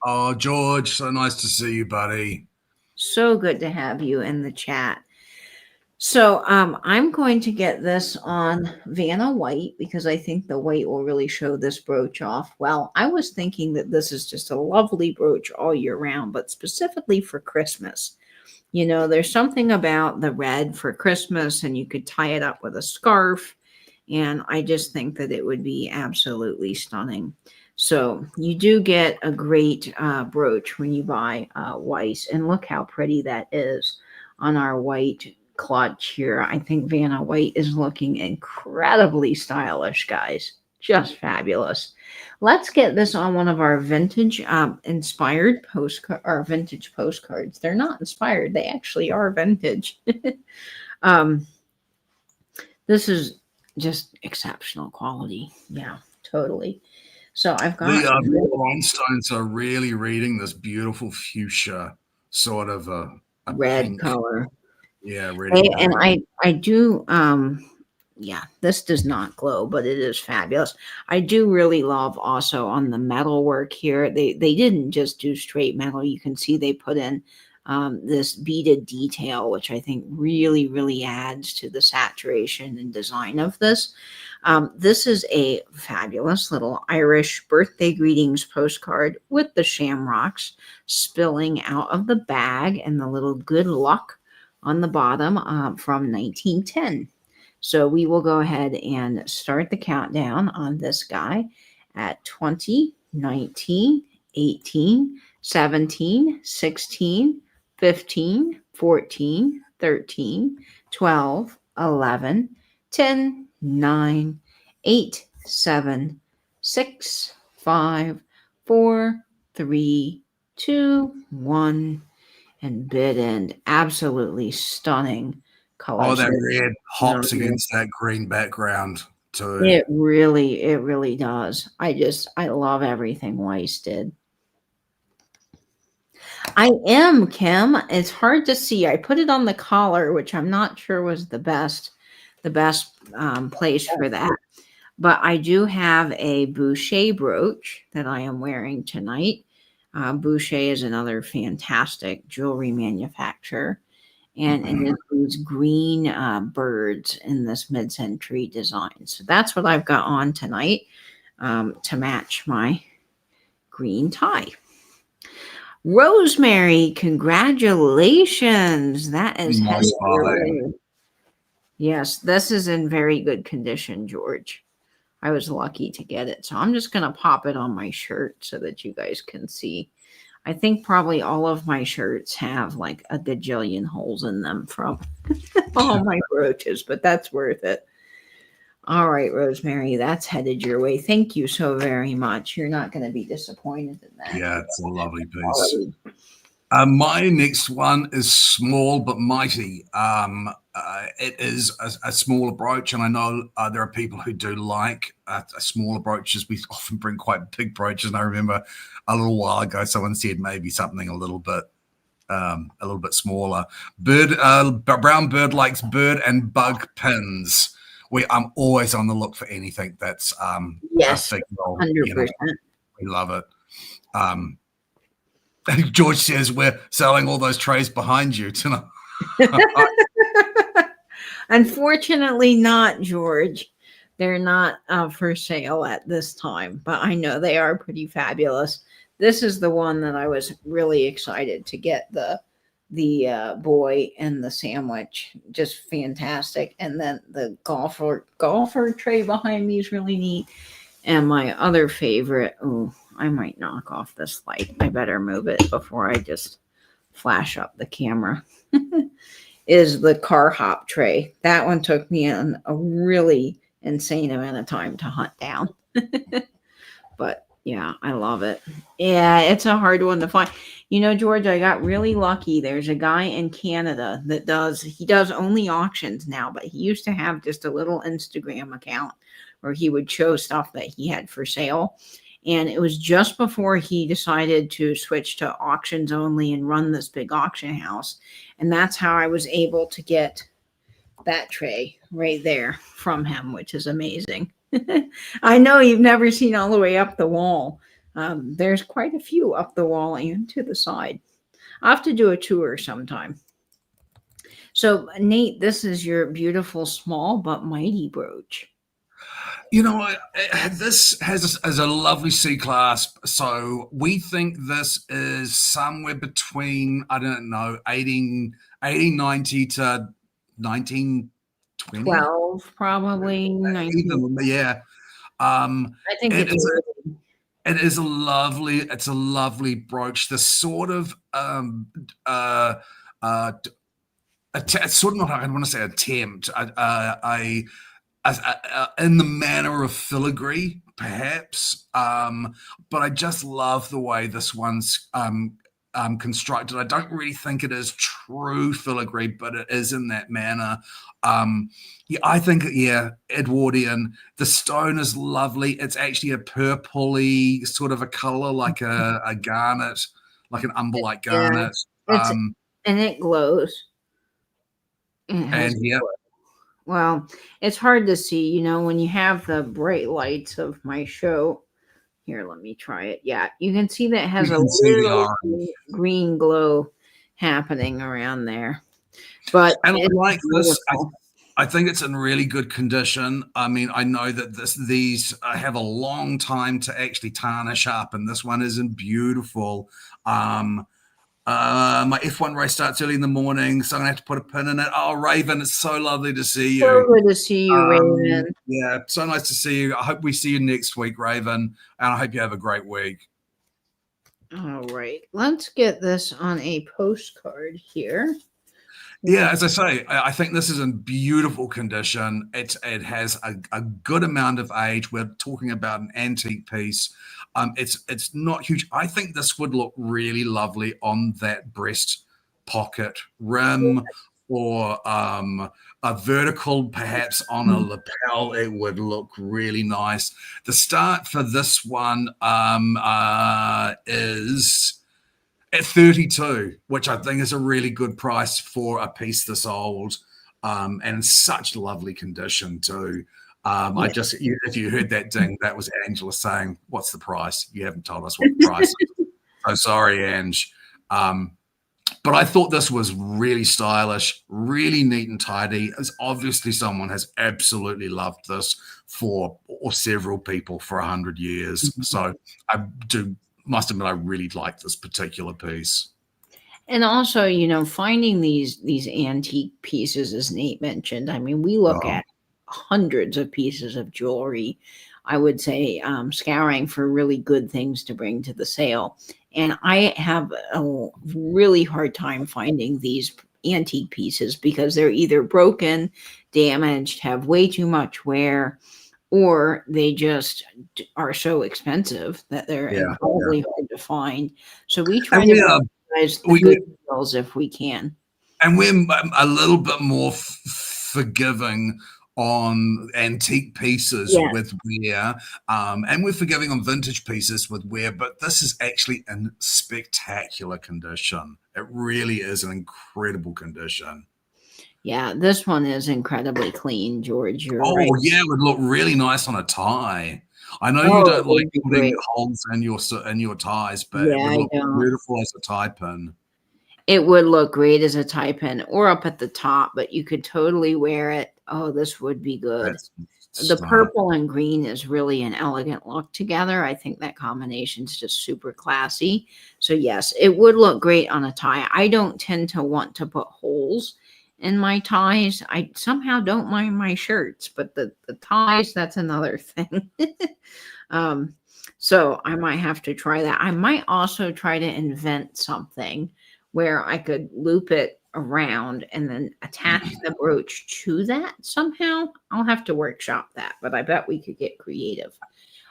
Speaker 2: Oh, George, so nice to see you, buddy.
Speaker 1: So good to have you in the chat. So I'm going to get this on Vanna White because I think the white will really show this brooch off. Well, I was thinking that this is just a lovely brooch all year round, but specifically for Christmas. There's something about the red for Christmas, and you could tie it up with a scarf. And I just think that it would be absolutely stunning. So you do get a great brooch when you buy Weiss. And look how pretty that is on our white clutch here. I think Vanna White is looking incredibly stylish, guys. Just fabulous. Let's get this on one of our vintage inspired postcard or vintage postcards. They're not inspired, they actually are vintage. um, this is just exceptional quality. Yeah, totally. So I've got
Speaker 2: The rhinestones are really reading this beautiful fuchsia, sort of a
Speaker 1: red
Speaker 2: pink.
Speaker 1: color.
Speaker 2: Yeah, reading
Speaker 1: And
Speaker 2: pink.
Speaker 1: I do yeah, this does not glow, but it is fabulous. I do really love also on the metal work here. They didn't just do straight metal. You can see they put in this beaded detail, which I think really, really adds to the saturation and design of this. This is a fabulous little Irish birthday greetings postcard with the shamrocks spilling out of the bag and the little good luck on the bottom from 1910. So we will go ahead and start the countdown on this guy at 20, 19, 18, 17, 16, 15, 14, 13, 12, 11, 10, 9, 8, 7, 6, 5, 4, 3, 2, 1, and bid end. Absolutely stunning
Speaker 2: Oh,
Speaker 1: colors.
Speaker 2: that red hops against that green background too.
Speaker 1: It really does. I love everything Weiss did. I am, Kim. It's hard to see. I put it on the collar, which I'm not sure was the best place for that. But I do have a Boucher brooch that I am wearing tonight. Boucher is another fantastic jewelry manufacturer, and it includes green birds in this mid-century design. So that's what I've got on tonight to match my green tie. Rosemary, congratulations. That is
Speaker 2: Nice
Speaker 1: Yes, this is in very good condition, George. I was lucky to get it. So I'm just going to pop it on my shirt so that you guys can see. I think probably all of my shirts have like a gajillion holes in them from all my brooches, but that's worth it. All right, Rosemary, that's headed your way. Thank you so very much. You're not going to be disappointed in that.
Speaker 2: Yeah, it's a lovely piece. My next one is small but mighty. It is a smaller brooch, and I know there are people who do like smaller brooches. We often bring quite big brooches, and I remember a little while ago someone said maybe something a little bit smaller. Brown bird likes bird and bug pins. I'm always on the look for anything that's
Speaker 1: yes,
Speaker 2: a figure.
Speaker 1: 100%.
Speaker 2: We love it. George says we're selling all those trays behind you tonight.
Speaker 1: Unfortunately, not, George. They're not for sale at this time, but I know they are pretty fabulous. This is the one that I was really excited to get the boy and the sandwich, just fantastic. And then the golfer tray behind me is really neat. And my other favorite, oh, I might knock off this light. I better move it before I just flash up the camera. Is the car hop tray. That one took me a really insane amount of time to hunt down. But yeah, I love it. Yeah, it's a hard one to find. You know, George, I got really lucky. There's a guy in Canada that does only auctions now, but he used to have just a little Instagram account where he would show stuff that he had for sale. And it was just before he decided to switch to auctions only and run this big auction house. And that's how I was able to get that tray right there from him, which is amazing. I know you've never seen all the way up the wall. There's quite a few up the wall and to the side. I'll have to do a tour sometime. So, Nate, this is your beautiful small but mighty brooch.
Speaker 2: You know, this has a lovely C clasp. So we think this is somewhere between, I don't know, 1890 to 1920.
Speaker 1: 12, probably. 19.
Speaker 2: Yeah.
Speaker 1: I think
Speaker 2: it is a lovely brooch. The sort of sort of not, I don't want to say attempt, in the manner of filigree, perhaps. But I just love the way this one's constructed. I don't really think it is true filigree, but it is in that manner. Yeah, I think, Edwardian. The stone is lovely. It's actually a purpley sort of a color, like a garnet, like an umber-like garnet.
Speaker 1: And it glows. Well, it's hard to see, you know, when you have the bright lights of my show. Here, let me try it. Yeah, you can see that it has a little green glow happening around there. But
Speaker 2: And I
Speaker 1: it's
Speaker 2: like this.
Speaker 1: beautiful.
Speaker 2: I think it's in really good condition. I mean, I know that these have a long time to actually tarnish up, and this one is in beautiful. Um, my F1 race starts early in the morning, so I'm gonna have to put a pin in it. Oh, Raven, it's so lovely to see
Speaker 1: So
Speaker 2: you.
Speaker 1: good to see you, Raven.
Speaker 2: Yeah, so nice to see you. I hope we see you next week, Raven, and I hope you have a great week.
Speaker 1: All right, let's get this on a postcard here.
Speaker 2: Yeah, as I say, I think this is in beautiful condition. It has a good amount of age. We're talking about an antique piece. It's not huge. I think this would look really lovely on that breast pocket rim, or a vertical, perhaps on a lapel. It would look really nice. The start for this one is at 32, which I think is a really good price for a piece this old, and in such lovely condition too.
Speaker 1: Yeah.
Speaker 2: If you heard that ding, that was Angela saying, "What's the price?" You haven't told us what the price is. So sorry, Ange. But I thought this was really stylish, really neat and tidy. As obviously someone has absolutely loved this for, or several people, for 100 years. So I do must admit I really like this particular piece.
Speaker 1: And also, finding these antique pieces, as Nate mentioned. I mean, we look
Speaker 2: Um,
Speaker 1: at hundreds of pieces of jewelry. I would say, scouring for really good things to bring to the sale. And I have a really hard time finding these antique pieces because they're either broken, damaged, have way too much wear, or they just are so expensive that they're
Speaker 2: yeah, yeah.
Speaker 1: incredibly hard to find. So we try
Speaker 2: And
Speaker 1: to
Speaker 2: we are
Speaker 1: recognize the
Speaker 2: we
Speaker 1: good deals if we can.
Speaker 2: and we're a little bit more forgiving on antique pieces
Speaker 1: Yeah.
Speaker 2: with wear, and we're forgiving on vintage pieces with wear. But this is actually in spectacular condition. It really is an incredible condition.
Speaker 1: Yeah, this one is incredibly clean, George. You're
Speaker 2: Oh
Speaker 1: right.
Speaker 2: yeah, it would look really nice on a tie. I know you
Speaker 1: Oh, it
Speaker 2: don't like
Speaker 1: would be
Speaker 2: putting
Speaker 1: great.
Speaker 2: holes in your ties, but it
Speaker 1: Yeah,
Speaker 2: would
Speaker 1: I
Speaker 2: look
Speaker 1: don't.
Speaker 2: beautiful as a tie pin.
Speaker 1: It would look great as a tie pin or up at the top, but you could totally wear it. Oh, this would be good.
Speaker 2: That's
Speaker 1: The
Speaker 2: stunning.
Speaker 1: purple and green is really an elegant look together. I think that combination is just super classy. So yes, it would look great on a tie. I don't tend to want to put holes in my ties. I somehow don't mind my shirts, but the ties, that's another thing. um, so I might have to try that. I might also try to invent something where I could loop it around and then attach the brooch to that somehow. I'll have to workshop that, but I bet we could get creative.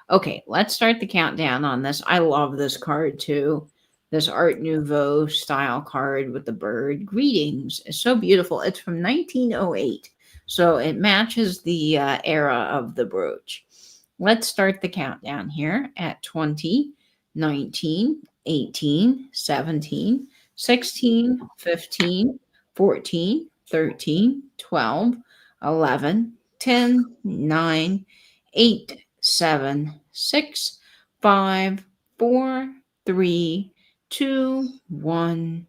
Speaker 1: Okay, let's start the countdown on this. I love this card too. This Art Nouveau style card with the bird. Greetings. It's so beautiful. It's from 1908. So it matches the era of the brooch. Let's start the countdown here at 20, 19, 18, 17, 16, 15, 14, 13, 12, 11, 10, 9, 8, 7, 6, 5, 4, 3, 2, 1,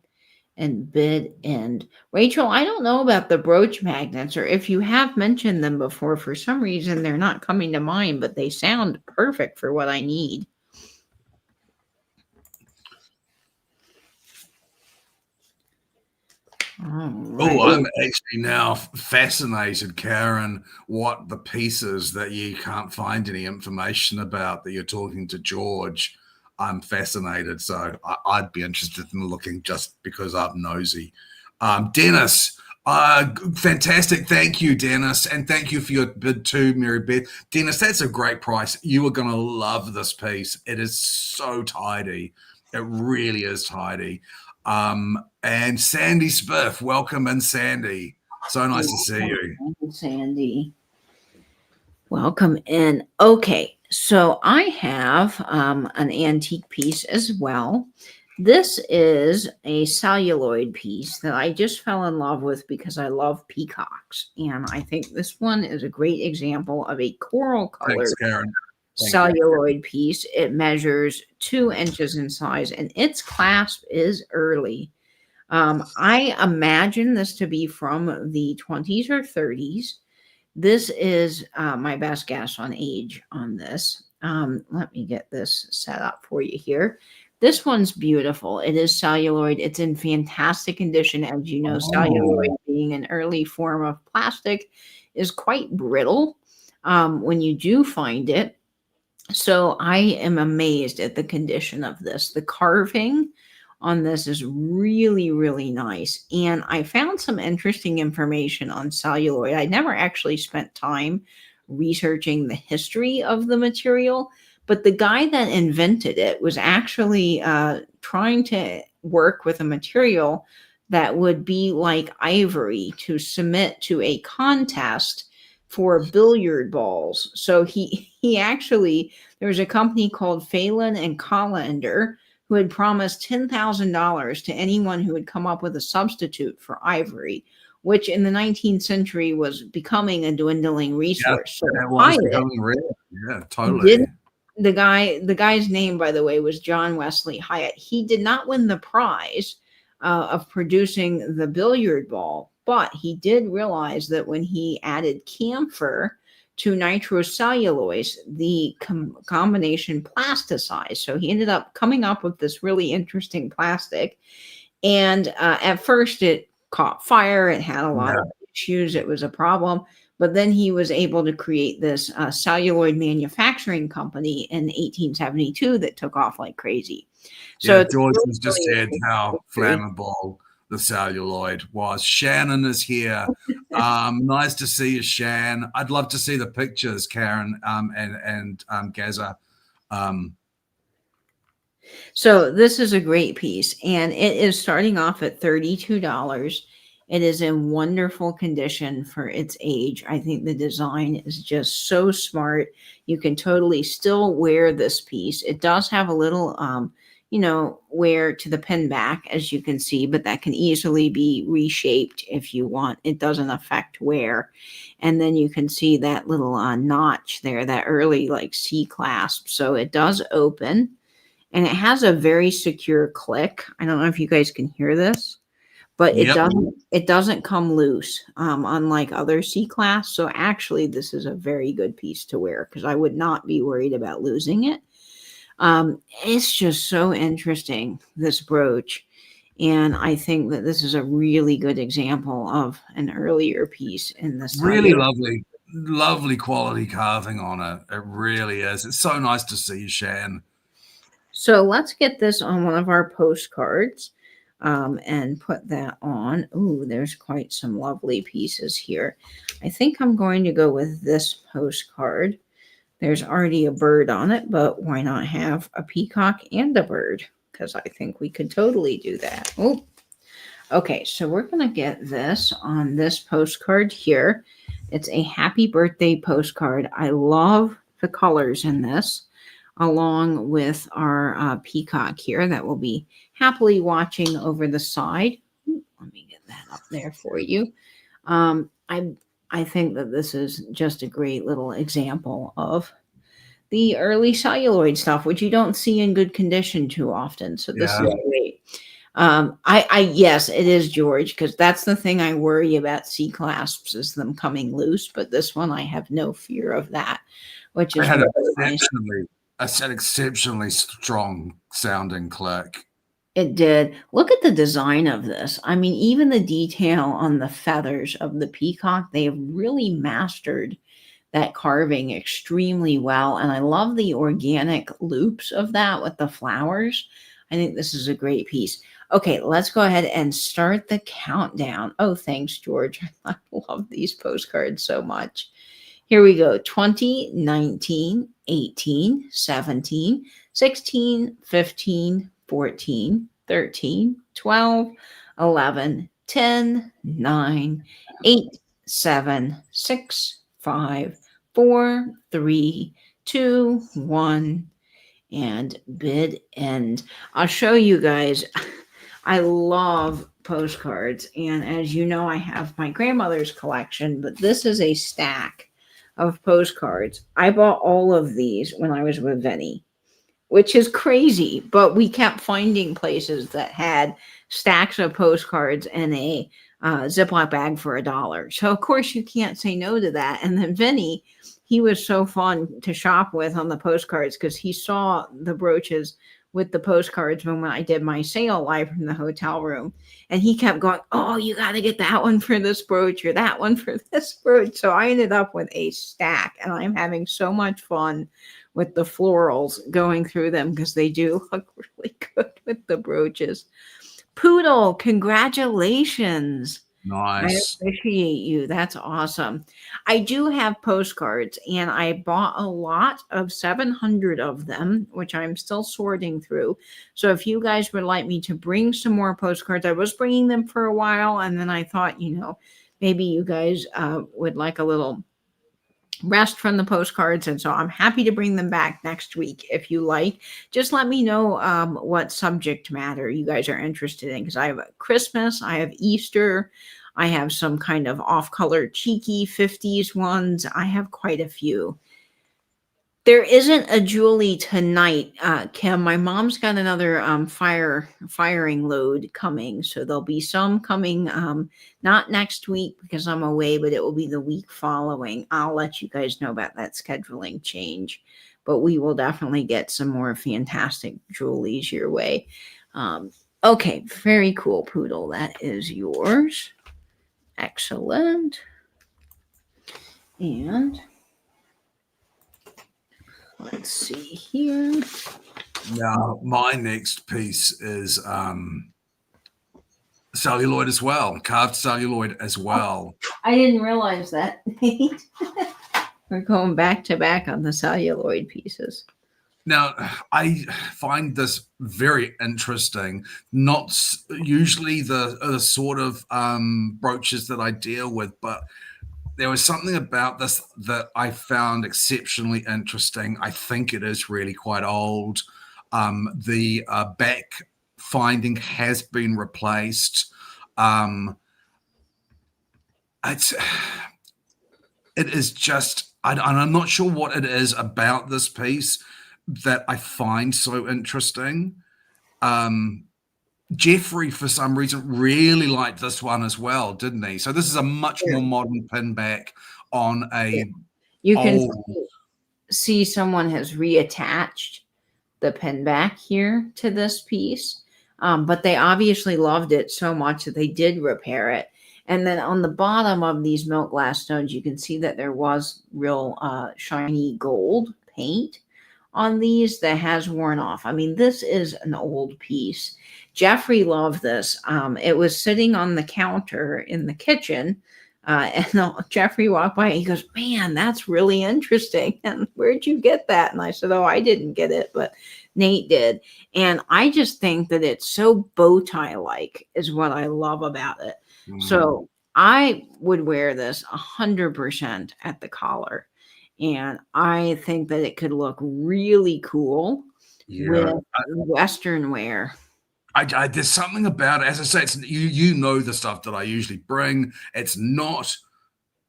Speaker 1: and bid end. Rachel, I don't know about the brooch magnets, or if you have mentioned them before. For some reason, they're not coming to mind, but they sound perfect for what I need. All
Speaker 2: Oh,
Speaker 1: right.
Speaker 2: I'm actually now fascinated, Karen, what the pieces that you can't find any information about that you're talking to George. I'm fascinated. So I'd be interested in looking just because I'm nosy. Dennis, fantastic. Thank you, Dennis. And thank you for your bid too, Mary Beth. Dennis, that's a great price. You are going to love this piece. It is so tidy. It really is tidy. And Sandy Spiff, welcome in, Sandy. So nice to see you.
Speaker 1: Welcome, Sandy. Welcome in. Okay, so I have an antique piece as well. This is a celluloid piece that I just fell in love with because I love peacocks. And I think this one is a great example of a coral
Speaker 2: Thanks,
Speaker 1: colored
Speaker 2: Karen. Thank you.
Speaker 1: celluloid piece. It measures 2 inches in size and its clasp is early. I imagine this to be from the 20s or 30s. This is my best guess on age on this. Let me get this set up for you here. This one's beautiful. It is celluloid. It's in fantastic condition. As you know, celluloid
Speaker 2: Oh,
Speaker 1: being an early form of plastic is quite brittle when you do find it. So I am amazed at the condition of this. The carving on this is really, really nice. And I found some interesting information on celluloid. I never actually spent time researching the history of the material, but the guy that invented it was actually trying to work with a material that would be like ivory to submit to a contest for billiard balls. So he actually, there was a company called Phelan and Collender who had promised $10,000 to anyone who would come up with a substitute for ivory, which in the 19th century was becoming a dwindling
Speaker 2: yeah,
Speaker 1: resource. So
Speaker 2: it was
Speaker 1: Hyatt
Speaker 2: becoming rare. Yeah,
Speaker 1: did
Speaker 2: totally.
Speaker 1: the guy's name, by the way, was John Wesley Hyatt. He did not win the prize of producing the billiard ball, but he did realize that when he added camphor to nitrocellulose, the combination plasticized. So he ended up coming up with this really interesting plastic. And at first, it caught fire. It had a lot
Speaker 2: Yeah,
Speaker 1: of issues. It was a problem. But then he was able to create this celluloid manufacturing company in 1872 that took off like crazy. So
Speaker 2: yeah.
Speaker 1: it's
Speaker 2: George
Speaker 1: really,
Speaker 2: has just
Speaker 1: really
Speaker 2: said
Speaker 1: interesting
Speaker 2: how
Speaker 1: history.
Speaker 2: flammable the celluloid was. Shannon is here. Nice to see you, Shan. I'd love to see the pictures, Karen, and Gaza. Um,
Speaker 1: So this is a great piece, and it is starting off at $32. It is in wonderful condition for its age. I think the design is just so smart. You can totally still wear this piece. It does have a little wear to the pin back, as you can see, but that can easily be reshaped if you want. It doesn't affect wear. And then you can see that little notch there, that early like C clasp. So it does open and it has a very secure click. I don't know if you guys can hear this, but it
Speaker 2: yep,
Speaker 1: doesn't come loose, unlike other C class. So actually, this is a very good piece to wear because I would not be worried about losing it. It's just so interesting, this brooch. And I think that this is a really good example of an earlier piece in the
Speaker 2: really
Speaker 1: cellular.
Speaker 2: lovely, lovely quality carving on it. It really is. It's so nice to see you, Shan.
Speaker 1: So let's get this on one of our postcards and put that on. Ooh, there's quite some lovely pieces here. I think I'm going to go with this postcard. There's already a bird on it, but why not have a peacock and a bird? Because I think we could totally do that. Oh, okay. So we're going to get this on this postcard here. It's a happy birthday postcard. I love the colors in this, along with our peacock here that will be happily watching over the side. Let me get that up there for you. Um, I I think that this is just a great little example of the early celluloid stuff, which you don't see in good condition too often. So this
Speaker 2: Yeah,
Speaker 1: is great. I yes, it is George, because that's the thing I worry about C clasps is them coming loose. But this one, I have no fear of that, which
Speaker 2: it
Speaker 1: is
Speaker 2: had
Speaker 1: really nice.
Speaker 2: an exceptionally strong sounding click.
Speaker 1: It did. Look at the design of this. I mean, even the detail on the feathers of the peacock, they have really mastered that carving extremely well. And I love the organic loops of that with the flowers. I think this is a great piece. Okay, let's go ahead and start the countdown. Oh, thanks, George. I love these postcards so much. Here we go: 20, 19, 18, 17, 16, 15, 14, 13, 12, 11, 10, 9, 8, 7, 6, 5, 4, 3, 2, 1, and bid end. I'll show you guys. I love postcards, and as you know, I have my grandmother's collection, but this is a stack of postcards. I bought all of these when I was with Vinny. which is crazy. But we kept finding places that had stacks of postcards in a Ziploc bag for $1. So of course you can't say no to that. And then Vinny, he was so fun to shop with on the postcards because he saw the brooches with the postcards when I did my sale live from the hotel room. And he kept going, "Oh, you got to get that one for this brooch or that one for this brooch." So I ended up with a stack, and I'm having so much fun with the florals going through them because they do look really good with the brooches. Poodle, congratulations. I
Speaker 2: Nice.
Speaker 1: appreciate you. That's awesome. I do have postcards and I bought a lot of 700 of them, which I'm still sorting through. So if you guys would like me to bring some more postcards, I was bringing them for a while and then I thought, maybe you guys would like a little rest from the postcards, and so I'm happy to bring them back next week if you like. Just let me know what subject matter you guys are interested in, because I have Christmas, I have Easter, I have some kind of off-color cheeky 50s ones. I have quite a few. There isn't a Julie tonight, Kim. My mom's got another firing load coming, so there'll be some coming. Not next week because I'm away, but it will be the week following. I'll let you guys know about that scheduling change, but we will definitely get some more fantastic Julies your way. Okay, very cool, Poodle. That is yours. Excellent. And let's see here.
Speaker 2: Now, my next piece is celluloid as well, carved celluloid as well.
Speaker 1: I didn't realize that, Nate. We're going back to back on the celluloid pieces.
Speaker 2: Now, I find this very interesting. Not usually the sort of brooches that I deal with, but there was something about this that I found exceptionally interesting. I think it is really quite old. The back finding has been replaced. It's it is just, I'm not sure what it is about this piece that I find so interesting. Jeffrey, for some reason, really liked this one as well, didn't he? So this is a much more modern pinback on a
Speaker 1: You can
Speaker 2: old.
Speaker 1: see someone has reattached the pin back here to this piece, but they obviously loved it so much that they did repair it. And then on the bottom of these milk glass stones, you can see that there was real shiny gold paint on these that has worn off. I mean, this is an old piece. Jeffrey loved this. It was sitting on the counter in the kitchen. And Jeffrey walked by and he goes, "Man, that's really interesting. And where'd you get that?" And I said, "Oh, I didn't get it, but Nate did." And I just think that it's so bow tie like, is what I love about it. So I would wear this 100% at the collar. And I think that it could look really cool
Speaker 2: Yeah.
Speaker 1: with Western wear.
Speaker 2: There's something about it. As I say, it's you know the stuff that I usually bring. It's not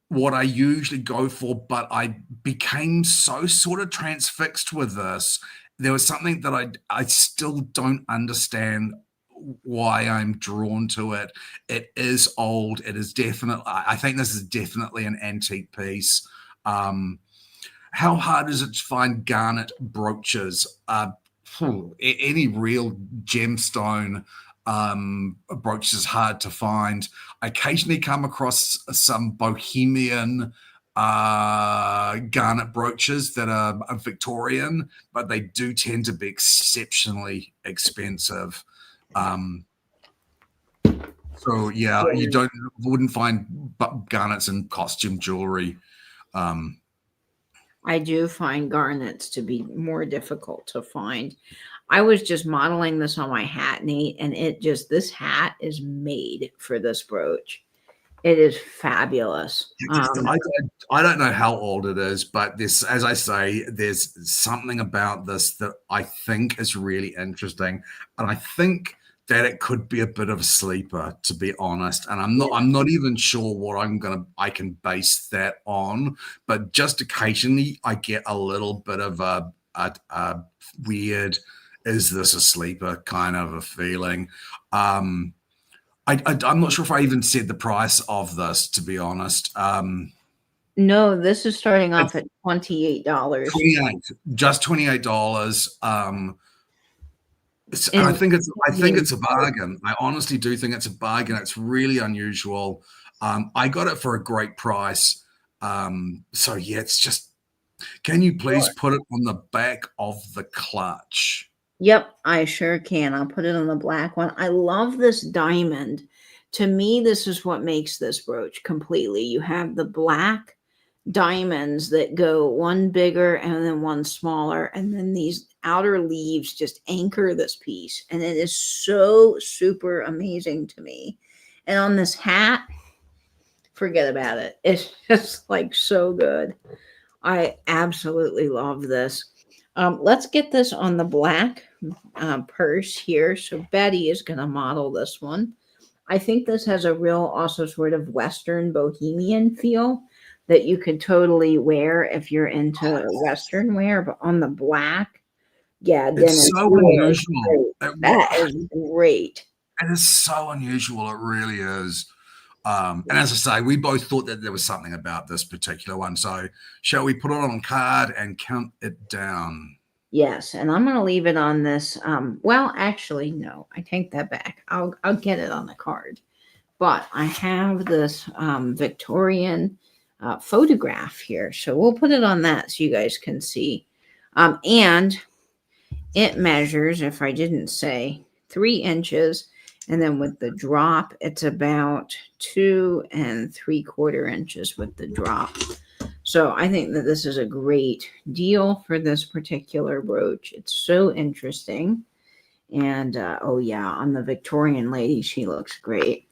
Speaker 2: what I usually go for, but I became so sort of transfixed with this. There was something that I still don't understand why I'm drawn to it. It is old. It is definitely. I think this is definitely an antique piece. How hard is it to find garnet brooches? Any real gemstone brooch is hard to find. I occasionally come across some bohemian garnet brooches that are Victorian, but they do tend to be exceptionally expensive. So yeah, you wouldn't find garnets in costume jewelry.
Speaker 1: I do find garnets to be more difficult to find. I was just modeling this on my hat, Nate, and this hat is made for this brooch. It is fabulous.
Speaker 2: I don't know how old it is, but this, as I say, there's something about this that I think is really interesting, and I think that it could be a bit of a sleeper, to be honest. And I'm not even sure what I can base that on, but just occasionally I get a little bit of a a weird, is this a sleeper kind of a feeling. I'm not sure if I even said the price of this, to be honest.
Speaker 1: No, this is starting off
Speaker 2: It's
Speaker 1: at $28.
Speaker 2: 28, just $28. I
Speaker 1: And
Speaker 2: think it's a bargain. I honestly do think it's a bargain. It's really unusual. I got it for a great price. So yeah, it's just. Can you please put it on the back of the clutch?
Speaker 1: yep, I sure can. I'll put it on the black one. I love this diamond. To me, this is what makes this brooch completely. You have the black diamonds that go one bigger and then one smaller, and then these outer leaves just anchor this piece. And it is so super amazing to me. And on this hat, forget about it. It's just like so good. I absolutely love this. Let's get this on the black purse here. So Betty is going to model this one. I think this has a real also sort of Western bohemian feel that you could totally wear if you're into Western wear. But on the black, yeah,
Speaker 2: It's
Speaker 1: denim
Speaker 2: so
Speaker 1: too is
Speaker 2: unusual.
Speaker 1: great. That is great.
Speaker 2: It is so unusual. It really is. And as I say, we both thought that there was something about this particular one. So, shall we put it on card and count it down?
Speaker 1: Yes, and I'm going to leave it on this. Well, actually, no, I take that back. I'll get it on the card. But I have this Victorian photograph here, so we'll put it on that so you guys can see. And it measures, if I didn't say, 3 inches, and then with the drop, it's about 2 3/4 inches with the drop. So I think that this is a great deal for this particular brooch. It's so interesting. And oh, yeah, on the Victorian lady, she looks great.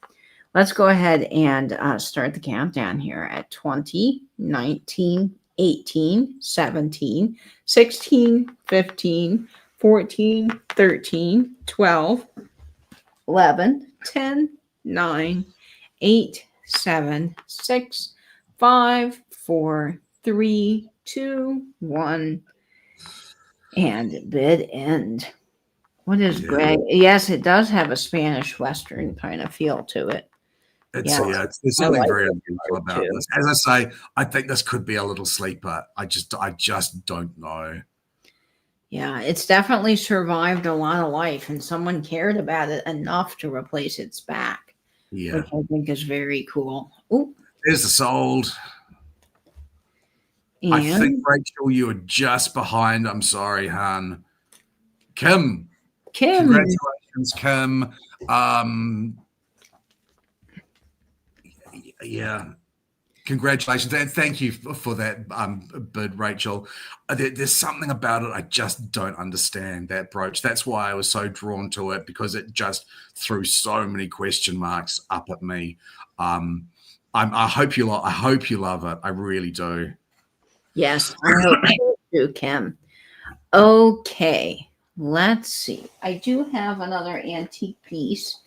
Speaker 1: Let's go ahead and start the countdown here at 20, 19, 18, 17, 16, 15, 14, 13, 12, 11, 10, 9, 8, 7, 6, 5, 4, 3, 2, 1, and bid end. What is gray? Yes, it does have a Spanish Western kind of feel to it.
Speaker 2: It's
Speaker 1: Yeah,
Speaker 2: there's
Speaker 1: I
Speaker 2: something
Speaker 1: like
Speaker 2: very
Speaker 1: it
Speaker 2: unusual about
Speaker 1: too.
Speaker 2: this. As I say, I think this could be a little sleeper. I just don't know.
Speaker 1: Yeah, it's definitely survived a lot of life, and someone cared about it enough to replace its back, which
Speaker 2: Yeah.
Speaker 1: I think is very cool. Oh,
Speaker 2: There's the sold. I think,
Speaker 1: and
Speaker 2: Rachel, you were just behind. I'm sorry, Han. Kim,
Speaker 1: Kim.
Speaker 2: congratulations, Kim. Um, yeah, congratulations and thank you for that bid, Rachel. There's something about it I just don't understand, that brooch. That's why I was so drawn to it, because it just threw so many question marks up at me. I hope you love it. I really do.
Speaker 1: Yes, I hope so too, Kim. Okay, let's see. I do have another antique piece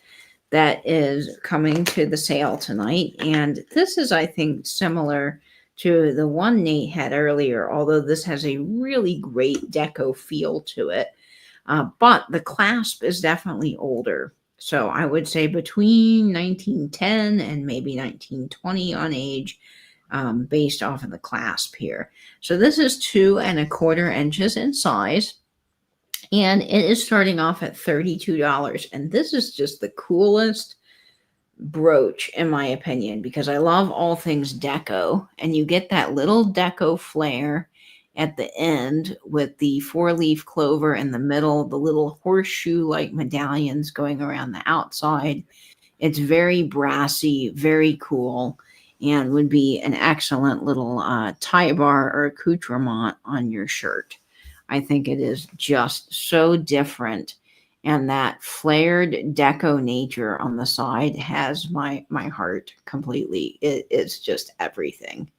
Speaker 1: that is coming to the sale tonight. And this is, I think, similar to the one Nate had earlier, although this has a really great deco feel to it. But the clasp is definitely older. So I would say between 1910 and maybe 1920 on age, based off of the clasp here. So this is 2 1/4 inches in size. And it is starting off at $32. And this is just the coolest brooch, in my opinion, because I love all things deco. And you get that little deco flair at the end with the 4-leaf clover in the middle, the little horseshoe like medallions going around the outside. It's very brassy, very cool, and would be an excellent little tie bar or accoutrement on your shirt. I think it is just so different. And that flared deco nature on the side has my heart completely. It is just everything.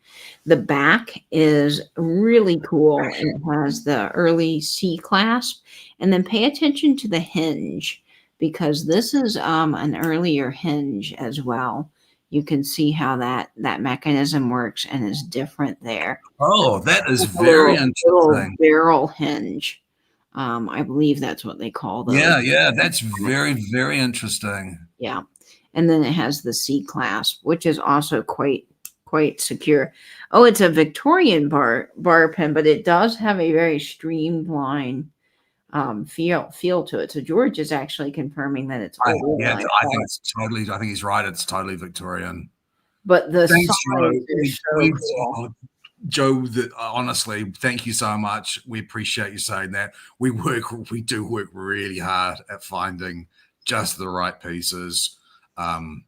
Speaker 1: The back is really cool. It has the early C clasp, and then pay attention to the hinge because this is an earlier hinge as well. You can see how that mechanism works and is different there.
Speaker 2: Oh, that is
Speaker 1: Like a
Speaker 2: very
Speaker 1: little
Speaker 2: interesting.
Speaker 1: barrel hinge. I believe that's what they call those.
Speaker 2: Yeah, yeah, that's very, very interesting.
Speaker 1: Yeah. And then it has the C clasp, which is also quite secure. Oh, it's a Victorian bar pen, but it does have a very streamlined feel to it. So George is actually confirming that it's older
Speaker 2: Yeah,
Speaker 1: than I
Speaker 2: I think
Speaker 1: thought.
Speaker 2: it's totally. I think he's right. It's totally Victorian.
Speaker 1: But the
Speaker 2: Thanks,
Speaker 1: sides
Speaker 2: Joe.
Speaker 1: are so cool.
Speaker 2: Oh, Joe. Honestly, thank you so much. We appreciate you saying that. We do work really hard at finding just the right pieces. Um,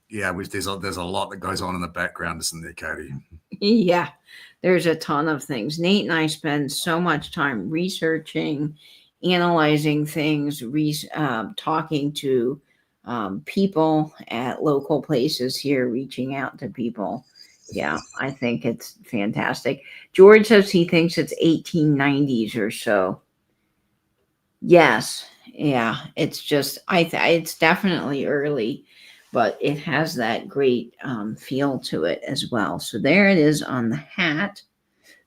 Speaker 2: yeah, there's a lot that goes on in the background, isn't there, Katie?
Speaker 1: Yeah, there's a ton of things. Nate and I spend so much time researching, analyzing things, talking to people at local places here, reaching out to people. Yeah, I think it's fantastic. George says he thinks it's 1890s or so. Yes, yeah, it's just it's definitely early, but it has that great feel to it as well. So there it is on the hat.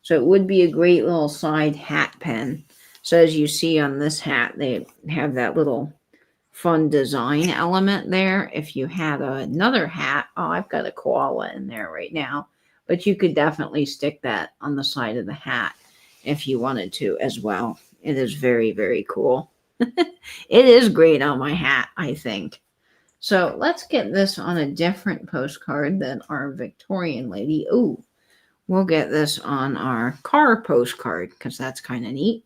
Speaker 1: So it would be a great little side hat pen. So as you see on this hat, they have that little fun design element there. If you had another hat, oh, I've got a koala in there right now, but you could definitely stick that on the side of the hat if you wanted to as well. It is very, very cool. It is great on my hat, I think. So let's get this on a different postcard than our Victorian lady. Ooh, we'll get this on our car postcard because that's kind of neat.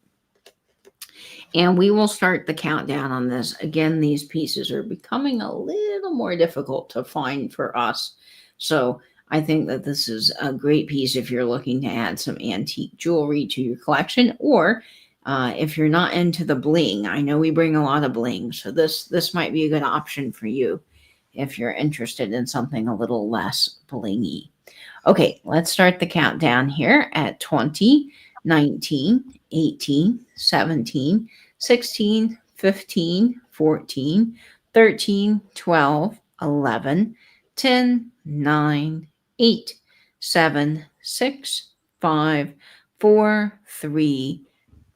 Speaker 1: And we will start the countdown on this. Again, these pieces are becoming a little more difficult to find for us. So I think that this is a great piece if you're looking to add some antique jewelry to your collection, or if you're not into the bling. I know we bring a lot of bling, so this might be a good option for you if you're interested in something a little less blingy. Okay, let's start the countdown here at 20, 19, 18, 17, 16, 15, 14, 13, 12, 11, 10, 9, 8, 7, 6, 5, 4, 3,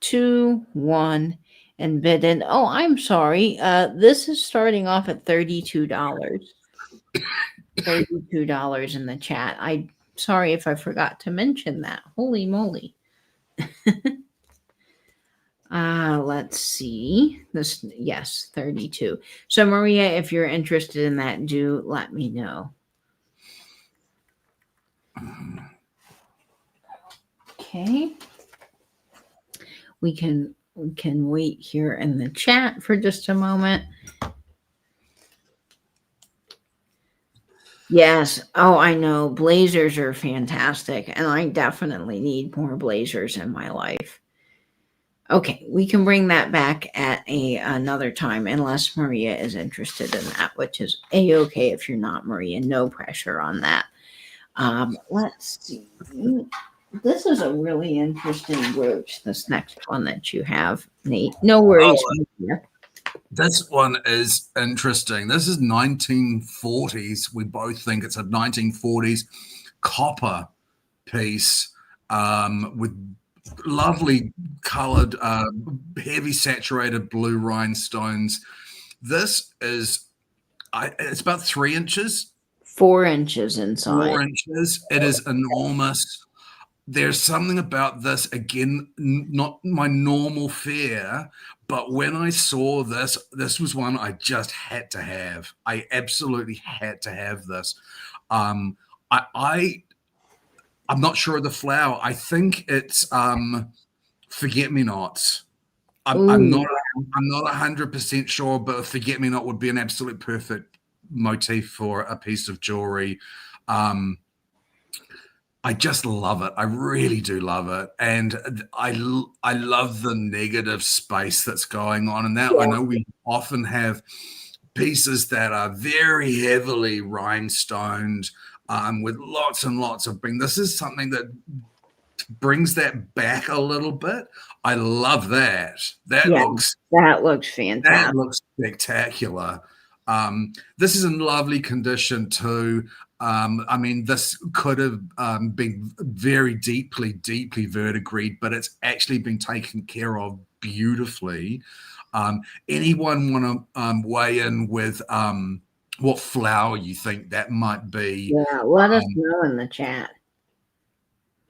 Speaker 1: 2, 1, and bid in. Oh, I'm sorry. This is starting off at $32. $32 in the chat. I sorry if I forgot to mention that. Holy moly. Let's see. This yes, 32. So Maria, if you're interested in that, do let me know. Okay. We can wait here in the chat for just a moment. Yes. Oh, I know. Blazers are fantastic, and I definitely need more blazers in my life. Okay, we can bring that back at another time unless Maria is interested in that, which is a-okay if you're not, Maria. No pressure on that. Let's see. This is a really interesting brooch. This next one that you have, Nate. No worries,
Speaker 2: Oh,
Speaker 1: Maria.
Speaker 2: this one is interesting. This is 1940s. We both think it's a 1940s copper piece with lovely colored, heavy saturated blue rhinestones. This is, it's about 3 inches,
Speaker 1: 4 inches inside.
Speaker 2: 4 inches. It is enormous. There's something about this, again, not my normal fare, but when I saw this, this was one I just had to have. I absolutely had to have this. Um, I I'm not sure of the flower. I think it's forget me nots. I'm
Speaker 1: Ooh,
Speaker 2: not I'm not 100% sure, but forget me not would be an absolute perfect motif for a piece of jewelry. Um, I just love it. I really do love it, and I love the negative space that's going on in that. I
Speaker 1: yeah,
Speaker 2: know we often have pieces that are very heavily rhinestoned, with lots and lots of bling. This is something that brings that back a little bit. I love that.
Speaker 1: yeah. That looks
Speaker 2: That
Speaker 1: fantastic.
Speaker 2: looks spectacular. This is in lovely condition too. I mean, this could have been very deeply, deeply verdigreed, but it's actually been taken care of beautifully. Anyone want to weigh in with what flower you think that might be?
Speaker 1: Yeah, let us know in the chat.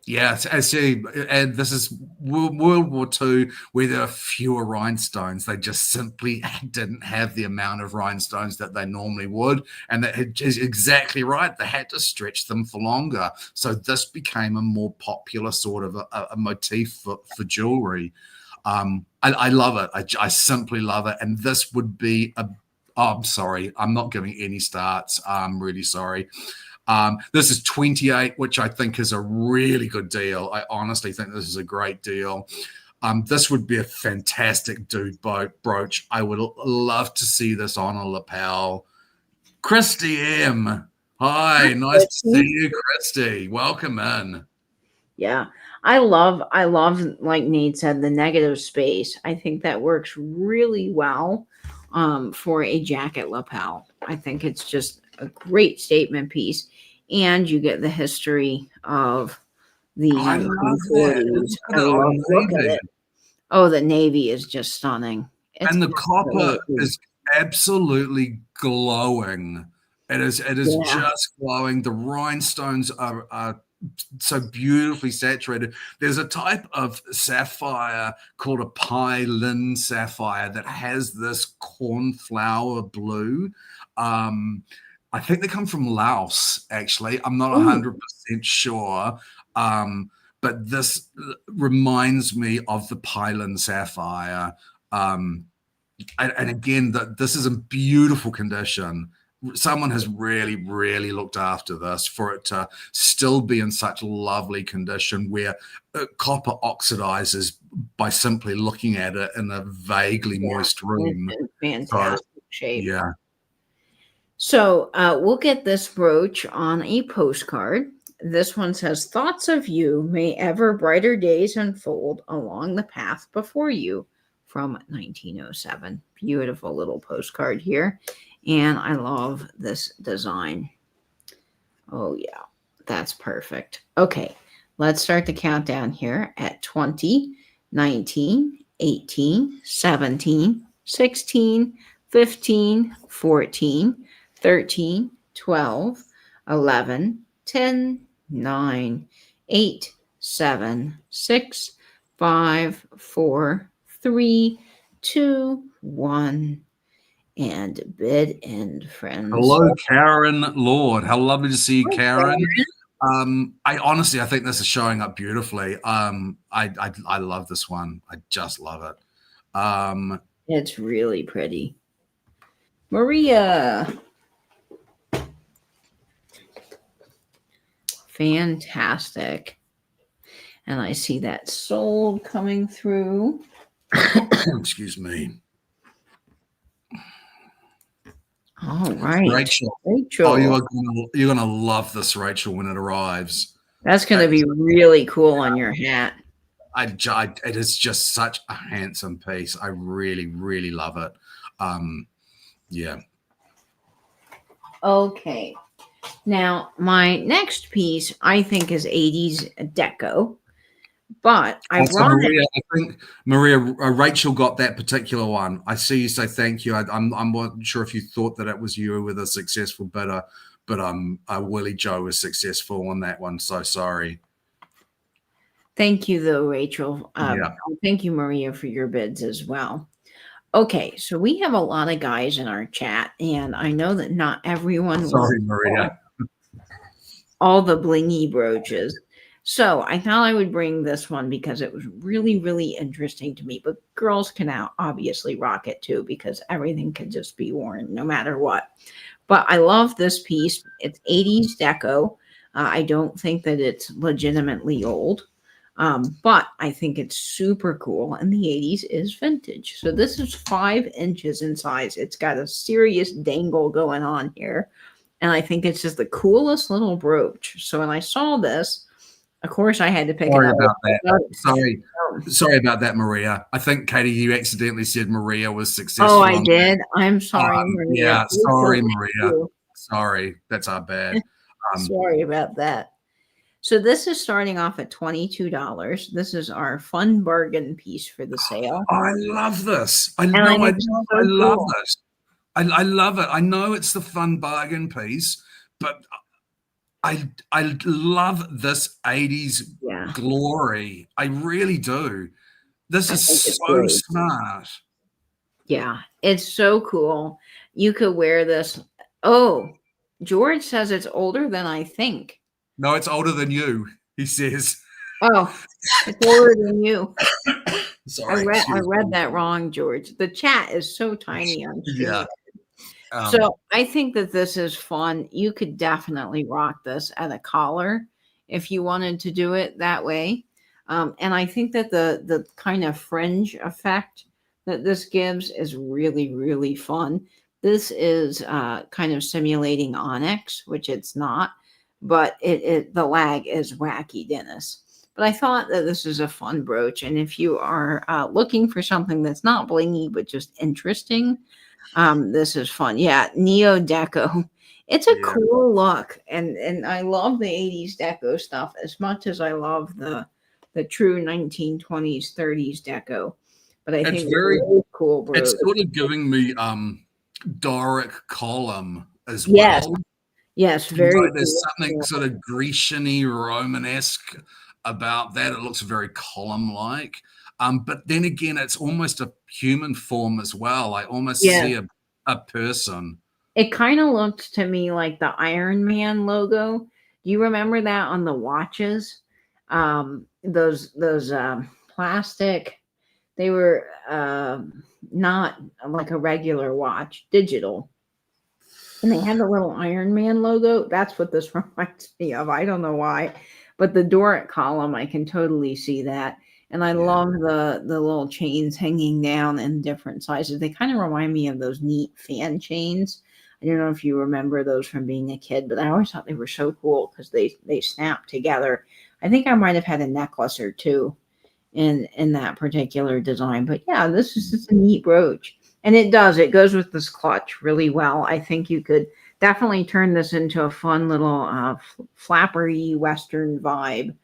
Speaker 2: Yes, I see. And this is World War II, where there are fewer rhinestones. They just simply didn't have the amount of rhinestones that they normally would. And that is exactly right. They had to stretch them for longer. So this became a more popular sort of a motif for jewelry. I love it. I simply love it. And this would be a. Oh, I'm sorry. I'm not giving any starts. I'm really sorry. This is 28, which I think is a really good deal. I honestly think this is a great deal. This would be a fantastic dude brooch. I would love to see this on a lapel. Christy M. Hi, nice to see you, Christy. Welcome in.
Speaker 1: Yeah. I love, like Nate said, the negative space. I think that works really well for a jacket lapel. I think it's just a great statement piece. And you get the history of the
Speaker 2: I love that.
Speaker 1: 1940s.
Speaker 2: Look
Speaker 1: I
Speaker 2: at it. Oh,
Speaker 1: love, look at
Speaker 2: navy.
Speaker 1: it. Oh, the navy is just stunning. It's
Speaker 2: And the copper
Speaker 1: absolutely,
Speaker 2: is absolutely glowing. It is
Speaker 1: yeah.
Speaker 2: just glowing. The rhinestones are so beautifully saturated. There's a type of sapphire called a pie lin sapphire that has this cornflower blue. I think they come from Laos, actually. I'm not
Speaker 1: Ooh,
Speaker 2: 100% sure. But this reminds me of the Pylon sapphire. Um, and again, this is in beautiful condition. Someone has really, really looked after this for it to still be in such lovely condition where copper oxidizes by simply looking at it in a vaguely
Speaker 1: yeah.
Speaker 2: moist
Speaker 1: It's
Speaker 2: room.
Speaker 1: in
Speaker 2: So,
Speaker 1: fantastic shape.
Speaker 2: yeah.
Speaker 1: So we'll get this brooch on a postcard. This one says, "Thoughts of you may ever brighter days unfold along the path before you," from 1907. Beautiful little postcard here. And I love this design. Oh, yeah, that's perfect. Okay, let's start the countdown here at 20, 19, 18, 17, 16, 15, 14, 13, 12, 11, 10, 9, 8, 7, 6, 5, 4, 3, 2, 1, and bid end, friends.
Speaker 2: Hello, Karen Lord. How lovely to see you,
Speaker 1: Okay.
Speaker 2: Karen. I think this is showing up beautifully. I love this one. I just love it.
Speaker 1: It's really pretty. Maria, fantastic. And I see that sold coming through.
Speaker 2: Excuse me.
Speaker 1: All right.
Speaker 2: Rachel. Oh,
Speaker 1: Rachel.
Speaker 2: you're gonna love this, Rachel, when it arrives.
Speaker 1: That's going
Speaker 2: Uh,
Speaker 1: to be really cool on your hat.
Speaker 2: it is just such a handsome piece. I really, really love it. Yeah.
Speaker 1: Okay. Now, my next piece I think is 80s deco, but
Speaker 2: Also,
Speaker 1: ironic.
Speaker 2: Maria, Rachel got that particular one. I see you say thank you. I'm not sure if you thought that it was you with a successful bidder, but Willie Joe was successful on that one. So sorry.
Speaker 1: Thank you, though, Rachel.
Speaker 2: Yeah.
Speaker 1: Thank you, Maria, for your bids as well. Okay, so we have a lot of guys in our chat, and I know that not everyone will
Speaker 2: Sorry, Maria.
Speaker 1: all the blingy brooches. So I thought I would bring this one because it was really, really interesting to me. But girls can now obviously rock it too because everything can just be worn no matter what. But I love this piece. It's 80s deco. I don't think that it's legitimately old. But I think it's super cool. And the 80s is vintage. So this is 5 inches in size. It's got a serious dangle going on here. And I think it's just the coolest little brooch. So when I saw this, Of course, I had to pick
Speaker 2: Sorry
Speaker 1: another
Speaker 2: about that.
Speaker 1: one.
Speaker 2: Sorry.
Speaker 1: Um,
Speaker 2: Sorry about that, Maria. I think, Katie, you accidentally said Maria was
Speaker 1: Oh,
Speaker 2: successful
Speaker 1: I
Speaker 2: on that.
Speaker 1: did? I'm sorry, Maria.
Speaker 2: Yeah,
Speaker 1: Please
Speaker 2: sorry,
Speaker 1: don't
Speaker 2: Maria.
Speaker 1: you.
Speaker 2: Sorry. That's our bad. Um,
Speaker 1: Sorry about that. So this is starting off at $22. This is our fun bargain piece for the sale,
Speaker 2: I love this. I
Speaker 1: and
Speaker 2: know I
Speaker 1: it's
Speaker 2: love I
Speaker 1: so
Speaker 2: love
Speaker 1: cool.
Speaker 2: this. I love it. I know it's the fun bargain piece, but I love this 80s
Speaker 1: Yeah,
Speaker 2: glory. I really do. This
Speaker 1: I
Speaker 2: is
Speaker 1: think it's
Speaker 2: so
Speaker 1: great.
Speaker 2: smart.
Speaker 1: Yeah, it's so cool. You could wear this. Oh, George says it's older than I think.
Speaker 2: No, it's older than you, he says.
Speaker 1: Oh, it's older than you.
Speaker 2: Sorry,
Speaker 1: I
Speaker 2: excuse
Speaker 1: read
Speaker 2: me.
Speaker 1: that wrong, George. The chat is so tiny on
Speaker 2: Yeah.
Speaker 1: stream.
Speaker 2: Um,
Speaker 1: So I think that this is fun. You could definitely rock this at a collar if you wanted to do it that way. And I think that the kind of fringe effect that this gives is really, really fun. This is kind of simulating onyx, which it's not, but it the lag is wacky, Dennis. But I thought that this is a fun brooch, and if you are looking for something that's not blingy but just interesting, this is fun. Yeah, neo deco. It's a
Speaker 2: yeah.
Speaker 1: cool look, and I love the 80s deco stuff as much as I love the true 1920s 30s deco. But I
Speaker 2: It's
Speaker 1: think it's a
Speaker 2: very
Speaker 1: really cool
Speaker 2: it's
Speaker 1: brooch.
Speaker 2: sort of giving me Doric column as
Speaker 1: Yes,
Speaker 2: well.
Speaker 1: yes,
Speaker 2: You know,
Speaker 1: very
Speaker 2: there's something
Speaker 1: cool.
Speaker 2: sort of Grecian-y, Romanesque about that. It looks very column-like. But then again, it's almost a human form as well. I almost
Speaker 1: Yeah,
Speaker 2: see a person.
Speaker 1: it kind of looked to me like the Iron Man logo. Do you remember that on the watches? Those plastic. They were not like a regular watch, digital. And they had the little Iron Man logo. That's what this reminds me of. I don't know why, but the Doric column, I can totally see that. And I
Speaker 2: Yeah.
Speaker 1: love the little chains hanging down in different sizes. They kind of remind me of those neat fan chains. I don't know if you remember those from being a kid, but I always thought they were so cool because they snap together. I think I might have had a necklace or two in that particular design. But yeah, this is just a neat brooch. And it goes with this clutch really well. I think you could definitely turn this into a fun little flappery Western vibe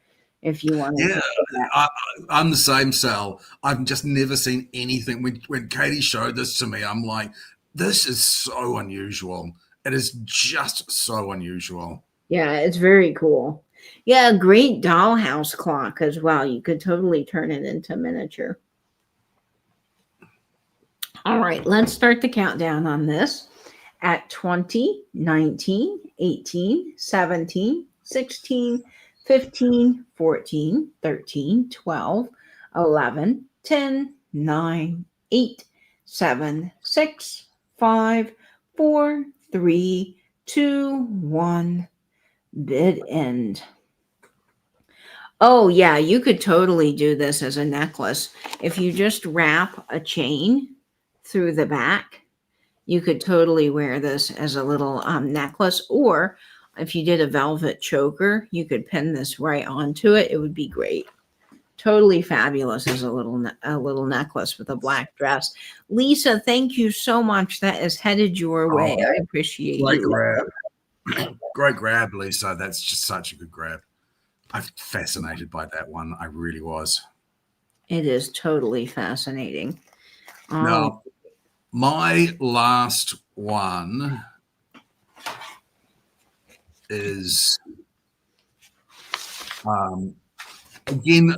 Speaker 1: if you wanted
Speaker 2: Yeah,
Speaker 1: to do that.
Speaker 2: I, I'm the same, Sal. I've just never seen anything. When Katie showed this to me, I'm like, this is so unusual. It is just so unusual.
Speaker 1: Yeah, it's very cool. Yeah, great dollhouse clock as well. You could totally turn it into miniature. All right, let's start the countdown on this at 20, 19, 18, 17, 16, 15, 14, 13, 12, 11, 10, 9, 8, 7, 6, 5, 4, 3, 2, 1. Bid end. Oh, yeah, you could totally do this as a necklace. If you just wrap a chain through the back, you could totally wear this as a little necklace. Or if you did a velvet choker, you could pin this right onto it. It would be great. Totally fabulous as a little necklace with a black dress. Lisa, thank you so much. That is headed your way.
Speaker 2: Oh,
Speaker 1: I appreciate
Speaker 2: great
Speaker 1: you.
Speaker 2: grab. Great grab, Lisa. That's just such a good grab. I'm fascinated by that one. I really was.
Speaker 1: It is totally fascinating. Oh,
Speaker 2: Now, my last one is um, again,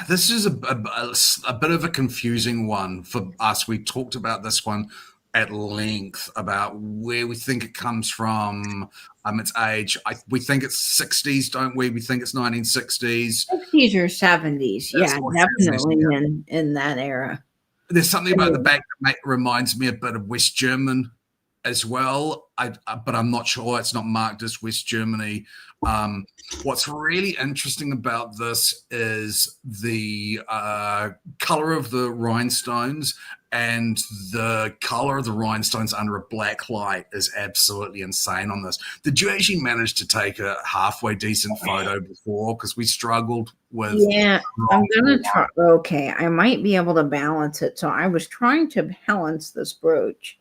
Speaker 2: this is a bit of a confusing one for us. We talked about this one at length about where we think it comes from, its age. We think it's 60s, don't we? We think it's 1960s.
Speaker 1: 60s or 70s.
Speaker 2: That's
Speaker 1: Yeah,
Speaker 2: what 70s.
Speaker 1: definitely
Speaker 2: Yeah.
Speaker 1: in that era.
Speaker 2: There's something
Speaker 1: I
Speaker 2: about the
Speaker 1: mean,
Speaker 2: back that reminds me a bit of West German as well. But I'm not sure. It's not marked as West Germany. What's really interesting about this is the color of the rhinestones, and the color of the rhinestones under a black light is absolutely insane on this. Did you actually manage to take a halfway decent photo before? Because we struggled with.
Speaker 1: Yeah, I'm gonna try. Okay, I might be able to balance it. So I was trying to balance this brooch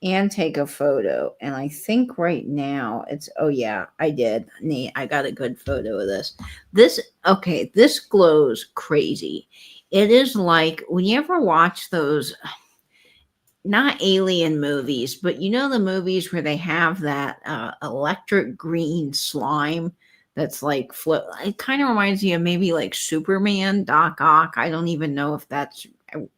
Speaker 1: and take a photo. And I think right now it's, oh yeah, I did. Neat. I got a good photo of this. Okay, this glows crazy. It is like when you ever watch those, not alien movies, but you know the movies where they have that electric green slime that's like float. It kind of reminds me of maybe like Superman, Doc Ock. I don't even know if that's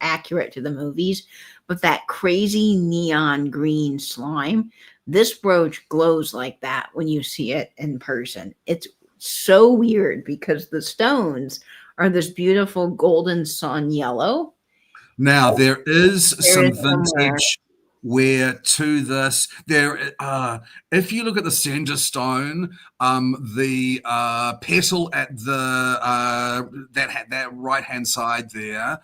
Speaker 1: accurate to the movies, but that crazy neon green slime. This brooch glows like that when you see it in person. It's so weird because the stones are this beautiful golden sun yellow.
Speaker 2: Now there is
Speaker 1: There
Speaker 2: some
Speaker 1: is somewhere.
Speaker 2: vintage wear to this. If you look at the center stone, the petal at the that right hand side there,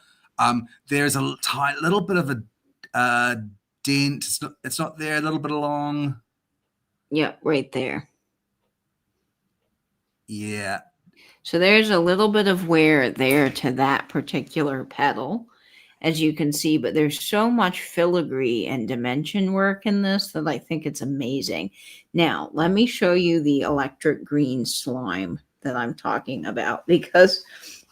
Speaker 2: there's a tiny little bit of a dent. It's not there. A little bit along.
Speaker 1: Yeah, right there.
Speaker 2: Yeah.
Speaker 1: So there's a little bit of wear there to that particular petal, as you can see, but there's so much filigree and dimension work in this that I think it's amazing. Now, let me show you the electric green slime that I'm talking about because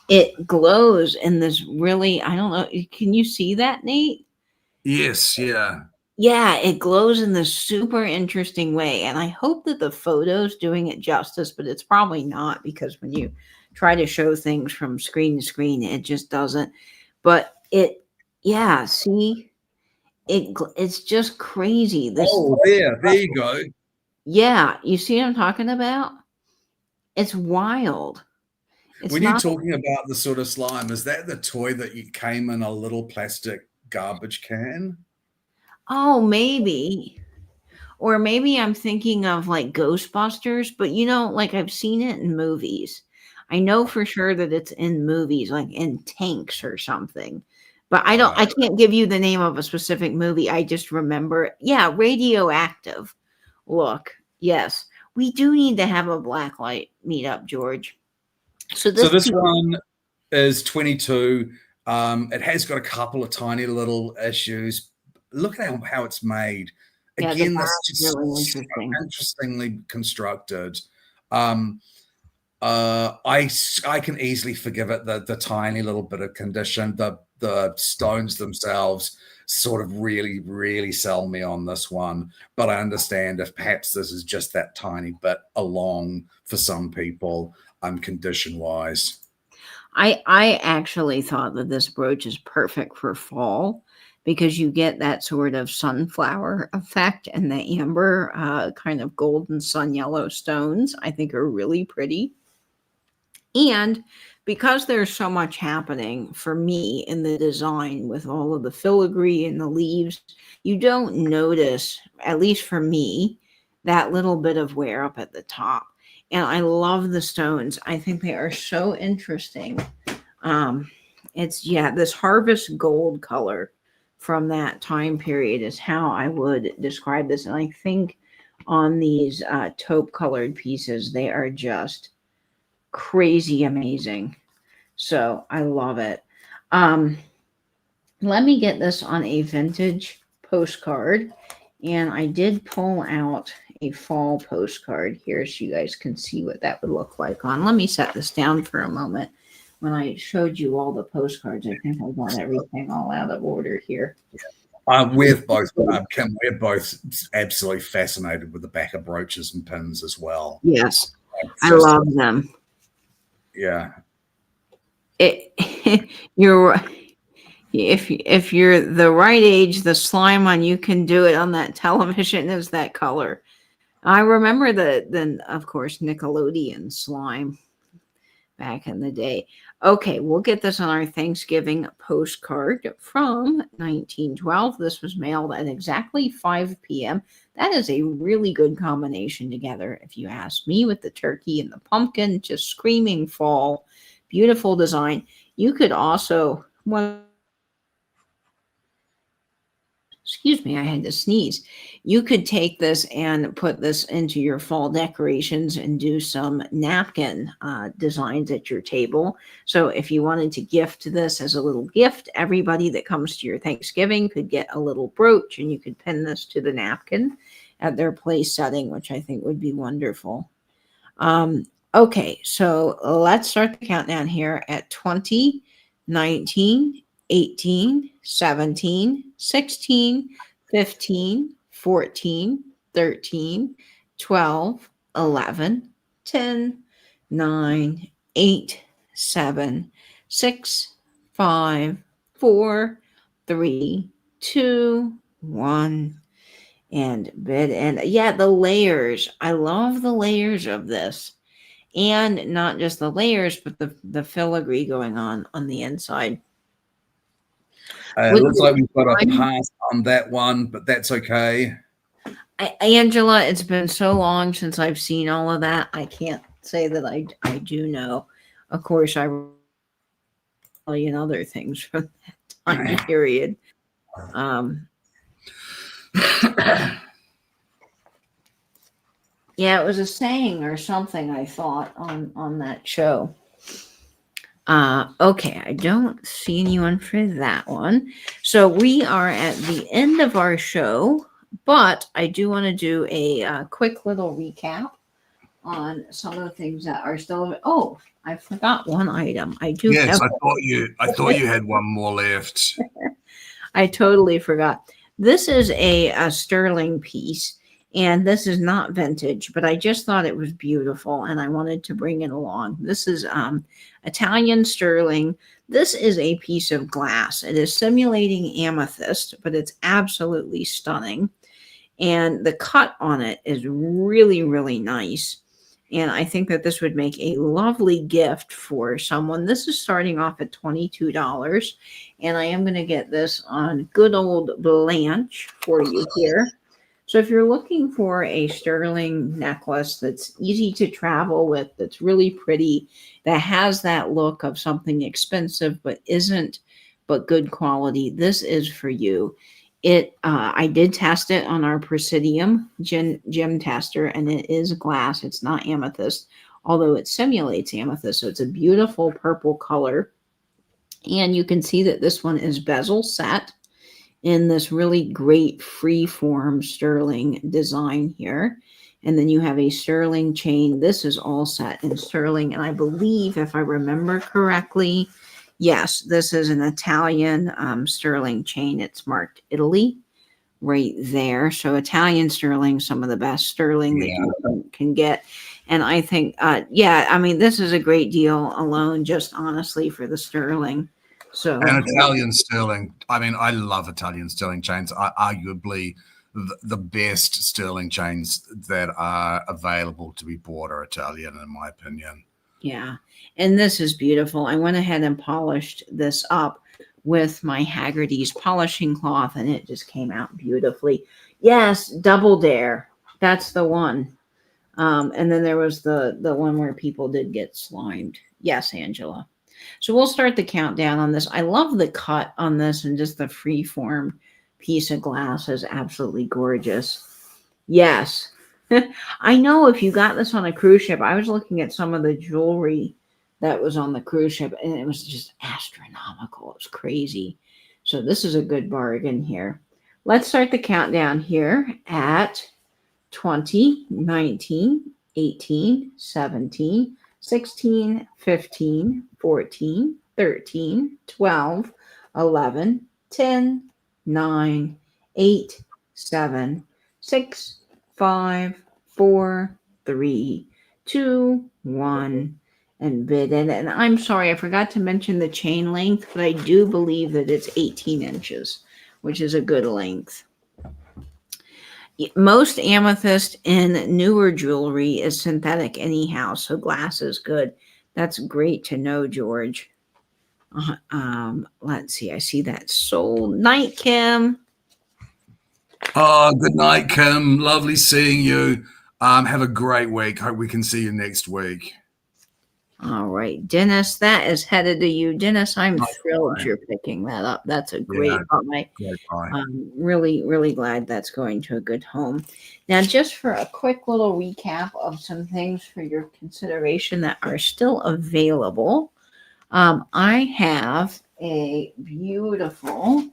Speaker 1: it glows in this really, I don't know, can you see that, Nate?
Speaker 2: Yes. Yeah.
Speaker 1: Yeah, it glows in this super interesting way. And I hope that the photo's doing it justice, but it's probably not because when you try to show things from screen to screen, it just doesn't. But yeah, see, it's just crazy.
Speaker 2: Oh, there you go.
Speaker 1: Yeah, you see what I'm talking about? It's wild. It's
Speaker 2: When you're
Speaker 1: not,
Speaker 2: talking about the sort of slime, is that the toy that you came in a little plastic garbage can?
Speaker 1: oh, maybe. Or maybe I'm thinking of like Ghostbusters, but like I've seen it in movies. I know for sure that it's in movies, like in Tanks or something. But I
Speaker 2: Right.
Speaker 1: can't give you the name of a specific movie. I just remember, yeah, radioactive. Look, yes, we do need to have a blacklight meetup, George. So
Speaker 2: So
Speaker 1: this
Speaker 2: this
Speaker 1: piece,
Speaker 2: one is 22. It has got a couple of tiny little issues. Look at how it's made.
Speaker 1: yeah, the
Speaker 2: Again, this is
Speaker 1: back's
Speaker 2: just
Speaker 1: really
Speaker 2: so
Speaker 1: interesting.
Speaker 2: interestingly constructed. Um, I can easily forgive it the tiny little bit of condition. The stones themselves sort of really sell me on this one, but I understand if perhaps this is just that tiny bit along for some people, condition wise.
Speaker 1: I actually thought that this brooch is perfect for fall because you get that sort of sunflower effect, and the amber kind of golden sun yellow stones I think are really pretty. And because there's so much happening for me in the design with all of the filigree and the leaves, you don't notice, at least for me, that little bit of wear up at the top. And I love the stones. I think they are so interesting. um, it's, yeah, this harvest gold color from that time period is how I would describe this. And I think on these taupe colored pieces, they are just crazy amazing. So I love it. Um, Let me get this on a vintage postcard. And I did pull out a fall postcard here so you guys can see what that would look like on. Let me set this down for a moment. When I showed you all the postcards, I think I got everything all out of order here.
Speaker 2: We're both, Kim, we're both absolutely fascinated with the back of brooches and pins as well.
Speaker 1: Yes,
Speaker 2: It's
Speaker 1: I
Speaker 2: just,
Speaker 1: love them.
Speaker 2: yeah.
Speaker 1: You're if you're the right age, the slime on you can do it on that television is that color. I remember the then of course Nickelodeon slime back in the day. Okay, we'll get this on our Thanksgiving postcard from 1912. This was mailed at exactly 5 p.m. That is a really good combination together, if you ask me, with the turkey and the pumpkin, just screaming fall. Beautiful design. You could also, one excuse me, I had to sneeze. You could take this and put this into your fall decorations and do some napkin designs at your table. So, if you wanted to gift this as a little gift, everybody that comes to your Thanksgiving could get a little brooch and you could pin this to the napkin at their place setting, which I think would be wonderful. Okay, so let's start the countdown here at 20, 19, 18, 17, 16, 15, 14, 13, 12, 11, 10, 9, 8, 7, 6, 5, 4, 3, 2, 1 and bid. And yeah, the layers. I love the layers of this. And not just the layers, but the filigree going on the inside.
Speaker 2: It
Speaker 1: With
Speaker 2: looks
Speaker 1: the
Speaker 2: like we've got a
Speaker 1: design,
Speaker 2: pass on that one, but that's okay.
Speaker 1: Angela, it's been so long since I've seen all of that. I can't say that I do know. Of course, I million other things from that time period. Um, yeah, it was a saying or something I thought on that show. Okay, I don't see anyone for that one. So we are at the end of our show, but I do want to do a quick little recap on some of the things that are still. Oh, I forgot one item. I do
Speaker 2: Yes,
Speaker 1: have.
Speaker 2: I thought you had one more left.
Speaker 1: I totally forgot. This is a sterling piece, and this is not vintage, but I just thought it was beautiful, and I wanted to bring it along. This is Italian sterling. This is a piece of glass. It is simulating amethyst, but it's absolutely stunning. And the cut on it is really, really nice. And I think that this would make a lovely gift for someone. This is starting off at $22. And I am going to get this on good old Blanche for you here. So if you're looking for a sterling necklace that's easy to travel with, that's really pretty, that has that look of something expensive but isn't, but good quality, this is for you. I did test it on our Presidium gem tester, and it is glass. It's not amethyst, although it simulates amethyst. So it's a beautiful purple color, and you can see that this one is bezel set in this really great free form sterling design here. And then you have a sterling chain. This is all set in sterling. And I believe, if I remember correctly, yes, this is an Italian sterling chain. It's marked Italy right there. So Italian sterling, some of the best sterling that
Speaker 2: Yeah.
Speaker 1: you can get. And I think, yeah, I mean, this is a great deal alone, just honestly for the sterling. So
Speaker 2: And Italian sterling. I mean, I love Italian sterling chains. Arguably, the best sterling chains that are available to be bought are Italian, in my opinion.
Speaker 1: yeah. And this is beautiful. I went ahead and polished this up with my Haggerty's polishing cloth, and it just came out beautifully. Yes, Double Dare. That's the one. And then there was the one where people did get slimed. Yes, Angela. So we'll start the countdown on this. I love the cut on this, and just the free form piece of glass is absolutely gorgeous. Yes. I know if you got this on a cruise ship, I was looking at some of the jewelry that was on the cruise ship, and it was just astronomical. It was crazy. So this is a good bargain here. Let's start the countdown here at 20, 19, 18, 17, 16, 15, 14, 13, 12, 11, 10, 9, 8, 7, 6, 5, 4, 3, 2, 1, and bid it. And I'm sorry, I forgot to mention the chain length, but I do believe that it's 18 inches, which is a good length. Most amethyst in newer jewelry is synthetic anyhow, so glass is good. That's great to know, George. Let's see. I see that sold. Night, Kim.
Speaker 2: Oh, good night, Kim. Lovely seeing you. Have a great week. Hope we can see you next week.
Speaker 1: All right, Dennis, that is headed to you. Dennis, I'm
Speaker 2: Nice
Speaker 1: thrilled
Speaker 2: bye.
Speaker 1: you're picking that up. That's a
Speaker 2: Yeah,
Speaker 1: great buy.
Speaker 2: great bye.
Speaker 1: Really, really glad that's going to a good home. Now, just for a quick little recap of some things for your consideration that are still available, I have a beautiful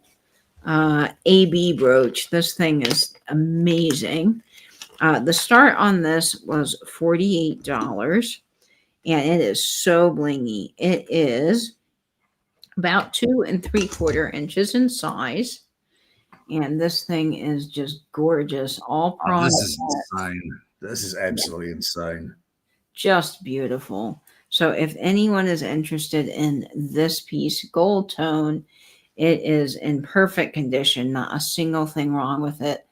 Speaker 1: AB brooch. This thing is amazing. The start on this was $48, and it is so blingy. It is about 2 3/4 inches in size, and this thing is just gorgeous. All
Speaker 2: Oh, this
Speaker 1: pearl,
Speaker 2: is insane. This is absolutely insane.
Speaker 1: just beautiful. So, if anyone is interested in this piece, gold tone, it is in perfect condition, not a single thing wrong with it.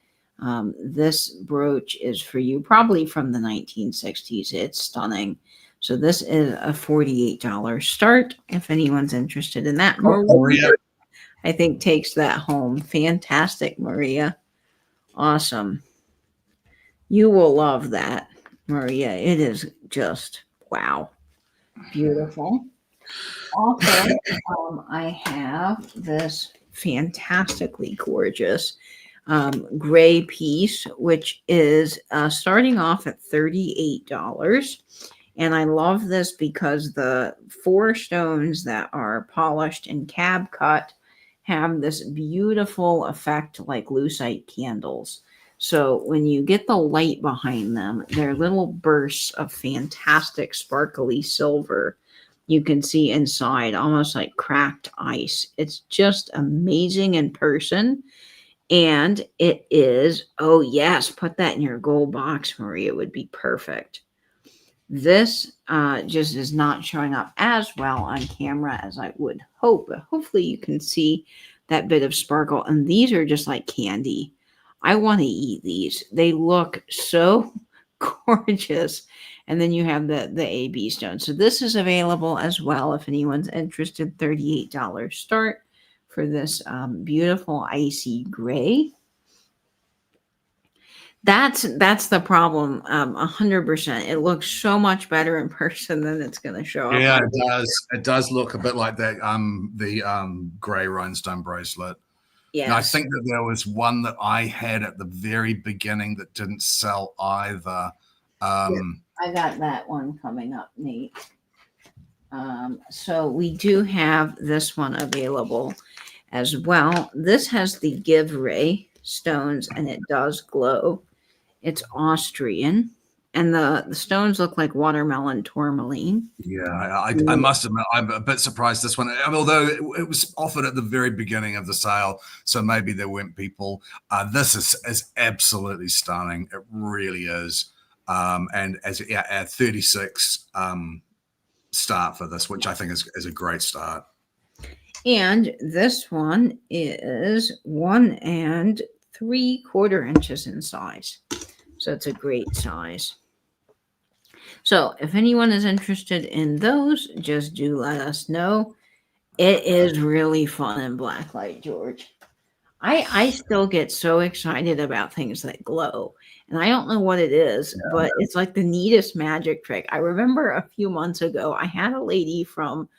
Speaker 1: This brooch is for you, probably from the 1960s. It's stunning. So, this is a $48 start if anyone's interested in that.
Speaker 2: Oh, Maria.
Speaker 1: I think, takes that home. Fantastic, Maria. Awesome. You will love that, Maria. It is just wow. Beautiful. Also, I have this fantastically gorgeous gray piece, which is starting off at $38. And I love this because the 4 stones that are polished and cab cut have this beautiful effect like lucite candles. So when you get the light behind them, they're little bursts of fantastic sparkly silver. You can see inside almost like cracked ice. It's just amazing in person. And it is, oh, yes, put that in your gold box, Maria. It would be perfect. This just is not showing up as well on camera as I would hope, but hopefully you can see that bit of sparkle. And these are just like candy. I want to eat these. They look so gorgeous. And then you have the AB stone. So this is available as well if anyone's interested. $38 start for this beautiful icy gray. That's the problem. 100%. It looks so much better in person than it's going to show up.
Speaker 2: Yeah, it does. It does look a bit like that. The grey rhinestone bracelet.
Speaker 1: Yes.
Speaker 2: And I think that there was one that I had at the very beginning that didn't sell either.
Speaker 1: I got that one coming up, Nate. So we do have this one available as well. This has the Give Ray stones, and it does glow. It's Austrian, and the stones look like watermelon tourmaline.
Speaker 2: Yeah, I must admit, I'm a bit surprised this one, although it was offered at the very beginning of the sale, so maybe there weren't people. This is absolutely stunning. It really is. And as a 36 start for this, which I think is a great start.
Speaker 1: And this one is 1 3/4 inches in size. So it's a great size. So if anyone is interested in those, just do let us know. It is really fun in blacklight, George. I still get so excited about things that glow. And I don't know what it is, but it's like the neatest magic trick. I remember a few months ago, I had a lady from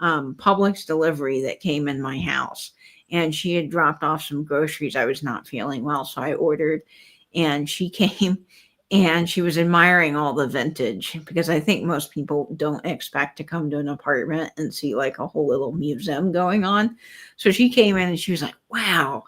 Speaker 1: Publix delivery that came in my house, and she had dropped off some groceries. I was not feeling well, so I ordered, and she came and she was admiring all the vintage, because I think most people don't expect to come to an apartment and see like a whole little museum going on. So she came in and she was like, wow.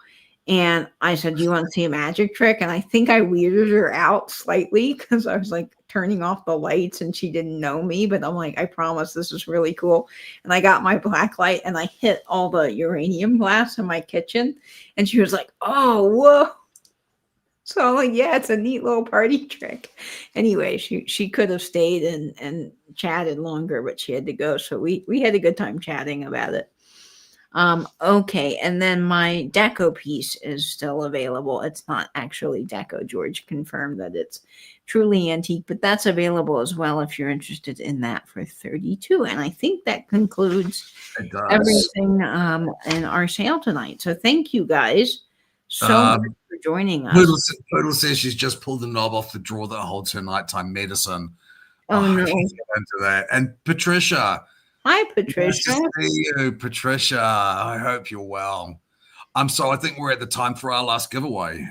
Speaker 1: And I said, do you want to see a magic trick? And I think I weirded her out slightly because I was like turning off the lights and she didn't know me. But I'm like, I promise this is really cool. And I got my black light and I hit all the uranium glass in my kitchen. And she was like, oh, whoa. So I'm like, yeah, it's a neat little party trick. Anyway, she could have stayed and chatted longer, but she had to go. So we had a good time chatting about it. Okay, and then my deco piece is still available. It's not actually deco. George confirmed that it's truly antique, but that's available as well if you're interested in that for 32. And I think that concludes
Speaker 2: It does.
Speaker 1: everything in our sale tonight. So thank you guys so much
Speaker 2: Um,
Speaker 1: for joining
Speaker 2: Poodle,
Speaker 1: us.
Speaker 2: Poodle says she's just pulled the knob off the drawer that holds her nighttime medicine. Oh,
Speaker 1: Oh
Speaker 2: I can't
Speaker 1: no.
Speaker 2: get into that. And Patricia,
Speaker 1: Hi
Speaker 2: nice to
Speaker 1: Patricia.
Speaker 2: see you, Patricia. I hope you're well. So I think we're at the time for our last giveaway.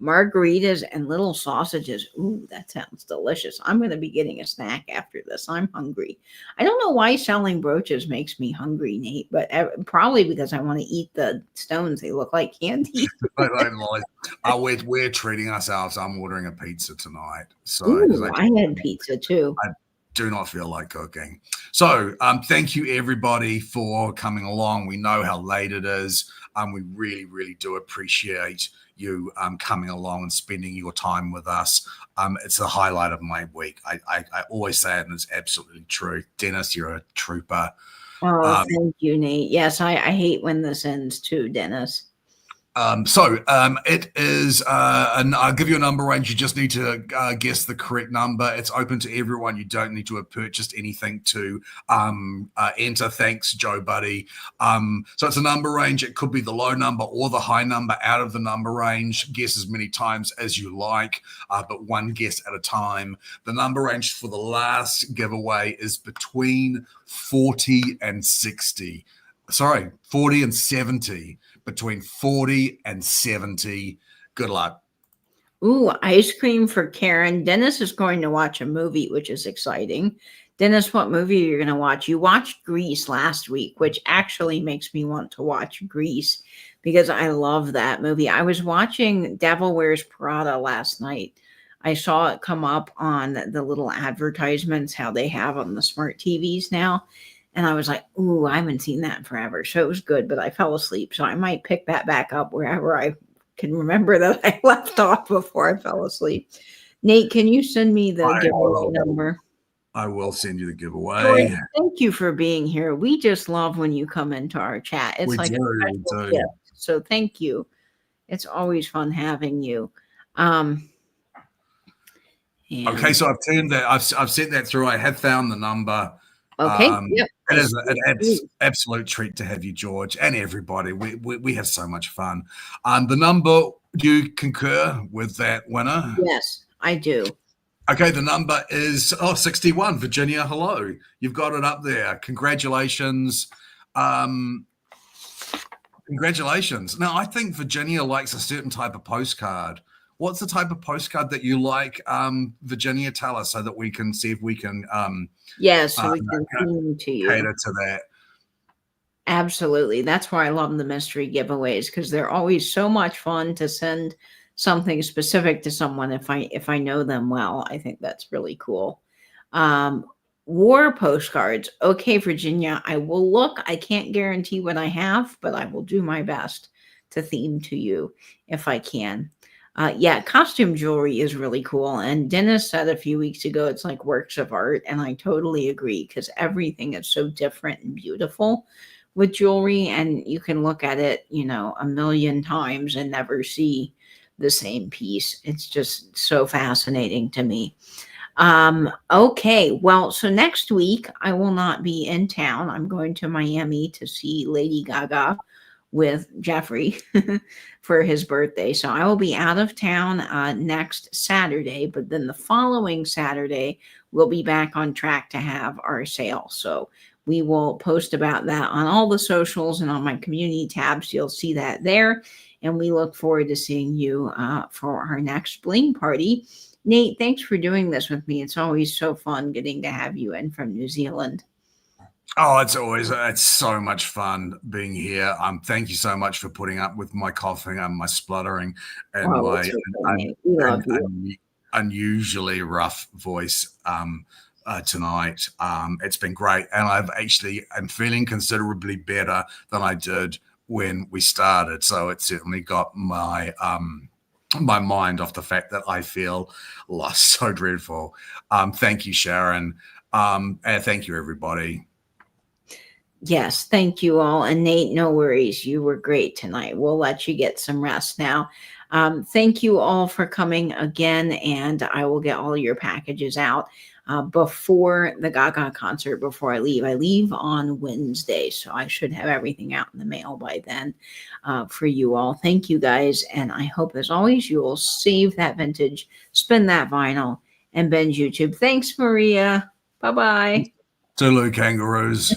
Speaker 1: Margaritas and little sausages. Ooh, that sounds delicious. I'm going to be getting a snack after this. I'm hungry. I don't know why selling brooches makes me hungry, Nate, but probably because I want to eat the stones. They look like candy.
Speaker 2: I don't lie. We're treating ourselves. I'm ordering a pizza tonight. So because
Speaker 1: Ooh, I had pizza too.
Speaker 2: I do not feel like cooking. So thank you everybody for coming along. We know how late it is. We really, really do appreciate you coming along and spending your time with us. It's the highlight of my week. I always say it, and it's absolutely true. Dennis, you're a trooper.
Speaker 1: Oh,
Speaker 2: Um,
Speaker 1: thank you, Nate. Yes, I hate when this ends too, Dennis.
Speaker 2: It is, and I'll give you a number range. You just need to guess the correct number. It's open to everyone. You don't need to have purchased anything to enter. Thanks, Joe Buddy. So it's a number range. It could be the low number or the high number out of the number range. Guess as many times as you like, but one guess at a time. The number range for the last giveaway is between 40 and 60. Sorry, 40 and 70. Between 40 and 70. Good luck.
Speaker 1: Ooh, ice cream for Karen. Dennis is going to watch a movie, which is exciting. Dennis, what movie are you going to watch? You watched Grease last week, which actually makes me want to watch Grease because I love that movie. I was watching Devil Wears Prada last night. I saw it come up on the little advertisements, how they have on the smart TVs now. And I was like, ooh, I haven't seen that in forever. So it was good, but I fell asleep. So I might pick that back up wherever I can remember that I left off before I fell asleep. Nate, can you send me the
Speaker 2: I
Speaker 1: giveaway
Speaker 2: will.
Speaker 1: number?
Speaker 2: I will send you the
Speaker 1: George,
Speaker 2: giveaway.
Speaker 1: thank you for being here. We just love when you come into our chat. It's
Speaker 2: We
Speaker 1: like a
Speaker 2: do. We
Speaker 1: special
Speaker 2: do.
Speaker 1: gift. So thank you. It's always fun having you. Um,
Speaker 2: Okay,
Speaker 1: and
Speaker 2: so I've turned that. I've sent that through. I have found the number.
Speaker 1: okay, yep.
Speaker 2: It
Speaker 1: I
Speaker 2: is
Speaker 1: see
Speaker 2: an
Speaker 1: it.
Speaker 2: absolute treat to have you, George, and everybody. We have so much fun. The number, do you concur with that winner?
Speaker 1: Yes, I do.
Speaker 2: Okay, the number is 61. Virginia, hello. You've got it up there. Congratulations. Um, Congratulations. Now, I think Virginia likes a certain type of postcard. What's the type of postcard that you like, Virginia? Tell us so that we can see if we can
Speaker 1: Yes, so
Speaker 2: uh,
Speaker 1: we can theme to you.
Speaker 2: cater to that.
Speaker 1: Absolutely. That's why I love the mystery giveaways because they're always so much fun to send something specific to someone if I know them well. I think that's really cool. Um, War postcards. Okay, Virginia, I will look. I can't guarantee what I have, but I will do my best to theme to you if I can. Yeah, costume jewelry is really cool. And Dennis said a few weeks ago it's like works of art. And I totally agree because everything is so different and beautiful with jewelry. And you can look at it, a million times and never see the same piece. It's just so fascinating to me. Okay, well, so next week I will not be in town. I'm going to Miami to see Lady Gaga with Jeffrey for his birthday. So I will be out of town next Saturday, but then the following Saturday we'll be back on track to have our sale. So we will post about that on all the socials and on my community tabs. You'll see that there. And we look forward to seeing you for our next Bling party. Nate, thanks for doing this with me. It's always so fun getting to have you in from New Zealand.
Speaker 2: Oh, it's so much fun being here. Thank you so much for putting up with my coughing and my spluttering and
Speaker 1: Oh,
Speaker 2: my
Speaker 1: it's okay, Nate. We love you.
Speaker 2: unusually rough voice tonight. It's been great, and I'm feeling considerably better than I did when we started. So it certainly got my my mind off the fact that I feel lost so dreadful. Thank you, Sharon. And thank you, everybody.
Speaker 1: Yes, thank you all. And Nate, no worries. You were great tonight. We'll let you get some rest now. Thank you all for coming again, and I will get all your packages out before the Gaga concert before I leave. I leave on Wednesday, so I should have everything out in the mail by then for you all. Thank you guys, and I hope, as always, you will save that vintage, spin that vinyl, and binge YouTube. Thanks, Maria. Bye bye.
Speaker 2: Tulu kangaroos.